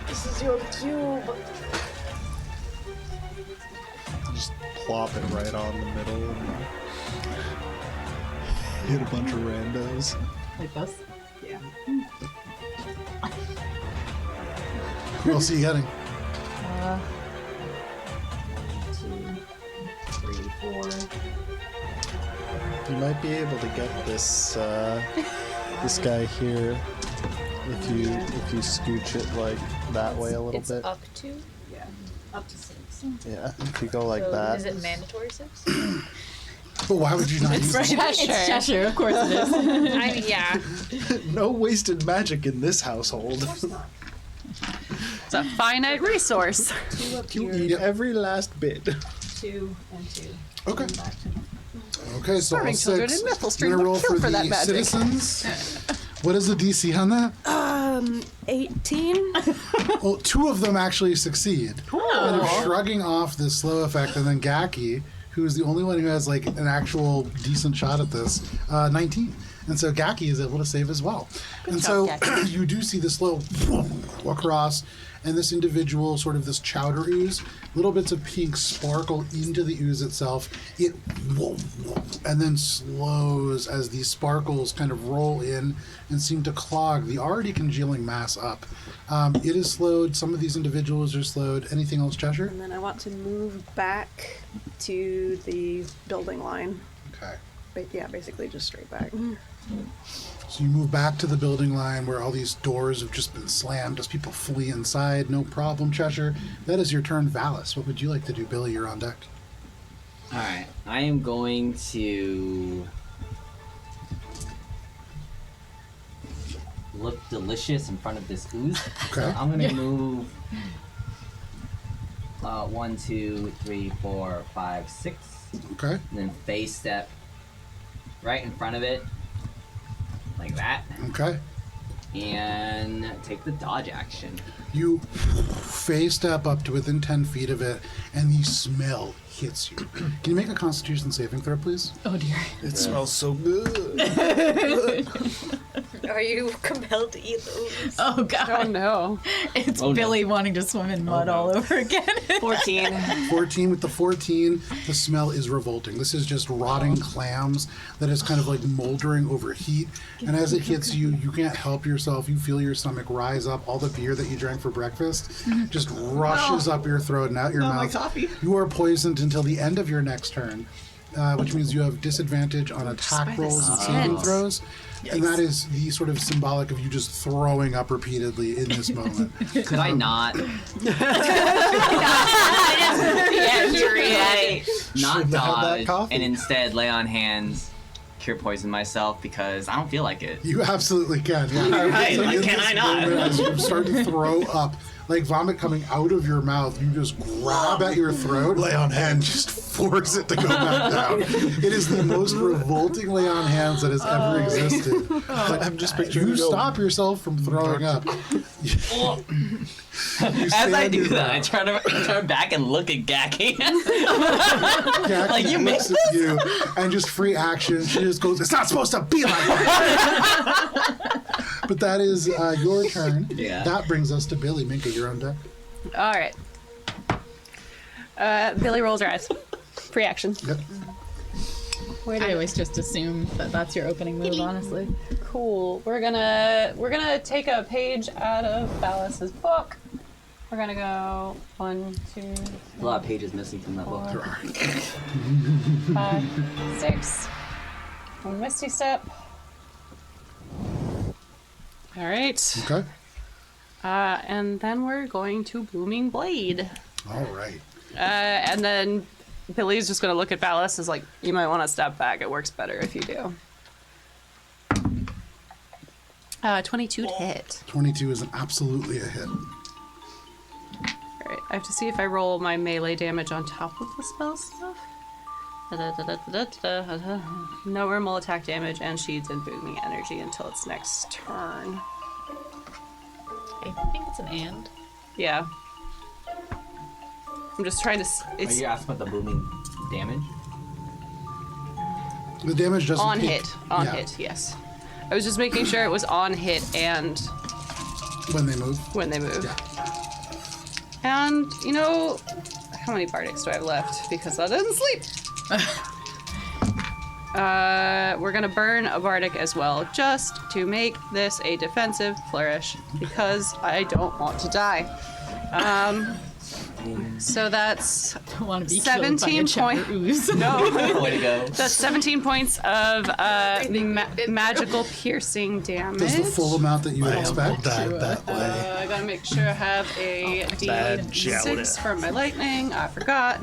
This is your cube. Just plop it right on the middle and hit a bunch of randos. Like this? Yeah. Who else are you getting? 2, 3, 4. You might be able to get this this guy here if you scooch it like that way a little It's bit. up to? Yeah. Up to 6. Yeah, if you go like So that. is it mandatory 6? But why would you not use Right. this? It's Cheshire, of course it is. I mean, yeah. No wasted magic in this household. It's a finite resource. You eat every last bit. 2 and 2. Okay. Okay, so all Starving children 6. in Mistletree You're gonna would roll kill for for the that magic. citizens. What is the DC on that? 18. Well, 2 of them actually succeed. Kind of shrugging off this slow effect, and then Gaki, who is the only one who has like an actual decent shot at this, 19. And so Gaki is able to save as well. And so job, you do see the slow across, and this individual, sort of this chowder ooze, little bits of pink sparkle into the ooze itself. It and then slows as these sparkles kind of roll in and seem to clog the already congealing mass up. It is slowed. Some of these individuals are slowed. Anything else, Cheshire? And then I want to move back to the building line. Okay. But yeah, basically just straight back. So you move back to the building line where all these doors have just been slammed as people flee inside. No problem, Cheshire. That is your turn, Valis. What would you like to do? Billy, you're on deck. Alright, I am going to look delicious in front of this ooze. Okay. So I'm gonna move 1, 2, 3, 4, 5, 6. Okay. And then phase step right in front of it. Like that. Okay. And take the dodge action. You phase step up to within 10 feet of it, and the smell hits you. Can you make a Constitution saving throw, please? Oh dear. It smells so good. Are you compelled to eat those? Oh god. Oh no. It's Oh, no. Billy wanting to swim in mud all over again. 14. 14 with the 14, the smell is revolting. This is just rotting clams that is kind of like moldering over heat. And as it hits you, you can't help yourself. You feel your stomach rise up. All the beer that you drank for breakfast just rushes up your throat and out your mouth. my coffee. You are poisoned until the end of your next turn, which means you have disadvantage on attack rolls and saving throws. And that is the sort of symbolic of you just throwing up repeatedly in this moment. Could I not? Not Shouldn't have had that dodge coffee. and instead lay on hands, cure poison myself because I don't feel like it. You absolutely can. Yeah. All right, So like, in can this I not? moment, as you start to throw up, like vomit coming out of your mouth, you just grab at your throat, Lay on and hands. just force it to go back down. It is the most revolting lay on hands that has ever existed. But I'm just picturing you you go- stop yourself from throwing up. As I do that, I turn back and look at Gaki. Like you made looks at you and just free action. She just goes, "It's not supposed to be like that." But that is your turn. Yeah. That brings us to Billy. Minka, you're on deck. All right. Billy rolls her eyes. Free action. Yep. I always just assume that that's your opening move, honestly. Cool. We're gonna take a page out of Valis's book. We're gonna go 1, 2, A lot of pages missing from that book. 5, 6. One Misty Step. All right. Okay. And then we're going to Blooming Blade. All right. And then Billy's just going to look at Valis as like, you might want to step back. It works better if you do. 22 to hit. 22 is absolutely a hit. All right. I have to see if I roll my melee damage on top of the spell stuff. No normal attack damage and sheets and booming energy until its next turn. I think it's an and. Yeah. I'm just trying to. Are It's you asking about the booming damage? The damage doesn't on peak. hit. On Yeah, hit. Yes. I was just making sure it was on hit and when they move. when they move. And you know, how many bardics do I have left? Because I didn't sleep. We're gonna burn a bardic as well, just to make this a defensive flourish, because I don't want to die. So that's Don't want to be 17 killed by a chowder ooze. no. Way to go. That's 17 points of magical piercing damage. Does the full amount that you would expect. Died that way. I gotta make sure I have a Bad chowder. D6 for my lightning. I forgot.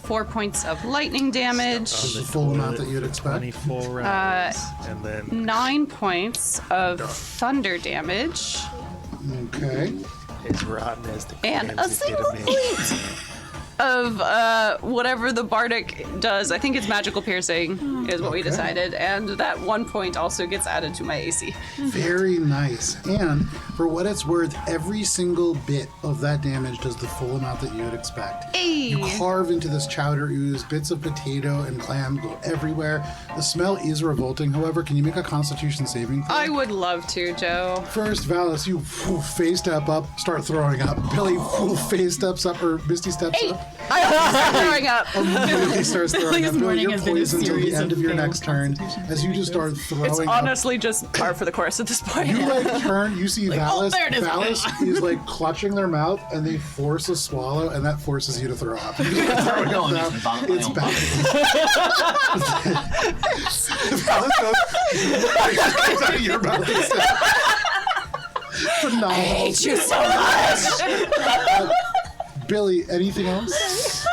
4 points of lightning damage. Does the full amount that you'd expect. 24 rounds. And then 9 points of thunder damage. Okay. as rotten as the And a clams that single get 'em in. of whatever the bardic does. I think it's magical piercing is what we decided, and that 1 point also gets added to my AC. Very nice. And for what it's worth, every single bit of that damage does the full amount that you would expect. You carve into this chowder ooze, bits of potato and clam go everywhere. The smell is revolting. However, can you make a Constitution saving throw? I would love to, Joe. First, Valis, you face step up, start throwing up. Billy face steps up, or Misty steps up. I start throwing up. Immediately starts throwing up. This Billy, morning you're has been a poisoned until the series end of of your failed next turn as you just start throwing It's up. honestly just par for the course at this point. You like turn, you see Valis. there it is. Valis is like clutching their mouth, and they force a swallow, and that forces you to throw up. You start throwing up now. It's bad. Valis goes out of your mouth. Phenomenal. I hate you so much. Billy, anything else?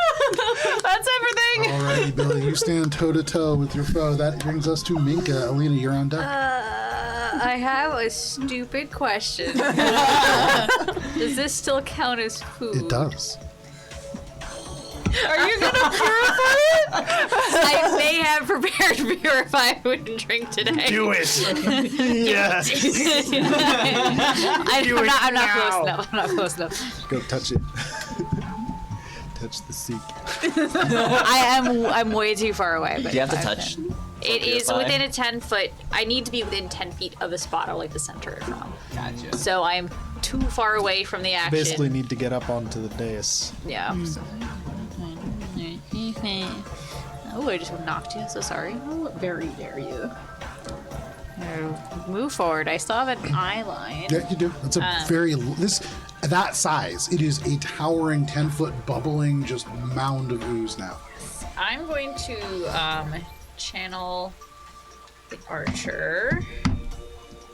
That's everything. Alrighty, Billy, you stand toe to toe with your foe. That brings us to Minka. Alina, you're on deck. I have a stupid question. Does this still count as food? It does. Are you gonna purify it? I may have prepared purify food and drink today. Do it. Yes. I'm not close enough. I'm not close enough. Go touch it. Touch the seek. I'm way too far away. But Do you have to I touch? can. It is purify? within a 10-foot. I need to be within 10 feet of the spot I like to center it from. Gotcha. So I am too far away from the action. Basically need to get up onto the dais. Yeah. So. Oh, I just knocked you. So sorry. How very dare you? No, move forward. I still have an eye line. Yeah, you do. It's a very that size. It is a towering 10-foot bubbling just mound of ooze now. I'm going to channel the archer.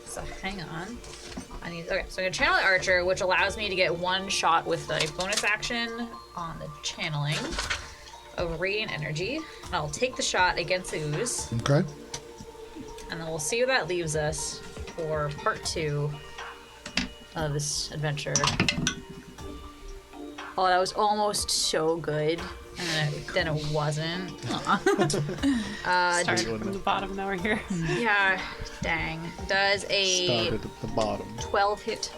So hang on. Okay, so I'm gonna channel the archer, which allows me to get one shot with a bonus action on the channeling of radiant energy. And I'll take the shot against the ooze, Okay. and then we'll see where that leaves us for part 2 of this adventure. Oh, that was almost so good. And then it wasn't. Started from the bottom, now we're here. Yeah, dang. Does a Started at the bottom. 12 hit?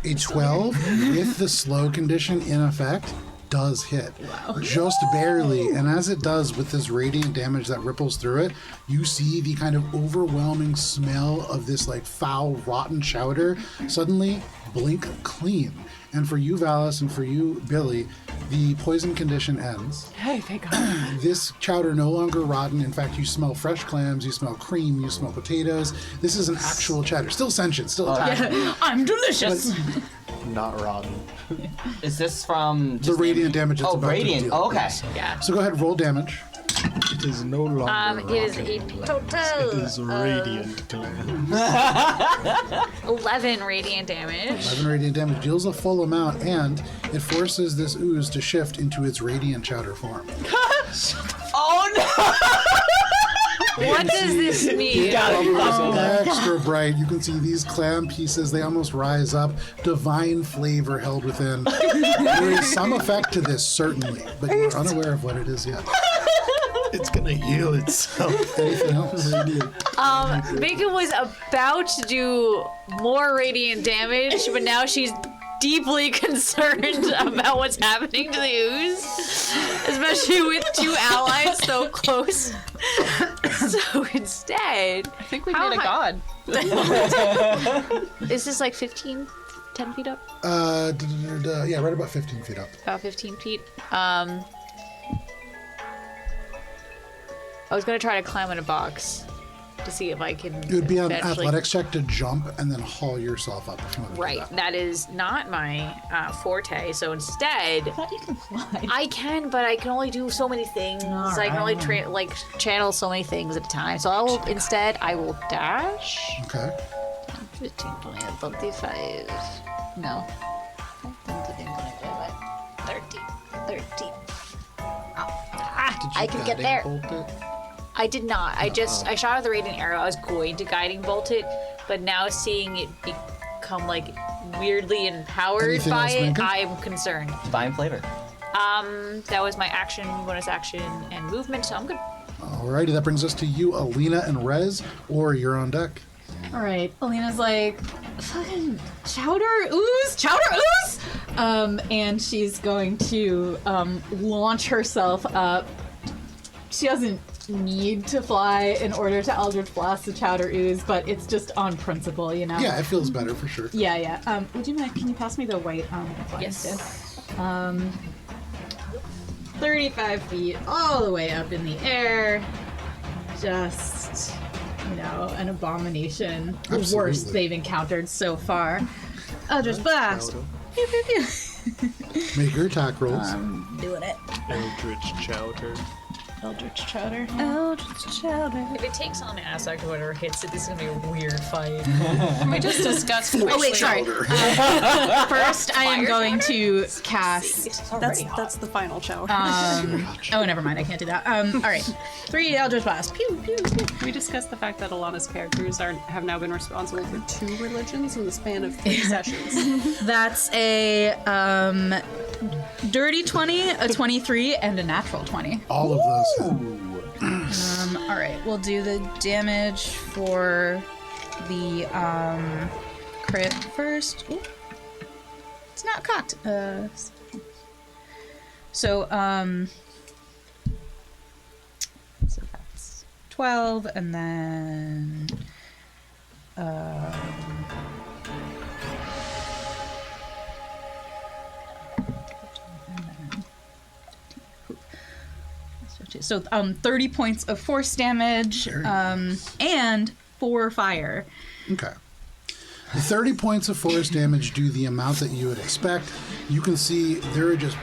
A 12 with the slow condition in effect does hit. Wow. Just barely. And as it does with this radiant damage that ripples through it, you see the kind of overwhelming smell of this like foul, rotten chowder suddenly blink clean. And for you, Valis, and for you, Billy, the poison condition ends. Hey, thank God. This chowder no longer rotten. In fact, you smell fresh clams, you smell cream, you smell potatoes. This is an actual chowder. Still sentient, still attacking. I'm delicious. Not rotten. Is this from The just radiant damage it's Oh, about radiant. to deal. Oh, okay. Yes. Yeah. So go ahead, roll damage. It is no longer It is rotten. a total It is radiant gland. 11 radiant damage. 11 radiant damage deals a full amount, and it forces this ooze to shift into its radiant chowder form. Oh no! What does this mean? Extra bright. You can see these clam pieces, they almost rise up. Divine flavor held within. There is some effect to this, certainly, but you're unaware of what it is yet. It's gonna heal itself. Anything else? Mika was about to do more radiant damage, but now she's deeply concerned about what's happening to the ooze, especially with 2 allies so close. So instead, I think we made a god. is this like 10 feet up? Yeah, right about 15 feet up. About 15 feet. I was gonna try to climb in a box to see if I can. It would be an eventually- athletics check to jump and then haul yourself up if you want to do Right, that. that is not my forte. So instead, I thought you can fly. I can, but I can only do so many things. I can only channel so many things at a time. So I will I will dash. Okay. 15, 20, 25. No. 13. I can get there. I did not. I shot out the radiant arrow. I was going to guiding bolt it, but now seeing it become like weirdly empowered Anything by else, it, Minka? I'm concerned. Divine flavor. That was my action, bonus action, and movement, so I'm good. Alrighty, that brings us to you, Alina and Rez, or you're on deck. All right, Alina's like, fucking chowder ooze, and she's going to launch herself up. She doesn't need to fly in order to Eldritch Blast the chowder ooze, but it's just on principle, you know? Yeah, it feels better for sure. Yeah. Would you mind, can you pass me the white flying Yes. stick? 35 feet all the way up in the air. Just, an abomination. The Absolutely. worst they've encountered so far. Eldritch Blast. Pew, pew, pew. Make your attack rolls. Doing it. Eldritch Chowder. Eldritch Chowder. If it takes on aspect or whatever hits it, this is gonna be a weird fight. We just discussed. Oh wait, sorry. First, I am going to cast. That's the final shower. Oh, never mind. I can't do that. All right. 3 Eldritch Blast. Pew, pew, pew. We discussed the fact that Alana's characters have now been responsible for 2 religions in the span of 3 sessions. That's a dirty 20, a 23, and a natural 20. All of those. All right, we'll do the damage for the crit first. Ooh. It's not cocked. So that's 12, and then so 30 points of force damage, and 4 fire. Okay. The 30 points of force damage do the amount that you would expect. You can see there are just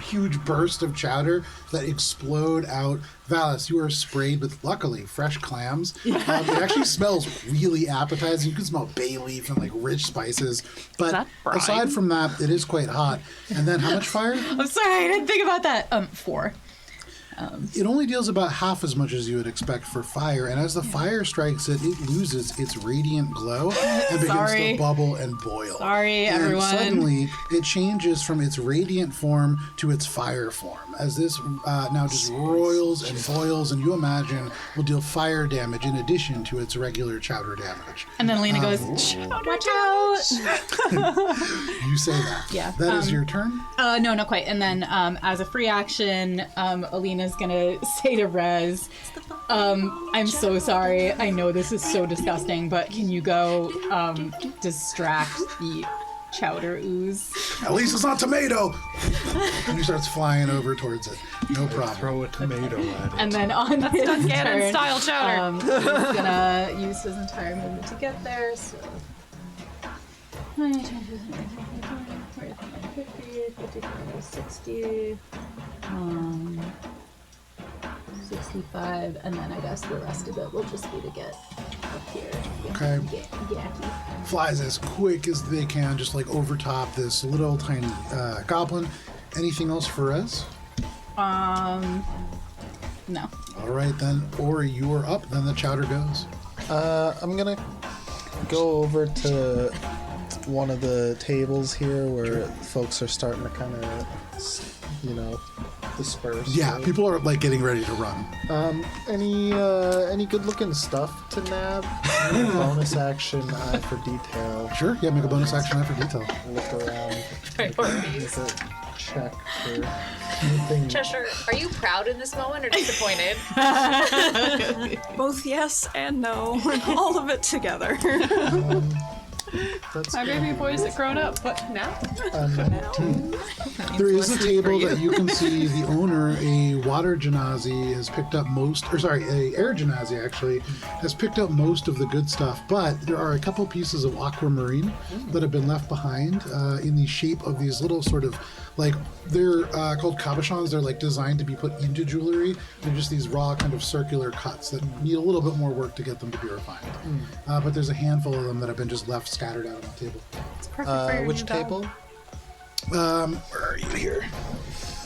huge bursts of chowder that explode out. Valis, you are sprayed with, luckily, fresh clams. It actually smells really appetizing. You can smell bay leaf and like rich spices. But aside from that, it is quite hot. And then how much fire? I'm sorry, I didn't think about that. 4. It only deals about half as much as you would expect for fire, and as the fire strikes it, it loses its radiant glow and begins to bubble and boil. Sorry, and everyone. Suddenly, it changes from its radiant form to its fire form, as this now just roils and boils, and you imagine will deal fire damage in addition to its regular chowder damage. And then Lena goes, watch out! You say that. Yeah. That is your turn? No, not quite. And then as a free action, Alina's gonna say to Rez, I'm so sorry. I know this is so disgusting, but can you go distract the chowder ooze? At least it's not tomato! And he starts flying over towards it. No problem. Throw a tomato at it. And then on his Duncannon turn, style chowder. he's gonna use his entire movement to get there, so... 60, 65, and then I guess the rest of it will just be to get up here. Okay. Yacky. Flies as quick as they can, just like over top this little tiny goblin. Anything else for us? No. All right then, Ori, you are up. Then the chowder goes. I'm gonna go over to one of the tables here where folks are starting to kind of, disperse. Yeah, right? people are like getting ready to run. Any good-looking stuff to nab? Bonus action, eye for detail. Sure. Yeah, make a bonus action eye for detail. Look around. Priorities. Make a check for anything. Cheshire, are you proud in this moment or disappointed? Both yes and no, and all of it together. That's My baby boys are grown up, but now? There is a table that you can see the owner, a water genasi, has picked up a air genasi actually, has picked up most of the good stuff, but there are a couple pieces of aquamarine that have been left behind in the shape of these little sort of, like, they're called cabochons. They're like designed to be put into jewelry. They're just these raw kind of circular cuts that need a little bit more work to get them to be refined. But there's a handful of them that have been just left scattered out on the table. It's perfect for your Which new dog. table? Where are you here?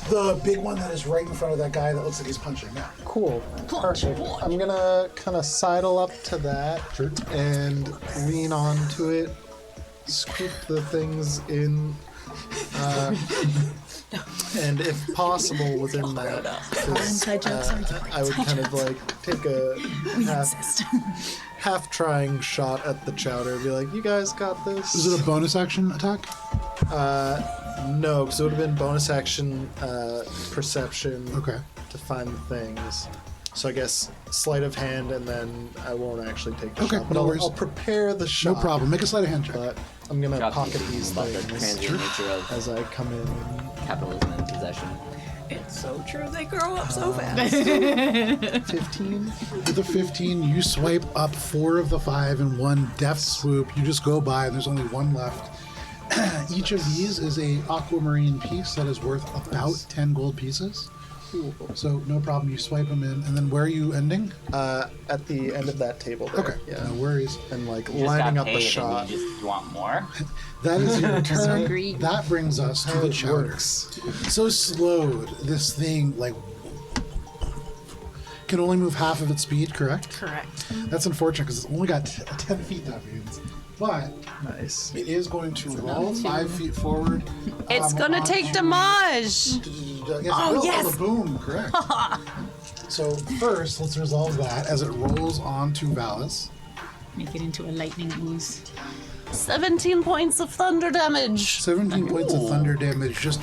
The big one that is right in front of that guy that looks like he's punching now. Cool. Perfect. I'm gonna kind of sidle up to that and lean onto it, scoop the things in And if possible, within that, I would kind of like take a half trying shot at the Chowder and be like, "You guys got this." Is it a bonus action attack? No, because it would have been bonus action perception Okay. to find the things. So I guess sleight of hand, and then I won't actually take the Okay, shot. But no worries. I'll prepare the shot. No problem. Make a sleight of hand check. But I'm gonna Drop pocket the- these about the things transient nature of as I come in. capitalism and possession. It's so true. They grow up so fast. 15. With a 15, you swipe up 4 of the 5 in one deft swoop. You just go by, and there's only one left. Each of these is a aquamarine piece that is worth about 10 gold pieces. So no problem. You swipe them in, and then where are you ending? At the end of that table there. Okay, Yeah. no worries. And like You just lining got up the paid shot. and you want more? That is your turn. Agreed. That brings us to How the it Chowder. works. So slowed, this thing like can only move half of its speed. Correct. Correct. That's unfortunate because it's only got 10 feet. That means, but Nice. it is going to roll 5 feet forward. It's gonna on take to- damage. Yes, the boom, correct. So first, let's resolve that as it rolls onto Valis. Make it into a lightning ooze. 17 points of thunder damage. 17 points of thunder damage. Just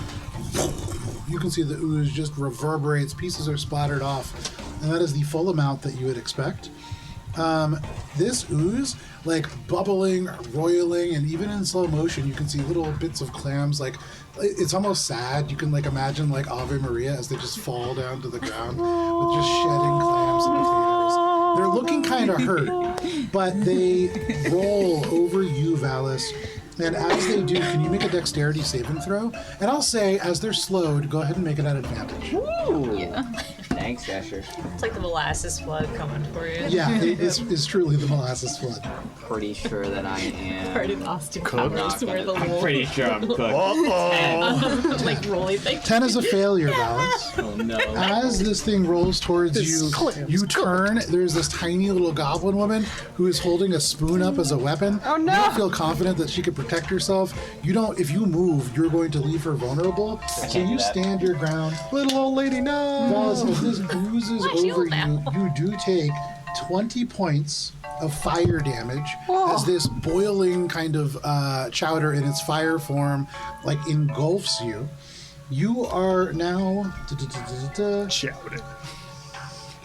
you can see the ooze just reverberates. Pieces are splattered off, and that is the full amount that you would expect. This ooze, like bubbling, roiling, and even in slow motion, you can see little bits of clams. Like it's almost sad. You can like imagine like Ave Maria as they just fall down to the ground with just shedding clams and potatoes. They're looking kind of hurt, but they roll over you, Valis. And as they do, can you make a dexterity saving throw? And I'll say, as they're slowed, go ahead and make it at advantage. Ooh. Thanks, Dasher. It's like the molasses flood coming for you. Yeah, it is truly the molasses flood. Pretty sure that I am. Part of Austin I'm Powers not where the gonna- I'm little pretty sure I'm cooked. like rolling thing. 10 is a failure, Valis. Oh no. As this thing rolls towards you, you turn. There's this tiny little goblin woman who is holding a spoon up as a weapon. Oh, no. You don't feel confident that she could protect herself. You don't. If you move, you're going to leave her vulnerable. So can't do you that. stand your ground. Little old lady, no! Valis, as this oozes over shield you, you do take 20 points of fire damage as this boiling kind of chowder in its fire form like engulfs you. You are now Chowder.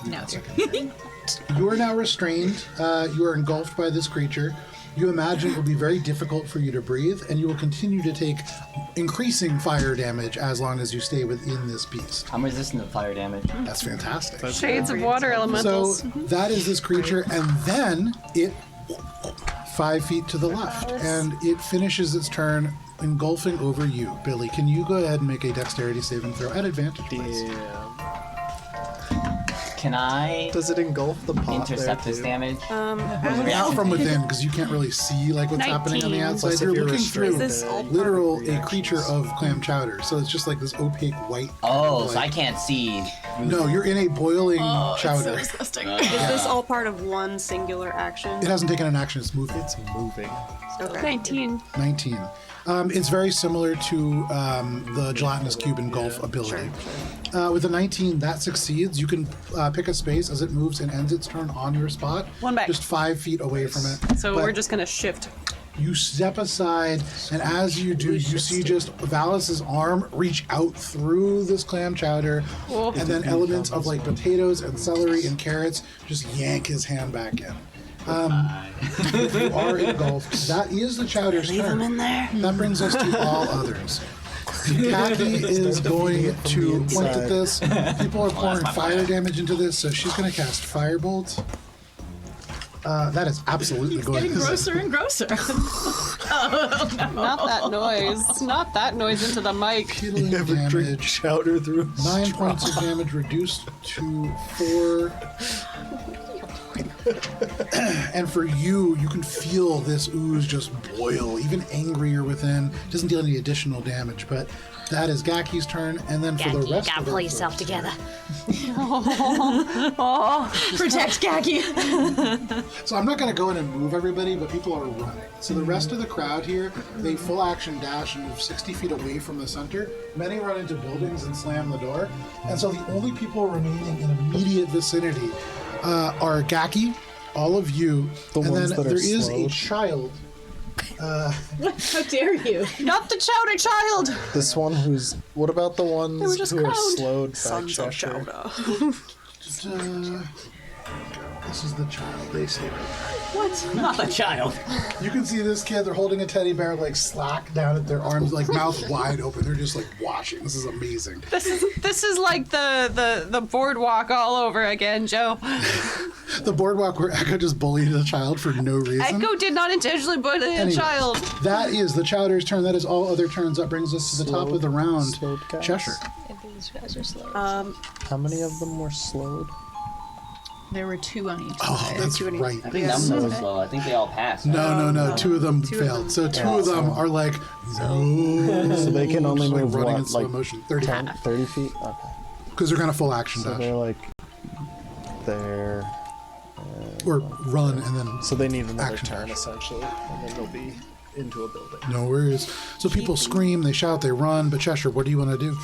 No, it's okay. you are now restrained. You are engulfed by this creature. You imagine it will be very difficult for you to breathe, and you will continue to take increasing fire damage as long as you stay within this beast. I'm resistant to fire damage. That's fantastic. Shades of water elementals. So that is this creature, and then it 5 feet to the left, and it finishes its turn engulfing over you. Billy, can you go ahead and make a dexterity saving throw at advantage, please? Yeah. Can I Does it engulf the pot intercept there this too? damage? Not from within, because you can't really see like what's happening on the 19. outside. Plus, if You're you're looking restrained, through Is this all literal a reactions. creature of clam chowder, so it's just like this opaque white. Oh, so I like- can't see. No, you're in a boiling chowder. disgusting. Is this all part of one singular action? It hasn't taken an action; it's moved. It's moving. Okay. 19. 19. It's very similar to the gelatinous cube engulf ability. With a 19, that succeeds. You can pick a space as it moves and ends its turn on your spot. One back. Just 5 feet away from it. So But we're just gonna shift. you step aside, and as you do, you see just Valis's arm reach out through this clam chowder, and then elements of like potatoes and celery and carrots just yank his hand back in. You are engulfed. That is the chowder's turn. in there. That brings us to all others. Kathy is going to point at this. People are pouring fire damage into this, so she's going to cast Firebolt. That is absolutely going Getting to grosser and grosser. Not that noise. Not that noise into the mic. Healing Never drink damage. chowder through. 9 points of damage reduced to 4. And for you, you can feel this ooze just boil, even angrier within. Doesn't deal any additional damage, but that is Gaki's turn. And then for the Gaki, rest gotta of pull our yourself folks together. Protect Gaki. So I'm not going to go in and move everybody, but people are running. So the rest of the crowd here, they full action dash and move 60 feet away from the center. Many run into buildings and slam the door. And so the only people remaining in immediate vicinity are Gaki, all of you, The and ones then that are there is a slowed. child. How dare you? Not the Chowder child! This one who's. What about the ones were just who are crowned. slowed by Sons of Cheshire? Chowder. Just, this is the child, they say. Not a child. You can see this kid, they're holding a teddy bear like slack down at their arms, like mouth wide open. They're just like watching. This is amazing. This is like the boardwalk all over again, Joe. The boardwalk where Echo just bullied a child for no reason. Echo did not intentionally bully a Anyways, child. That is the Chowder's turn. That is all other turns. That brings us to the top of the round. Slowed guys. Cheshire. These guys are slow. How many of them were slowed? There were 2 on each Oh, side. that's Two and right. I think that one was slow. I think they all passed. No. 2 of them Two of failed. them. So 2 of them are like, no. So they can only Just, like, move running in what, slow like motion. 30 10, 30 feet? Okay. because they're going to full action So dash. they're like there. Or run and then So they need another Action turn dash. essentially, and then they'll be into a building. no worries. So people scream, they shout, they run. But Cheshire, what do you want to do?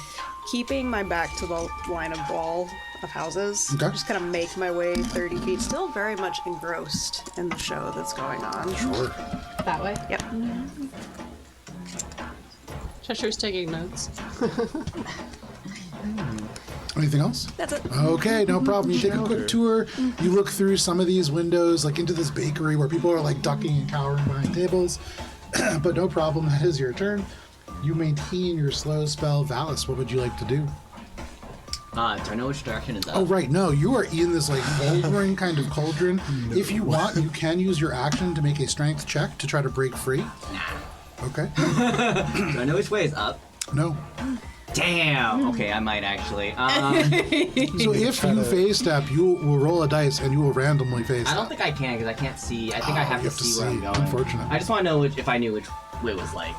Keeping my back to the line of wall of houses. Okay. Just kind of make my way 30 feet. Still very much engrossed in the show that's going on. Sure. That way? Yep. Cheshire's taking notes. Anything else? That's it. Okay, no problem. You take a quick tour. You look through some of these windows, like into this bakery where people are like ducking and cowering behind tables. But no problem. That is your turn. You maintain your slow spell. Valis, what would you like to do? Do I know which direction is up? Oh, right. No, you are in this like bouldering kind of cauldron. If you want, you can use your action to make a strength check to try to break free. Okay. Do I know which way is up? No. Damn. Okay, I might actually. So if you phase step, you will roll a dice and you will randomly phase I don't step. think I can because I can't see. I think I have you to see where I'm going. Unfortunate. I just want to know if I knew which way it was like.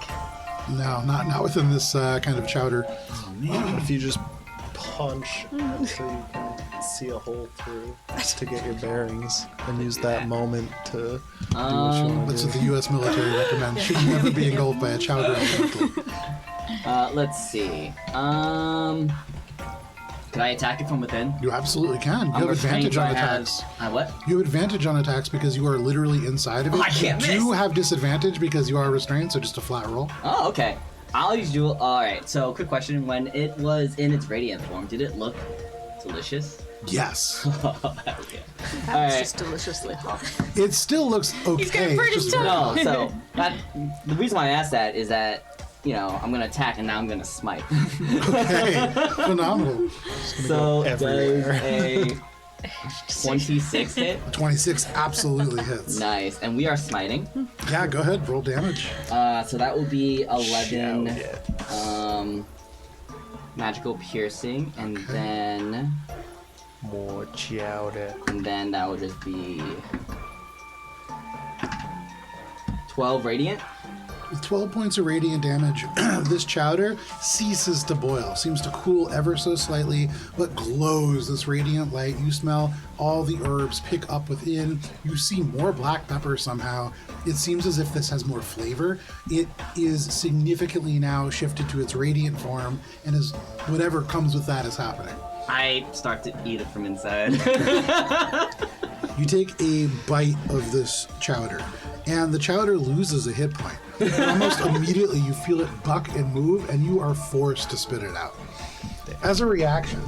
No, not within this kind of chowder. If you just punch until you can see a hole through to get your bearings, and use that moment to do what you want That's to what do. the U.S. military recommends. Should never be engulfed by a chowder. Let's see. Can I attack it from within? You absolutely can. You I'm have restrained, advantage so on I have- attacks. what? You have advantage on attacks because you are literally inside of it. Oh, I can't You do miss. have disadvantage because you are restrained, so just a flat roll. Oh, okay. I'll use dual. All right. So, quick question: when it was in its radiant form, did it look delicious? Yes. Okay. That's Alright. just deliciously hot. It still looks okay. It's just No. So that the reason why I asked that is that I'm gonna attack and now I'm gonna smite. okay. Phenomenal. So everywhere. does a 26 hit? 26 absolutely hits. Nice. And we are smiting. Yeah, go ahead. Roll damage. So that will be 11 Shout magical piercing, and then More chowder. that will just be 12 radiant. With 12 points of radiant damage, this chowder ceases to boil, seems to cool ever so slightly, but glows this radiant light. You smell all the herbs pick up within. You see more black pepper somehow. It seems as if this has more flavor. It is significantly now shifted to its radiant form, and is whatever comes with that is happening. I start to eat it from inside. You take a bite of this chowder, and the chowder loses a hit point. And almost immediately, you feel it buck and move, and you are forced to spit it out. As a reaction,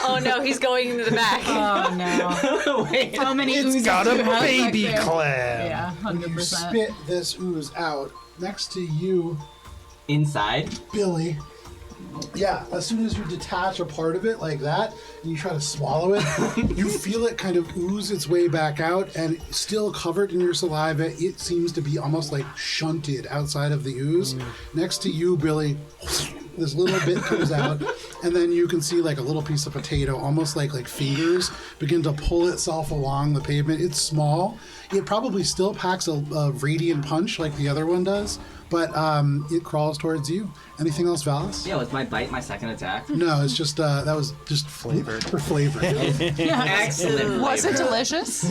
Oh no, he's going into the back. Oh no. Wait. How many It's oozes got do a you have back baby there? clam. Yeah, you 100%. spit this ooze out. Next to you, Inside? Billy. Yeah, as soon as you detach a part of it like that, and you try to swallow it, you feel it kind of ooze its way back out, and still covered in your saliva, it seems to be almost like shunted outside of the ooze. Next to you, Billy, this little bit comes out, and then you can see like a little piece of potato, almost like fingers, begin to pull itself along the pavement. It's small. It probably still packs a radiant punch like the other one does, but it crawls towards you. Anything else, Valis? Yeah, with my bite, my second attack. No, it's just that was just flavored for flavor. Excellent. Was it flavor. delicious?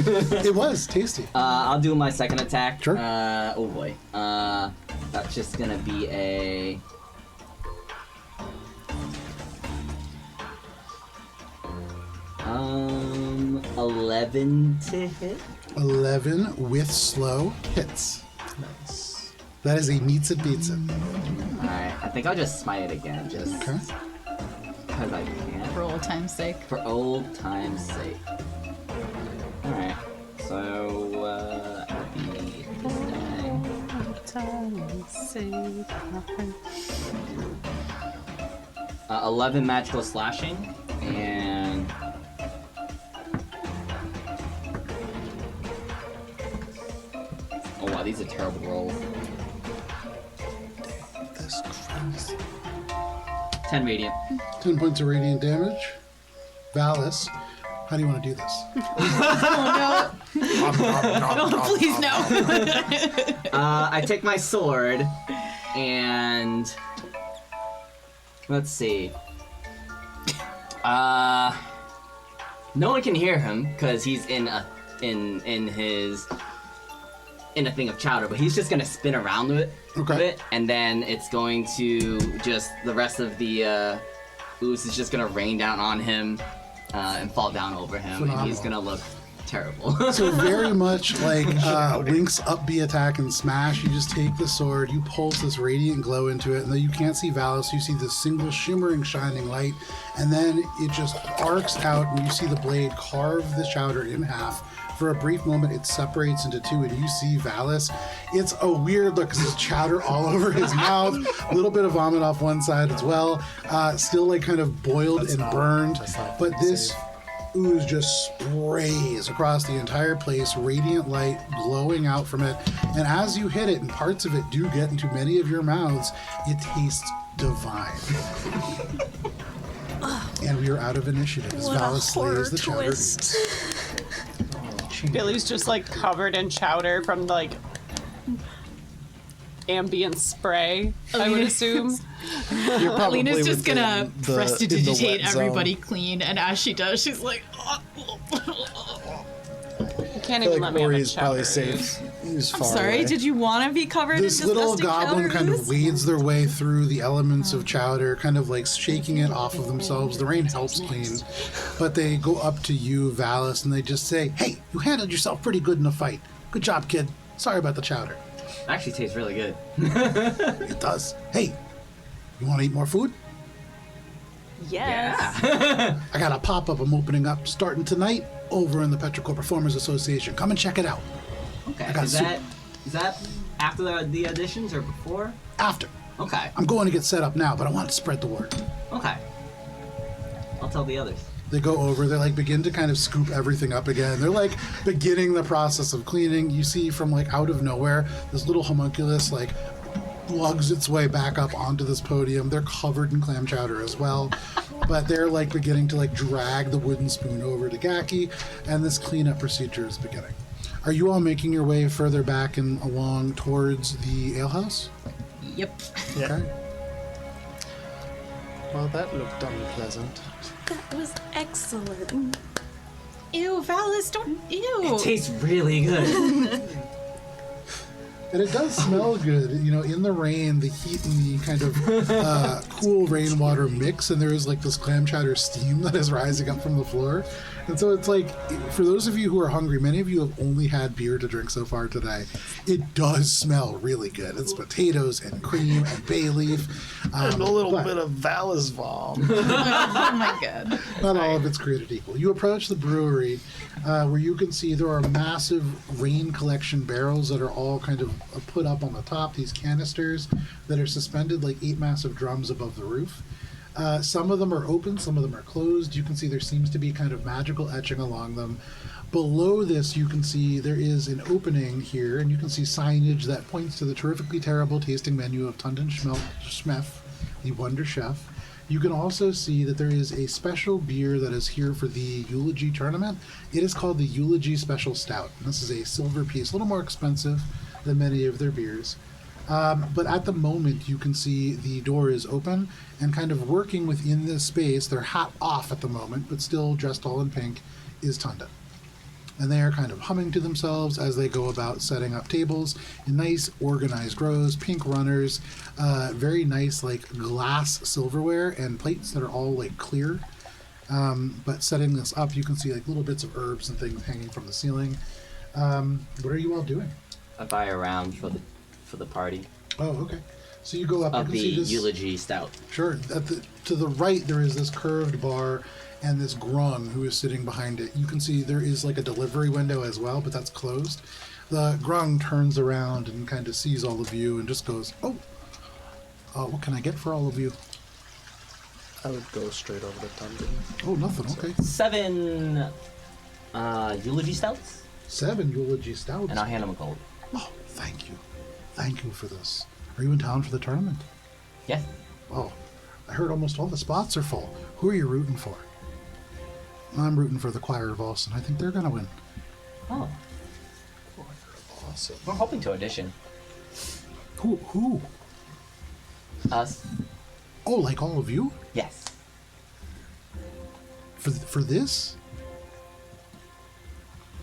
It was tasty. I'll do my second attack. Sure. Oh boy. That's just gonna be a. 11 to hit. 11 with slow hits. Nice. That is a meets and beats it. Alright, I think I'll just smite it again, just Okay. because I can. For old time's sake. For old time's sake. Alright, so, that'll be this guy. 11 magical slashing, and... Oh wow, these are terrible rolls. That's crazy. 10 radiant. 10 points of radiant damage. Valis, how do you want to do this? Please no. I take my sword, and... Let's see. No one can hear him, because he's in a thing of chowder, but he's just gonna spin around with it, and then it's going to just the rest of the ooze is just gonna rain down on him and fall down over him, and he's gonna look terrible. So very much like Link's up B attack and smash, you just take the sword, you pulse this radiant glow into it, and though you can't see Valis, you see this single shimmering shining light, and then it just arcs out, and you see the blade carve the chowder in half. For a brief moment, it separates into two, and you see Valis. It's a weird look, 'cause there's chowder all over his mouth, a little bit of vomit off one side as well, still like kind of boiled and burned, but this ooze just sprays across the entire place, radiant light glowing out from it, and as you hit it, and parts of it do get into many of your mouths, it tastes divine. And we are out of initiative as Valis slays the chowder ooze. Billy's just like covered in chowder from like ambient spray, I would assume. You're probably Lena's just gonna within the- prestidigitate in the wet everybody zone. clean, and as she does, she's like, You can't I feel even like let me have a Ori's probably chowder. safe. He's far sorry, away. did you want to be covered This in little disgusting goblin chowder kind of ooze? wades their way through the elements of chowder, kind of like shaking it off of themselves. The rain helps clean, but they go up to you, Valis, and they just say, "Hey, you handled yourself pretty good in the fight. Good job, kid. Sorry about the chowder." It actually tastes really good. It does. Hey, you want to eat more food? Yes. I got a pop-up I'm opening up starting tonight over in the Petrichor Performers Association. Come and check it out. Okay, I got is that after the auditions or before? After. Okay, I'm going to get set up now, but I want to spread the word. okay. I'll tell the others. They go over, they like begin to kind of scoop everything up again. They're like beginning the process of cleaning. You see from like out of nowhere, this little homunculus like lugs its way back up onto this podium. They're covered in clam chowder as well. But they're like beginning to like drag the wooden spoon over to Gaki, and this cleanup procedure is beginning. Are you all making your way further back and along towards the alehouse? Yep. Yeah. Okay. Well, that looked unpleasant. That was excellent. Ew, Valis, don't. Ew. It tastes really good. And it does smell good. You know, in the rain, the heat and the kind of cool rainwater mix, and there is like this clam chowder steam that is rising up from the floor. And so it's like, for those of you who are hungry, many of you have only had beer to drink so far today. It does smell really good. It's potatoes and cream and bay leaf. And a little but bit of Valis vom. Oh my god. Not all of it's created equal. You approach the brewery where you can see there are massive rain collection barrels that are all kind of put up on the top, these canisters that are suspended like 8 massive drums above the roof. Some of them are open, some of them are closed. You can see there seems to be kind of magical etching along them. Below this, you can see there is an opening here, and you can see signage that points to the terrifically terrible tasting menu of Tundon Schmef, the Wonder Chef. You can also see that there is a special beer that is here for the Eulogy tournament. It is called the Eulogy Special Stout. And this is a silver piece, a little more expensive than many of their beers. But at the moment, you can see the door is open and kind of working within this space. Their hat off at the moment, but still dressed all in pink, is Tunda. And they are kind of humming to themselves as they go about setting up tables in nice organized rows, pink runners, very nice like glass silverware and plates that are all like clear. But setting this up, you can see like little bits of herbs and things hanging from the ceiling. What are you all doing? I buy a round for the party Oh, okay. So you go up. of you can the see this, eulogy stout. Sure. To the right, there is this curved bar and this grung who is sitting behind it. You can see there is like a delivery window as well, but that's closed. The grung turns around and kind of sees all of you and just goes, "Oh, what can I get for all of you?" I would go straight over to Tundon. Oh, nothing. Okay. 7 eulogy stouts, 7 eulogy stouts. and I'll hand them a gold. Oh, thank you. Thank you for this. Are you in town for the tournament? Yes. Oh, I heard almost all the spots are full. Who are you rooting for? I'm rooting for the Choir of Olsen. I think they're going to win. Oh, Awesome. we're hoping to audition. Who? Us? Oh, like all of you? Yes. For this?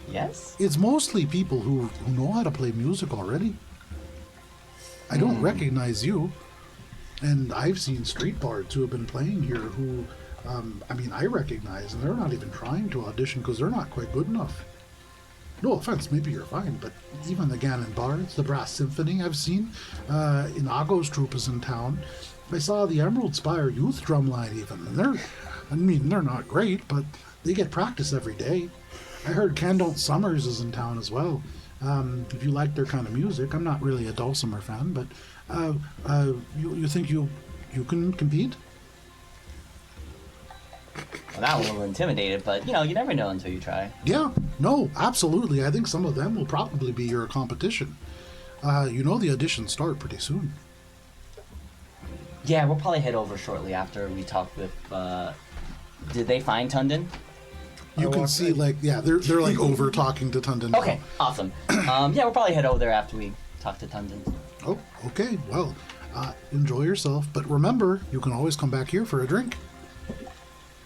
Yes? It's mostly people who know how to play music already. I don't recognize you. And I've seen street bards who have been playing here who, I recognize, and they're not even trying to audition because they're not quite good enough. No offense, maybe you're fine, but even the Ganon Bards, the Brass Symphony I've seen, Inago's troupe is in town. I saw the Emerald Spire Youth Drumline even, and they're not great, but they get practice every day. I heard Candle Summers is in town as well. If you like their kind of music, I'm not really a dulcimer fan, but you think you can compete? Well, that was a little intimidated, but you never know until you try. Yeah, no, absolutely. I think some of them will probably be your competition. The auditions start pretty soon. Yeah, we'll probably head over shortly after we talk with. Did they find Tundon? You can see, they're like over talking to Tundon. Okay, awesome. Yeah, we'll probably head over there after we talk to Tundon. Oh, okay. Well, enjoy yourself, but remember, you can always come back here for a drink.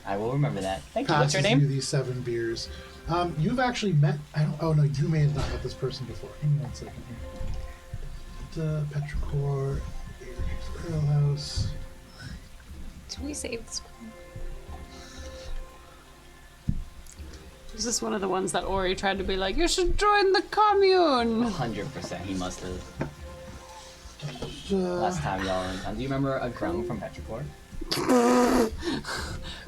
I will remember that. Thank you. What's Passes your you name? these 7 beers. You've actually met. You may have not met this person before. Give me 1 second here. Petrichor, Ale House. Did we save this one? Is this one of the ones that Ori tried to be like, you should join the commune? 100%. He must have. Last time y'all were in town. Do you remember a grung from Petrichor?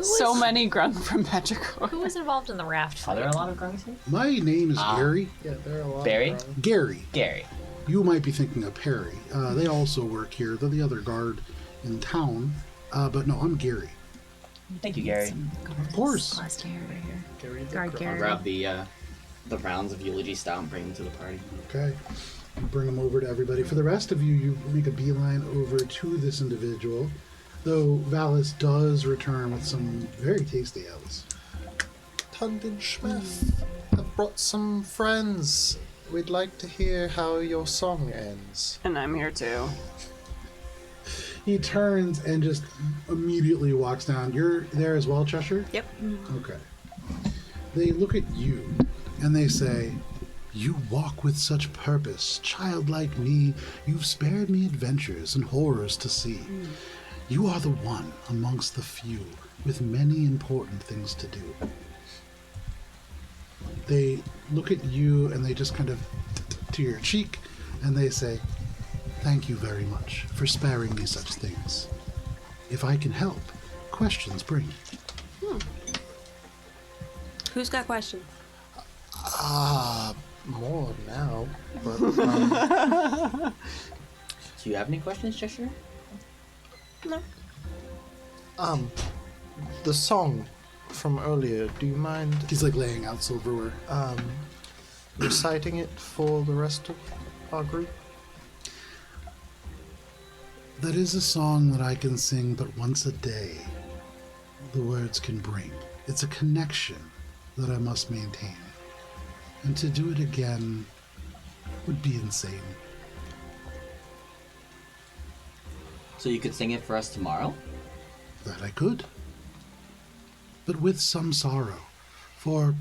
So many grung from Petrichor. Who was involved in the raft Are fight? there a lot of grungs here? My name is Gary. Yeah, there are a lot Barry? of them. Gary. Gary. You might be thinking of Perry. They also work here. They're the other guard in town. But no, I'm Gary. Thank you, Gary. Of course. Last year over here. Gary the Guard Grung. Gary. Grab the rounds of eulogy stout and bring them to the party. Okay. You bring them over to everybody. For the rest of you, you make a beeline over to this individual. Though Valis does return with some very tasty ales. Tundon Schmeth, I've brought some friends. We'd like to hear how your song ends. And I'm here too. He turns and just immediately walks down. You're there as well, Cheshire? Yep. Okay. They look at you and they say, "You walk with such purpose, childlike me. You've spared me adventures and horrors to see. You are the one amongst the few with many important things to do." They look at you and they just kind of to your cheek and they say, "Thank you very much for sparing me such things. If I can help, questions bring." Who's got questions? More now, but Do you have any questions, Cheshire? No. the song from earlier, do you mind He's like laying out silverware. reciting it for the rest of our group? That is a song that I can sing but once a day. The words can bring. It's a connection that I must maintain. And to do it again would be insane. So you could sing it for us tomorrow? That I could. But with some sorrow, for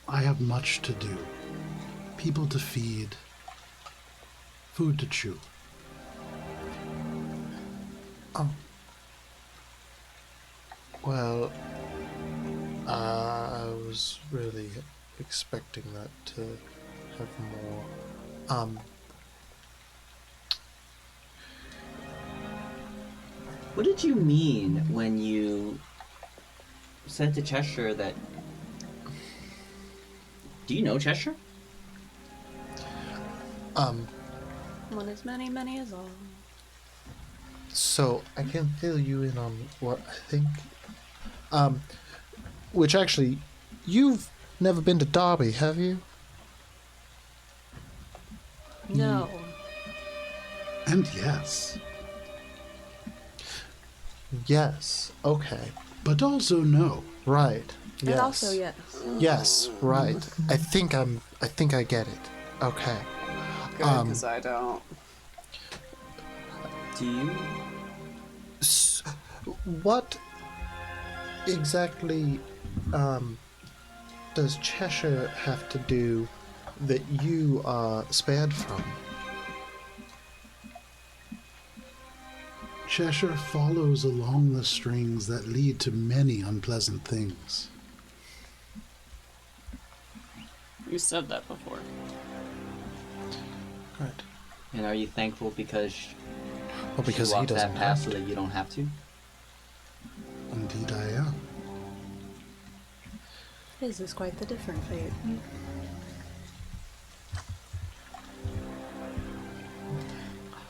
I have much to do. People to feed, food to chew. Oh. Well, I was really expecting that to have more. What did you mean when you said to Cheshire that... Do you know Cheshire? One is many, many is all. So I can fill you in on what I think. Which actually, you've never been to Derby, have you? No. And yes, Yes. Okay. but also no. Right. Yes. And also, yes. Yes. Right. I think I get it. Okay. Good, because I don't. Do you? What exactly does Cheshire have to do that you are spared from? Cheshire follows along the strings that lead to many unpleasant things. You said that before. Right. And are you thankful because Well, because she he walked doesn't that path have so to. that you don't have to? Indeed I am. His is quite the different fate.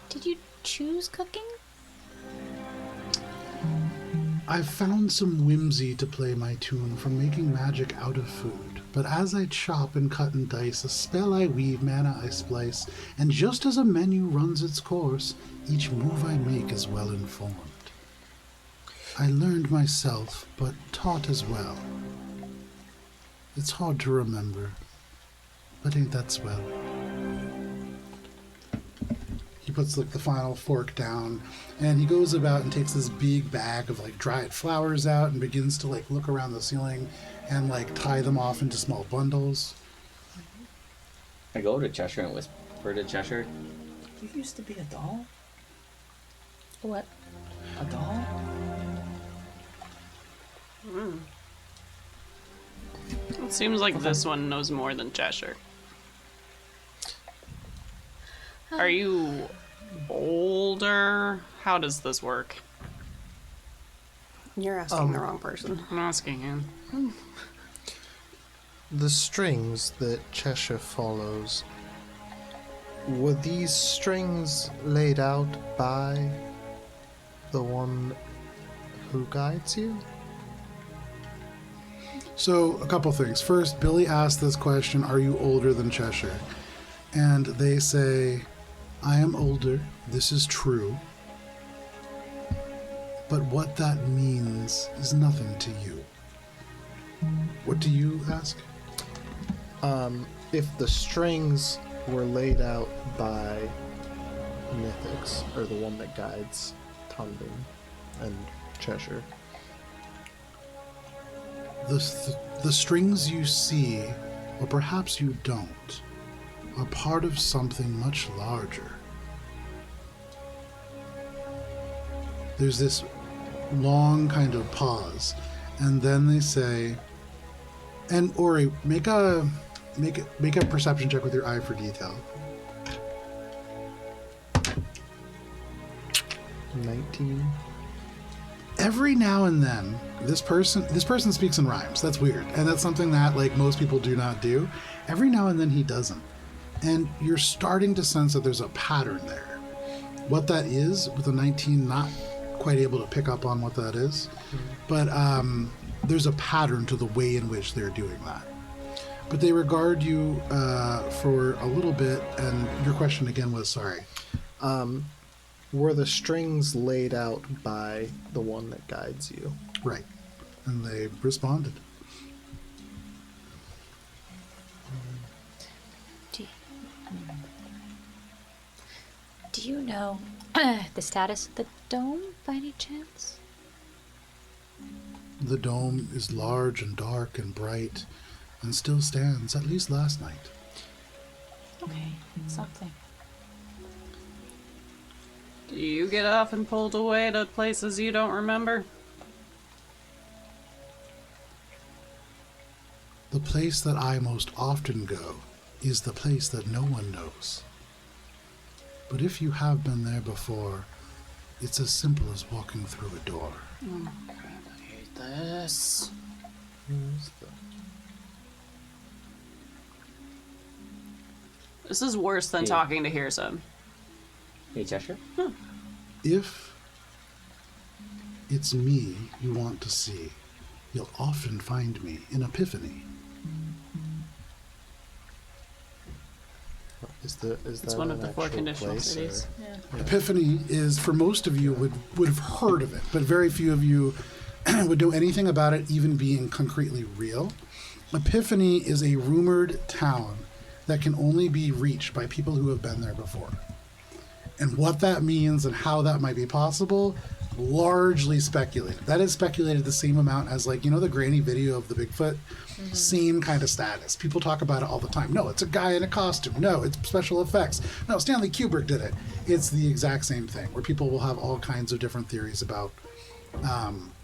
Did you choose cooking? I've found some whimsy to play my tune from making magic out of food. But as I chop and cut and dice, a spell I weave, mana I splice, and just as a menu runs its course, each move I make is well informed. I learned myself, but taught as well. It's hard to remember, but ain't that swell? He puts like the final fork down, and he goes about and takes this big bag of like dried flowers out and begins to like look around the ceiling and like tie them off into small bundles. I go to Cheshire and whisper to Cheshire, "You used to be a doll? What? A doll?" It seems like this one knows more than Cheshire. Are you older? How does this work? You're asking the wrong person. I'm asking him. The strings that Cheshire follows, were these strings laid out by the one who guides you? So, a couple things. First, Billy asked this question, are you older than Cheshire? And they say, I am older, this is true. But what that means is nothing to you. What do you ask? If the strings were laid out by Mythics, or the one that guides Tunbin and Cheshire. The strings you see, or perhaps you don't, are part of something much larger. There's this long kind of pause, and then they say, and Ori, make a perception check with your eye for detail. 19. Every now and then, this person speaks in rhymes. That's weird, and that's something that like most people do not do. Every now and then he doesn't, and you're starting to sense that there's a pattern there. What that is, with a 19, not quite able to pick up on what that is, but there's a pattern to the way in which they're doing that. But they regard you for a little bit, and your question again was, sorry. Were the strings laid out by the one that guides you? Right. And they responded. Do you know the status of the dome by any chance? The dome is large and dark and bright and still stands, at least last night. Okay, something. Do you get often pulled away to places you don't remember? The place that I most often go is the place that no one knows. But if you have been there before, it's as simple as walking through a door. Oh, God, I hate this. This is worse than Hey. talking to Hearsum. Hey, Cheshire. If it's me you want to see, you'll often find me in Epiphany. Is that It's one of the four actual conditional place, cities. or- Epiphany is, for most of you, would have heard of it, but very few of you would know anything about it even being concretely real. Epiphany is a rumored town that can only be reached by people who have been there before. And what that means and how that might be possible, largely speculated. That is speculated the same amount as, like, you know, the grainy video of the Bigfoot? Same kind of status. People talk about it all the time. No, it's a guy in a costume. No, it's special effects. No, Stanley Kubrick did it. It's the exact same thing, where people will have all kinds of different theories about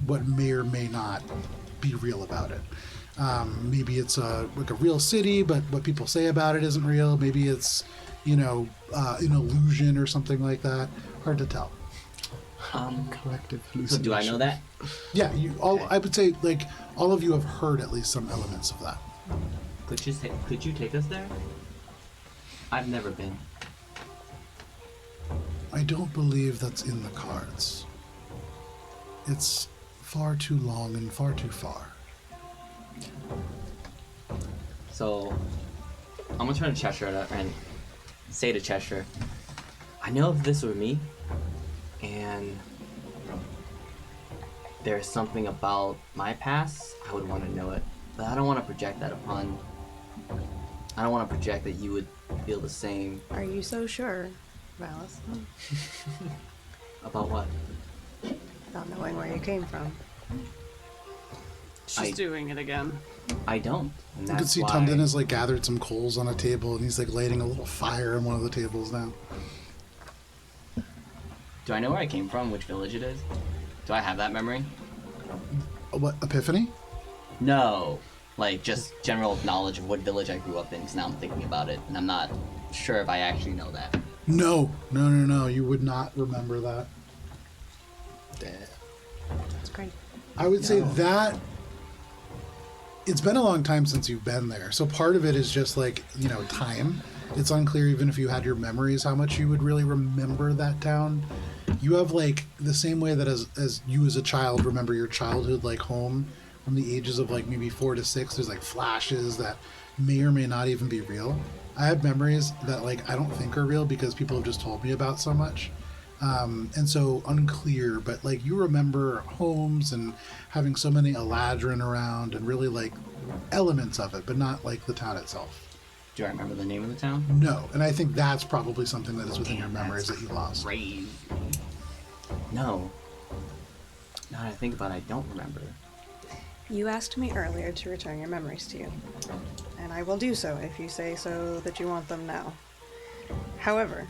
what may or may not be real about it. Maybe it's like a real city, but what people say about it isn't real. Maybe it's, you know, an illusion or something like that. Hard to tell. Collective So hallucination. do I know that? Yeah, I would say, like, all of you have heard at least some elements of that. Could you take us there? I've never been. I don't believe that's in the cards. It's far too long and far too far. So I'm gonna turn to Cheshire and say to Cheshire, I know if this were me, and there's something about my past, I would want to know it. But I don't want to project that upon. I don't want to project that you would feel the same. Are you so sure, Valis? About what? Not knowing where you came from. She's doing it again. I don't. And You that's can see why... Tumden has, like, gathered some coals on a table, and he's, like, lighting a little fire on one of the tables now. Do I know where I came from? Which village it is? Do I have that memory? What, Epiphany? No. Like, just general knowledge of what village I grew up in, because now I'm thinking about it, and I'm not sure if I actually know that. No. You would not remember that. Damn. That's great. I would say that it's been a long time since you've been there. So part of it is just, like, you know, time. It's unclear, even if you had your memories, how much you would really remember that town. You have, like, the same way that as you as a child remember your childhood, like, home from the ages of, like, maybe 4 to 6. There's, like, flashes that may or may not even be real. I have memories that, like, I don't think are real because people have just told me about so much. And so unclear, but, like, you remember homes and having so many Eladrin around and really, like, elements of it, but not, like, the town itself. Do I remember the name of the town? No, and I think that's probably something that is within your memories that you lost. Crazy. No. Now that I think about it, I don't remember. You asked me earlier to return your memories to you, and I will do so if you say so that you want them now. However,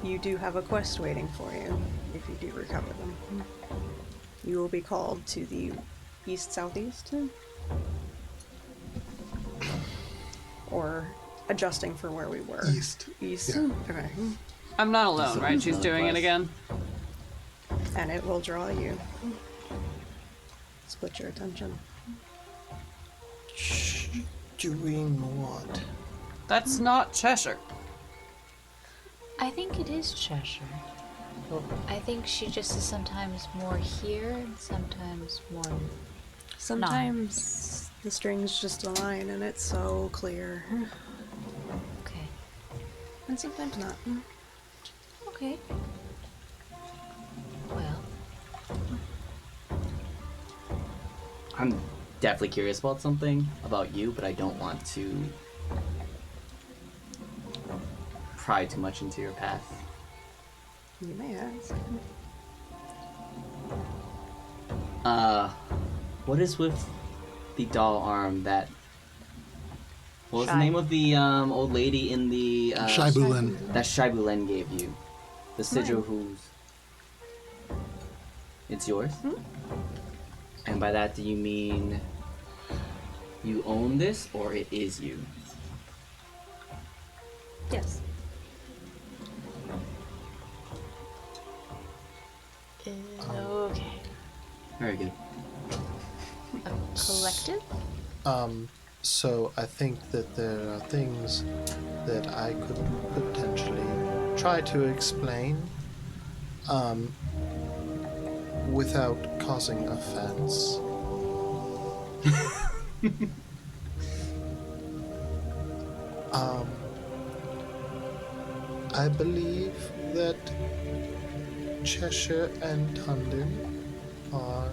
you do have a quest waiting for you if you do recover them. You will be called to the east-southeast, or adjusting for where we were. East. East. Yeah. Okay. I'm not alone, right? She's another doing it quest. again. And it will draw you. Split your attention. Doing what? That's not Cheshire. I think it is Cheshire. I think she just is sometimes more here and sometimes more. Sometimes the strings just align and it's so clear. Okay. And sometimes not. Okay. Well, I'm definitely curious about something about you, but I don't want to pry too much into your path. You may ask. What is with the doll arm that... What was the Shai. name of the old lady in the... Shaibulin. That Shaibulin gave you? The sigil whose... It's yours? And by that, do you mean you own this, or it is you? yes. Okay. Very good. Collective? So I think that there are things that I could potentially try to explain without causing offense. I believe that Cheshire and Tundin are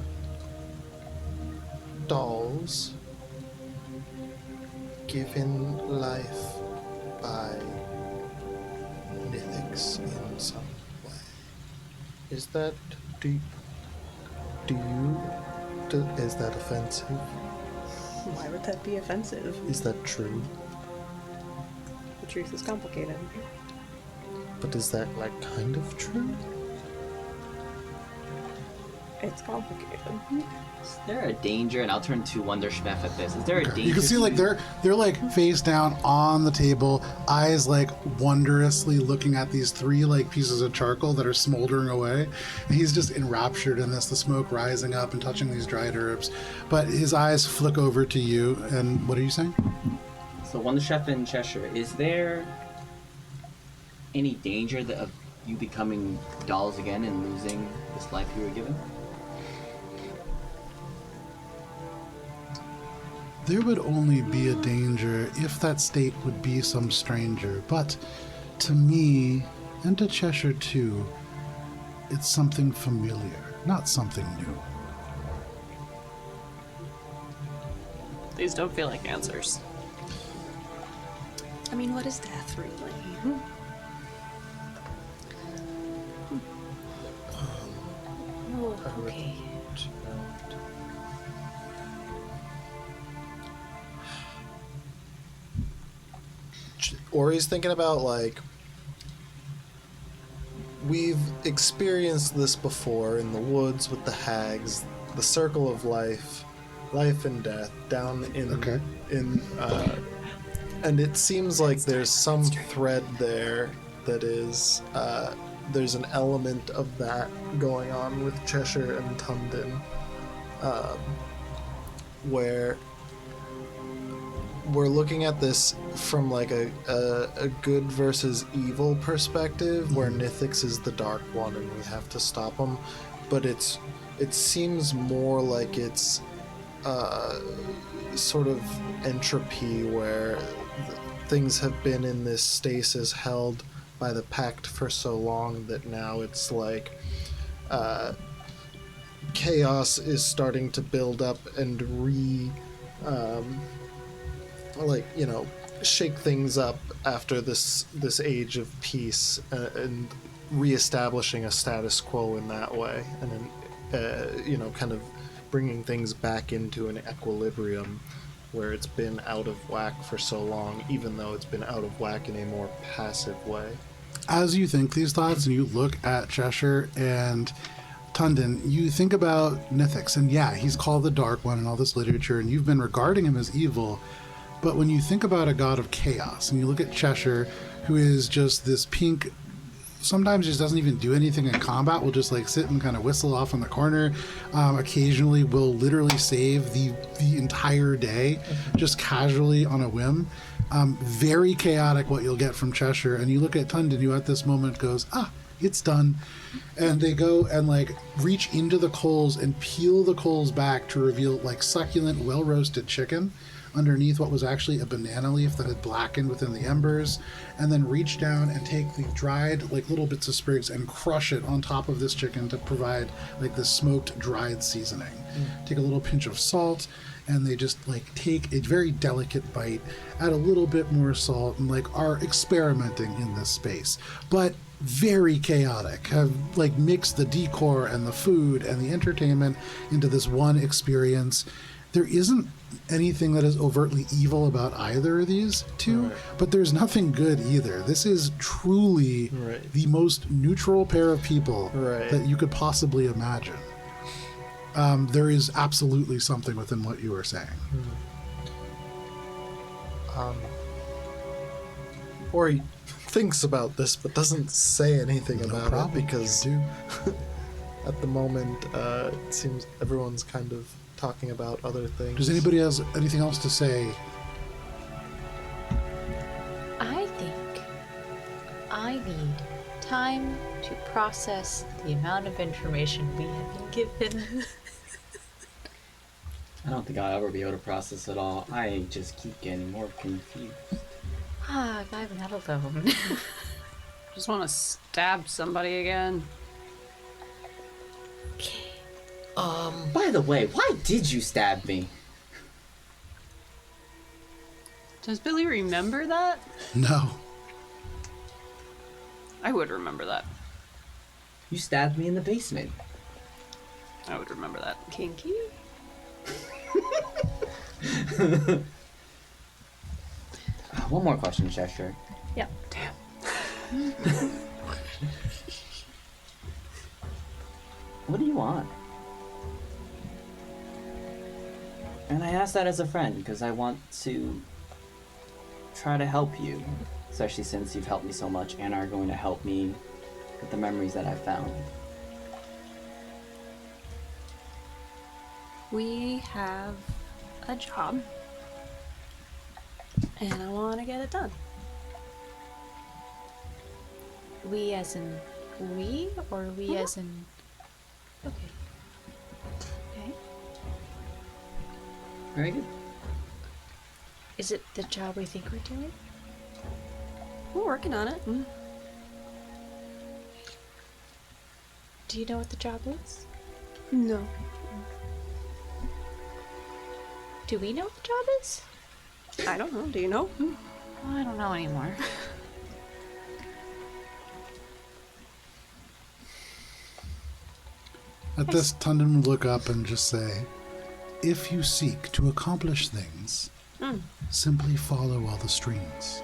dolls given life by mythics in some way. Is that is that offensive? Why would that be offensive? Is that true? The truth is complicated. But is that like kind of true? It's complicated. Is there a danger, and I'll turn to Wonderschmef at this, is there a danger? You can see like they're like face down on the table, eyes like wondrously looking at these three like pieces of charcoal that are smoldering away. And he's just enraptured in this, the smoke rising up and touching these dried herbs. But his eyes flick over to you, and what are you saying? So Wonderchef in Cheshire, is there any danger that of you becoming dolls again and losing this life you were given? There would only be a danger if that state would be some stranger, but to me, and to Cheshire too, it's something familiar, not something new. These don't feel like answers. I mean, what is death really? Oh, okay. Ori's thinking about like we've experienced this before in the woods with the hags, the circle of life, life and death down in and it seems like there's some thread there that is there's an element of that going on with Cheshire and Tundin, where we're looking at this from like a good versus evil perspective, where Nithix is the dark one and we have to stop him, but it seems more like it's sort of entropy, where things have been in this stasis held by the pact for so long that now it's like chaos is starting to build up and shake things up after this age of peace, and reestablishing a status quo in that way, and then kind of bringing things back into an equilibrium where it's been out of whack for so long, even though it's been out of whack in a more passive way. As you think these thoughts and you look at Cheshire and Tundin, you think about Nithix, and yeah, he's called the Dark One in all this literature, and you've been regarding him as evil. But when you think about a god of chaos, and you look at Cheshire, who is just this pink, sometimes just doesn't even do anything in combat, will just like sit and kind of whistle off in the corner, occasionally will literally save the entire day, just casually on a whim. Very chaotic what you'll get from Cheshire. And you look at Tundin, who at this moment goes, it's done. And they go and like reach into the coals and peel the coals back to reveal like succulent, well-roasted chicken underneath what was actually a banana leaf that had blackened within the embers, and then reach down and take the dried, like little bits of sprigs, and crush it on top of this chicken to provide like this smoked dried seasoning. Take a little pinch of salt, and they just like take a very delicate bite, add a little bit more salt, and like are experimenting in this space, but very chaotic. Have like mixed the decor and the food and the entertainment into this one experience. There isn't anything that is overtly evil about either of these two, Right. but there's nothing good either. This is truly Right. the most neutral pair of people Right. that you could possibly imagine. There is absolutely something within what you were saying. Ori thinks about this but doesn't say anything No about problem. it because You do. at the moment it seems everyone's kind of talking about other things. Does anybody have anything else to say? I think I need time to process the amount of information we have been given. I don't think I'll ever be able to process it all. I just keep getting more confused. I'm not alone. Just want to stab somebody again. By the way, why did you stab me? Does Billy remember that? No. I would remember that. You stabbed me in the basement. I would remember that. Kinky? One more question, Cheshire. Yeah. What do you want? And I ask that as a friend because I want to try to help you, especially since you've helped me so much and are going to help me with the memories that I've found. We have a job, and I want to get it done. We as in we, or we as in... Okay. Okay. Very good. Is it the job we think we're doing? We're working on it. Do you know what the job is? No. Do we know what the job is? I don't know. Do you know? Well, I don't know anymore. At this, Tundon would look up and just say, "If you seek to accomplish things, simply follow all the strings."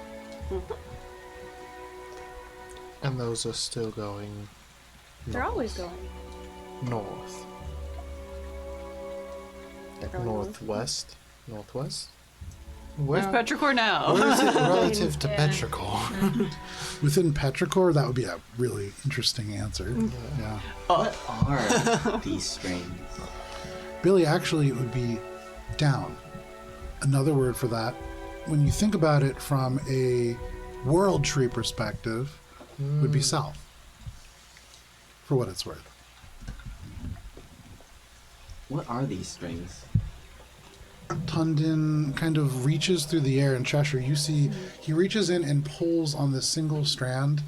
And those are still going They're always going. north. They're going north. Northwest? Northwest? Where's Petrichor now? Where is it relative to Petrichor? Within Petrichor, that would be a really interesting answer. Yeah. What are these strings? Billy, actually, it would be down. Another word for that, when you think about it from a world tree perspective, would be south. For what it's worth. What are these strings? Tundon kind of reaches through the air in Cheshire. You see, he reaches in and pulls on this single strand.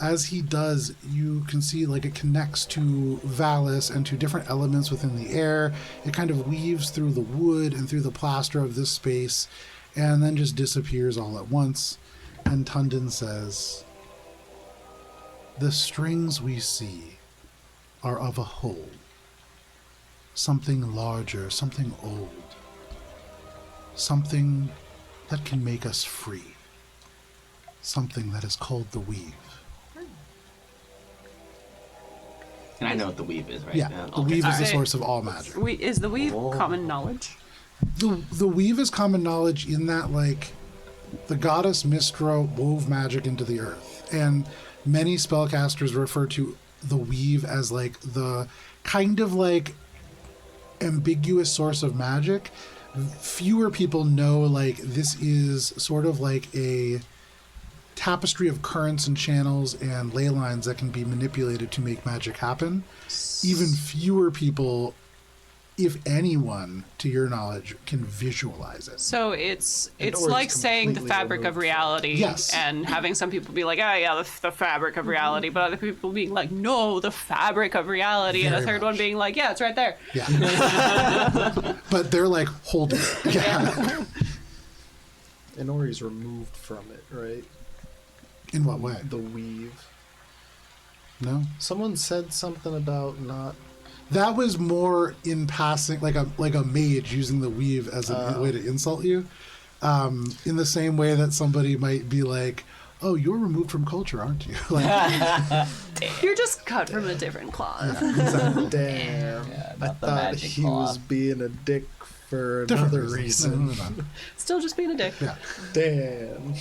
As he does, you can see like it connects to Valis and to different elements within the air. It kind of weaves through the wood and through the plaster of this space, and then just disappears all at once. And Tundon says, "The strings we see are of a whole. Something larger, something old. Something that can make us free. Something that is called the weave." And I know what the weave is, right? Yeah, the weave is the Alright. source of all magic. Is the weave Oh. common knowledge? The weave is common knowledge in that, like, the goddess Mistra wove magic into the earth, and many spellcasters refer to the weave as like the kind of like ambiguous source of magic. Fewer people know like this is sort of like a tapestry of currents and channels and ley lines that can be manipulated to make magic happen. Even fewer people if anyone, to your knowledge, can visualize it. So it's or it's like saying the completely fabric of removed. reality, Yes. and having some people be like, "Oh yeah, the fabric of reality," but other people being like, "No, the fabric of reality," and a Very third one much. being like, "Yeah, it's right there." Yeah. But they're like holding it. Yeah. And Ori's removed from it, right? In what way? The weave. No. Someone said something about not. That was more in passing, like a mage using the weave as a way to insult you. In the same way that somebody might be like, "Oh, you're removed from culture, aren't you?" Like, You're just cut from a different cloth. Damn. Yeah, I not the thought magic he claw. was being a dick for different another reason. reason. Still just being a dick. Yeah. Damn.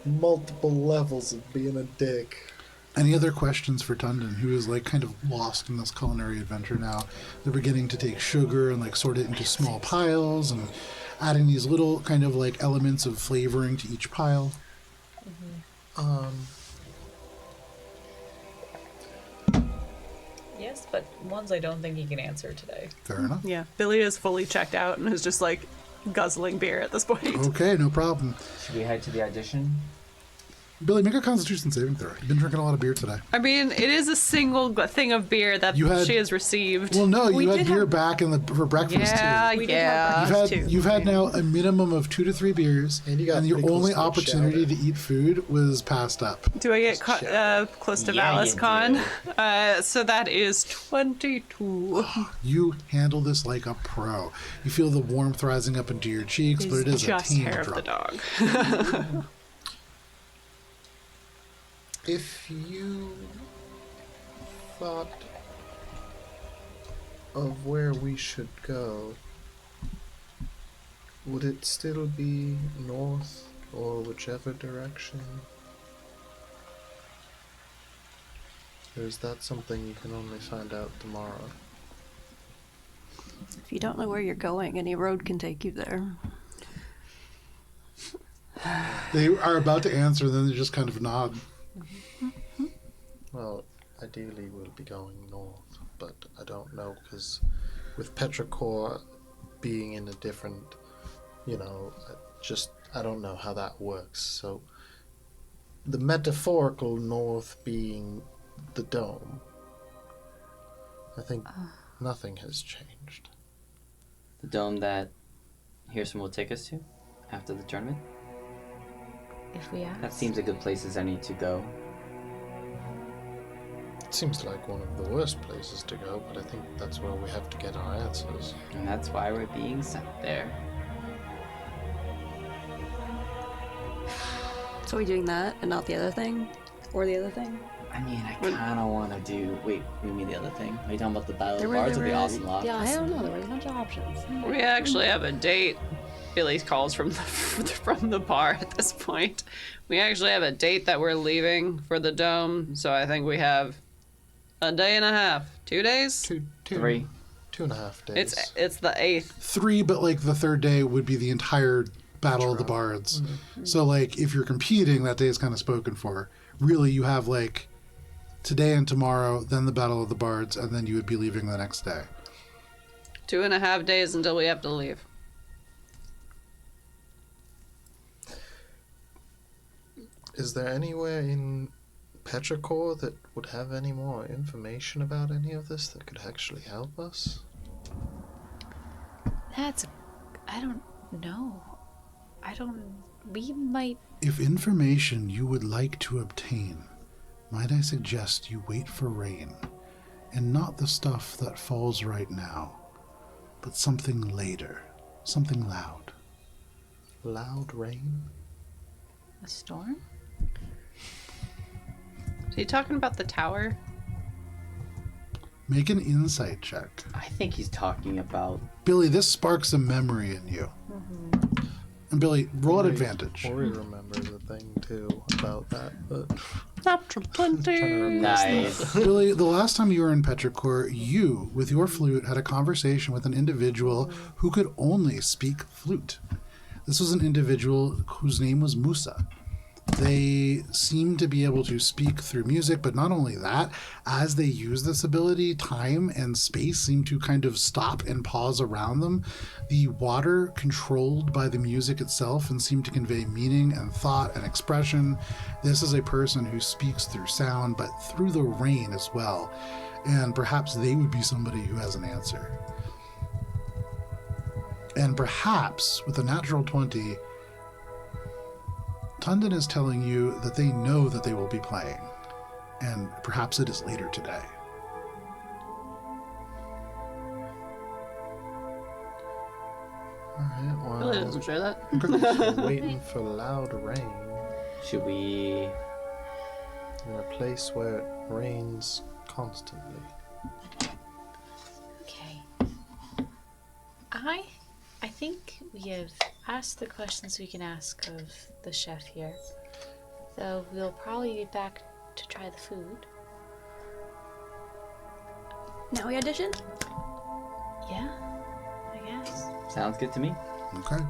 Multiple levels of being a dick. Any other questions for Tundon, who is like kind of lost in this culinary adventure now? They're beginning to take sugar and like sort it into small piles and adding these little kind of like elements of flavoring to each pile. Yes, but ones I don't think he can answer today. Fair enough. Yeah, Billy is fully checked out and is just like guzzling beer at this point. Okay, no problem. Should we head to the audition? Billy, make a Constitution saving throw. You've been drinking a lot of beer today. I mean, it is a single thing of beer that You had- she has received. Well, no, We you had did beer have- back for breakfast yeah, too. We did have yeah. breakfast. You've had now a minimum of 2 to 3 beers, And you got your pretty close only to the opportunity Chowder. to eat food was passed up. Do I get close to Yeah, Valis you Con? do. So that is 22. You handle this like a pro. You feel the warmth rising up into your cheeks, but it is just a tame hair of the drop. dog. If you thought of where we should go, would it still be north or whichever direction? Or is that something you can only find out tomorrow? If you don't know where you're going, any road can take you there. They are about to answer, then they just kind of nod. Well, ideally we'll be going north, but I don't know because with Petrichor being in a different, I don't know how that works. So the metaphorical north being the dome, I think nothing has changed. The dome that Hearson will take us to after the tournament? If we ask. That seems a good place as any to go. It seems like one of the worst places to go, but I think that's where we have to get our answers. And that's why we're being sent there. So are we doing that and not the other thing? Or the other thing? I mean, I kind of want to do... Wait, you mean the other thing? Are you talking about the Battle There of were- Bards or there the were- Awesome Loft? Yeah. I don't know, there were a bunch of options. We actually have a date. Billy calls from the bar at this point. We actually have a date that we're leaving for the dome, so I think we have a day and a half. 2 days? Two, 3. 2.5 days. It's the 8th. 3, but like the third day would be the entire Battle of the Bards. So like if you're competing, that day is kind of spoken for. Really, you have like today and tomorrow, then the Battle of the Bards, and then you would be leaving the next day. 2.5 days until we have to leave. Is there anywhere in Petrichor that would have any more information about any of this that could actually help us? I don't know. We might. If information you would like to obtain, might I suggest you wait for rain, and not the stuff that falls right now, but something later, something loud. Loud rain? A storm? Is he talking about the tower? Make an insight check. I think he's talking about... Billy, this sparks a memory in you. And Billy, roll at advantage. Ori remembers a thing too about that, but Natural 20. Nice. Billy, the last time you were in Petrichor, you, with your flute, had a conversation with an individual who could only speak flute. This was an individual whose name was Musa. They seem to be able to speak through music, but not only that, as they use this ability, time and space seem to kind of stop and pause around them. The water controlled by the music itself and seem to convey meaning and thought and expression. This is a person who speaks through sound, but through the rain as well. And perhaps they would be somebody who has an answer. And perhaps with a natural 20, Tundon is telling you that they know that they will be playing, and perhaps it is later today. Alright, Billy well, doesn't share that. waiting for loud rain Should we? in a place where it rains constantly. Okay. I think we have asked the questions we can ask of the chef here. Though we'll probably be back to try the food. Now we audition? Yeah, I guess. Sounds good to me. Okay.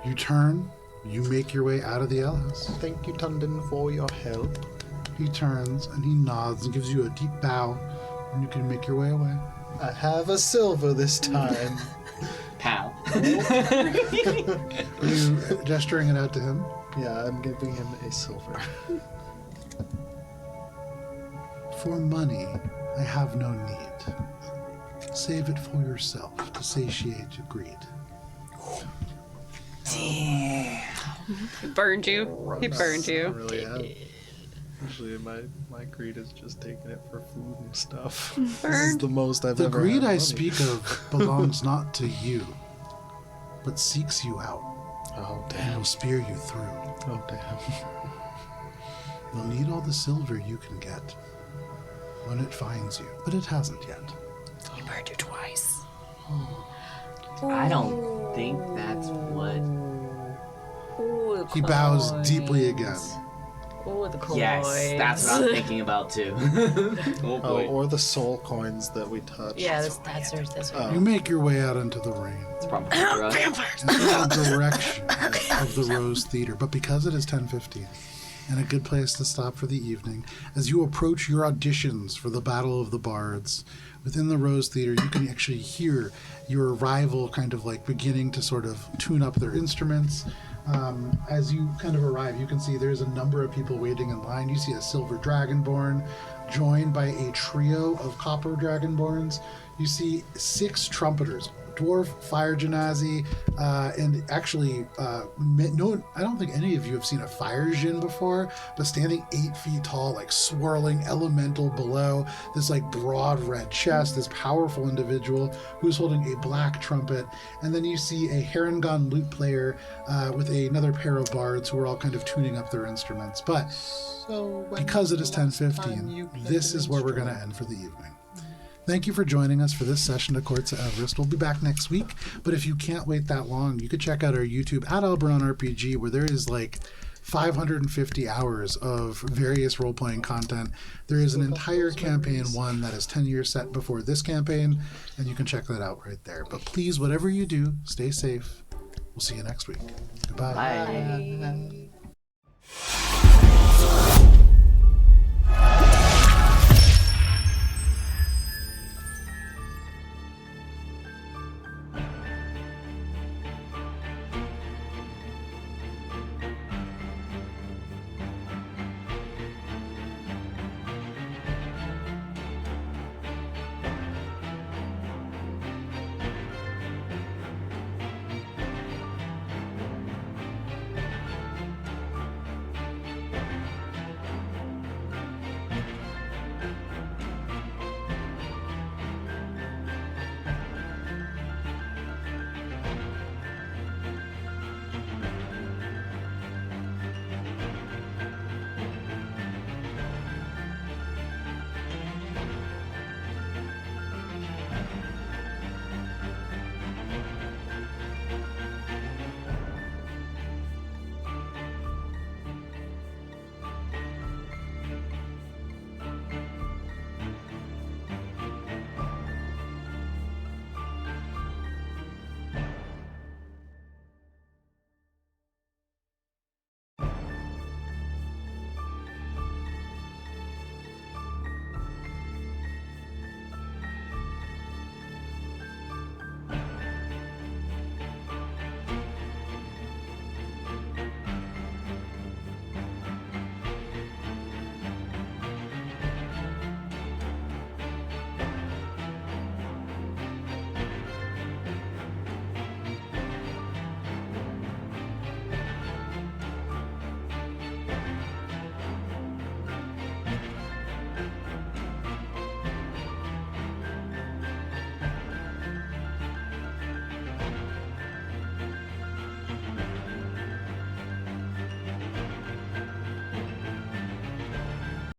You turn, you make your way out of the alehouse. Thank you, Tundon, for your help. He turns and he nods and gives you a deep bow, and you can make your way away. I have a silver this time. Pal. Are you gesturing it out to him? Yeah, I'm giving him a silver. For money, I have no need. Save it for yourself to satiate your greed. He burned you. He burned I you. really have. Usually my greed is just taking it for food and stuff. This is Burned. the most I've The ever greed had I money. speak of belongs not to you, but seeks you out Oh, and damn. will spear you through. Oh, damn. You'll need all the silver you can get when it finds you, but it hasn't yet. He burned you twice. I don't think that's what. Ooh, He bows deeply again. Ooh, the coins. Yes, that's what I'm thinking about too. Oh Oh, boy. or the soul coins that we touched. Yeah, that's ours. Oh. You make your way out into the rain It's probably for us. in the direction of the Rose Theater, but because it is 10:50 and a good place to stop for the evening, as you approach your auditions for the Battle of the Bards within the Rose Theater, you can actually hear your rival kind of like beginning to sort of tune up their instruments. As you kind of arrive, you can see there's a number of people waiting in line. You see a silver dragonborn joined by a trio of copper dragonborns. You see 6 trumpeters, dwarf, fire genasi, and actually, no, I don't think any of you have seen a fire djinn before, but standing 8 feet tall, like swirling elemental below, this like broad red chest, this powerful individual who's holding a black trumpet. And then you see a Harangon lute player with another pair of bards who are all kind of tuning up their instruments. But So because it is 10:15, this is where we're going to end for the evening. Thank you for joining us for this session of Courts of Everest. We'll be back next week, but if you can't wait that long, you could check out our YouTube at Alberon RPG, where there is like 550 hours of various role-playing content. There is an entire campaign one that is 10 years set before this campaign, and you can check that out right there. But please, whatever you do, stay safe. We'll see you next week. Goodbye. Bye.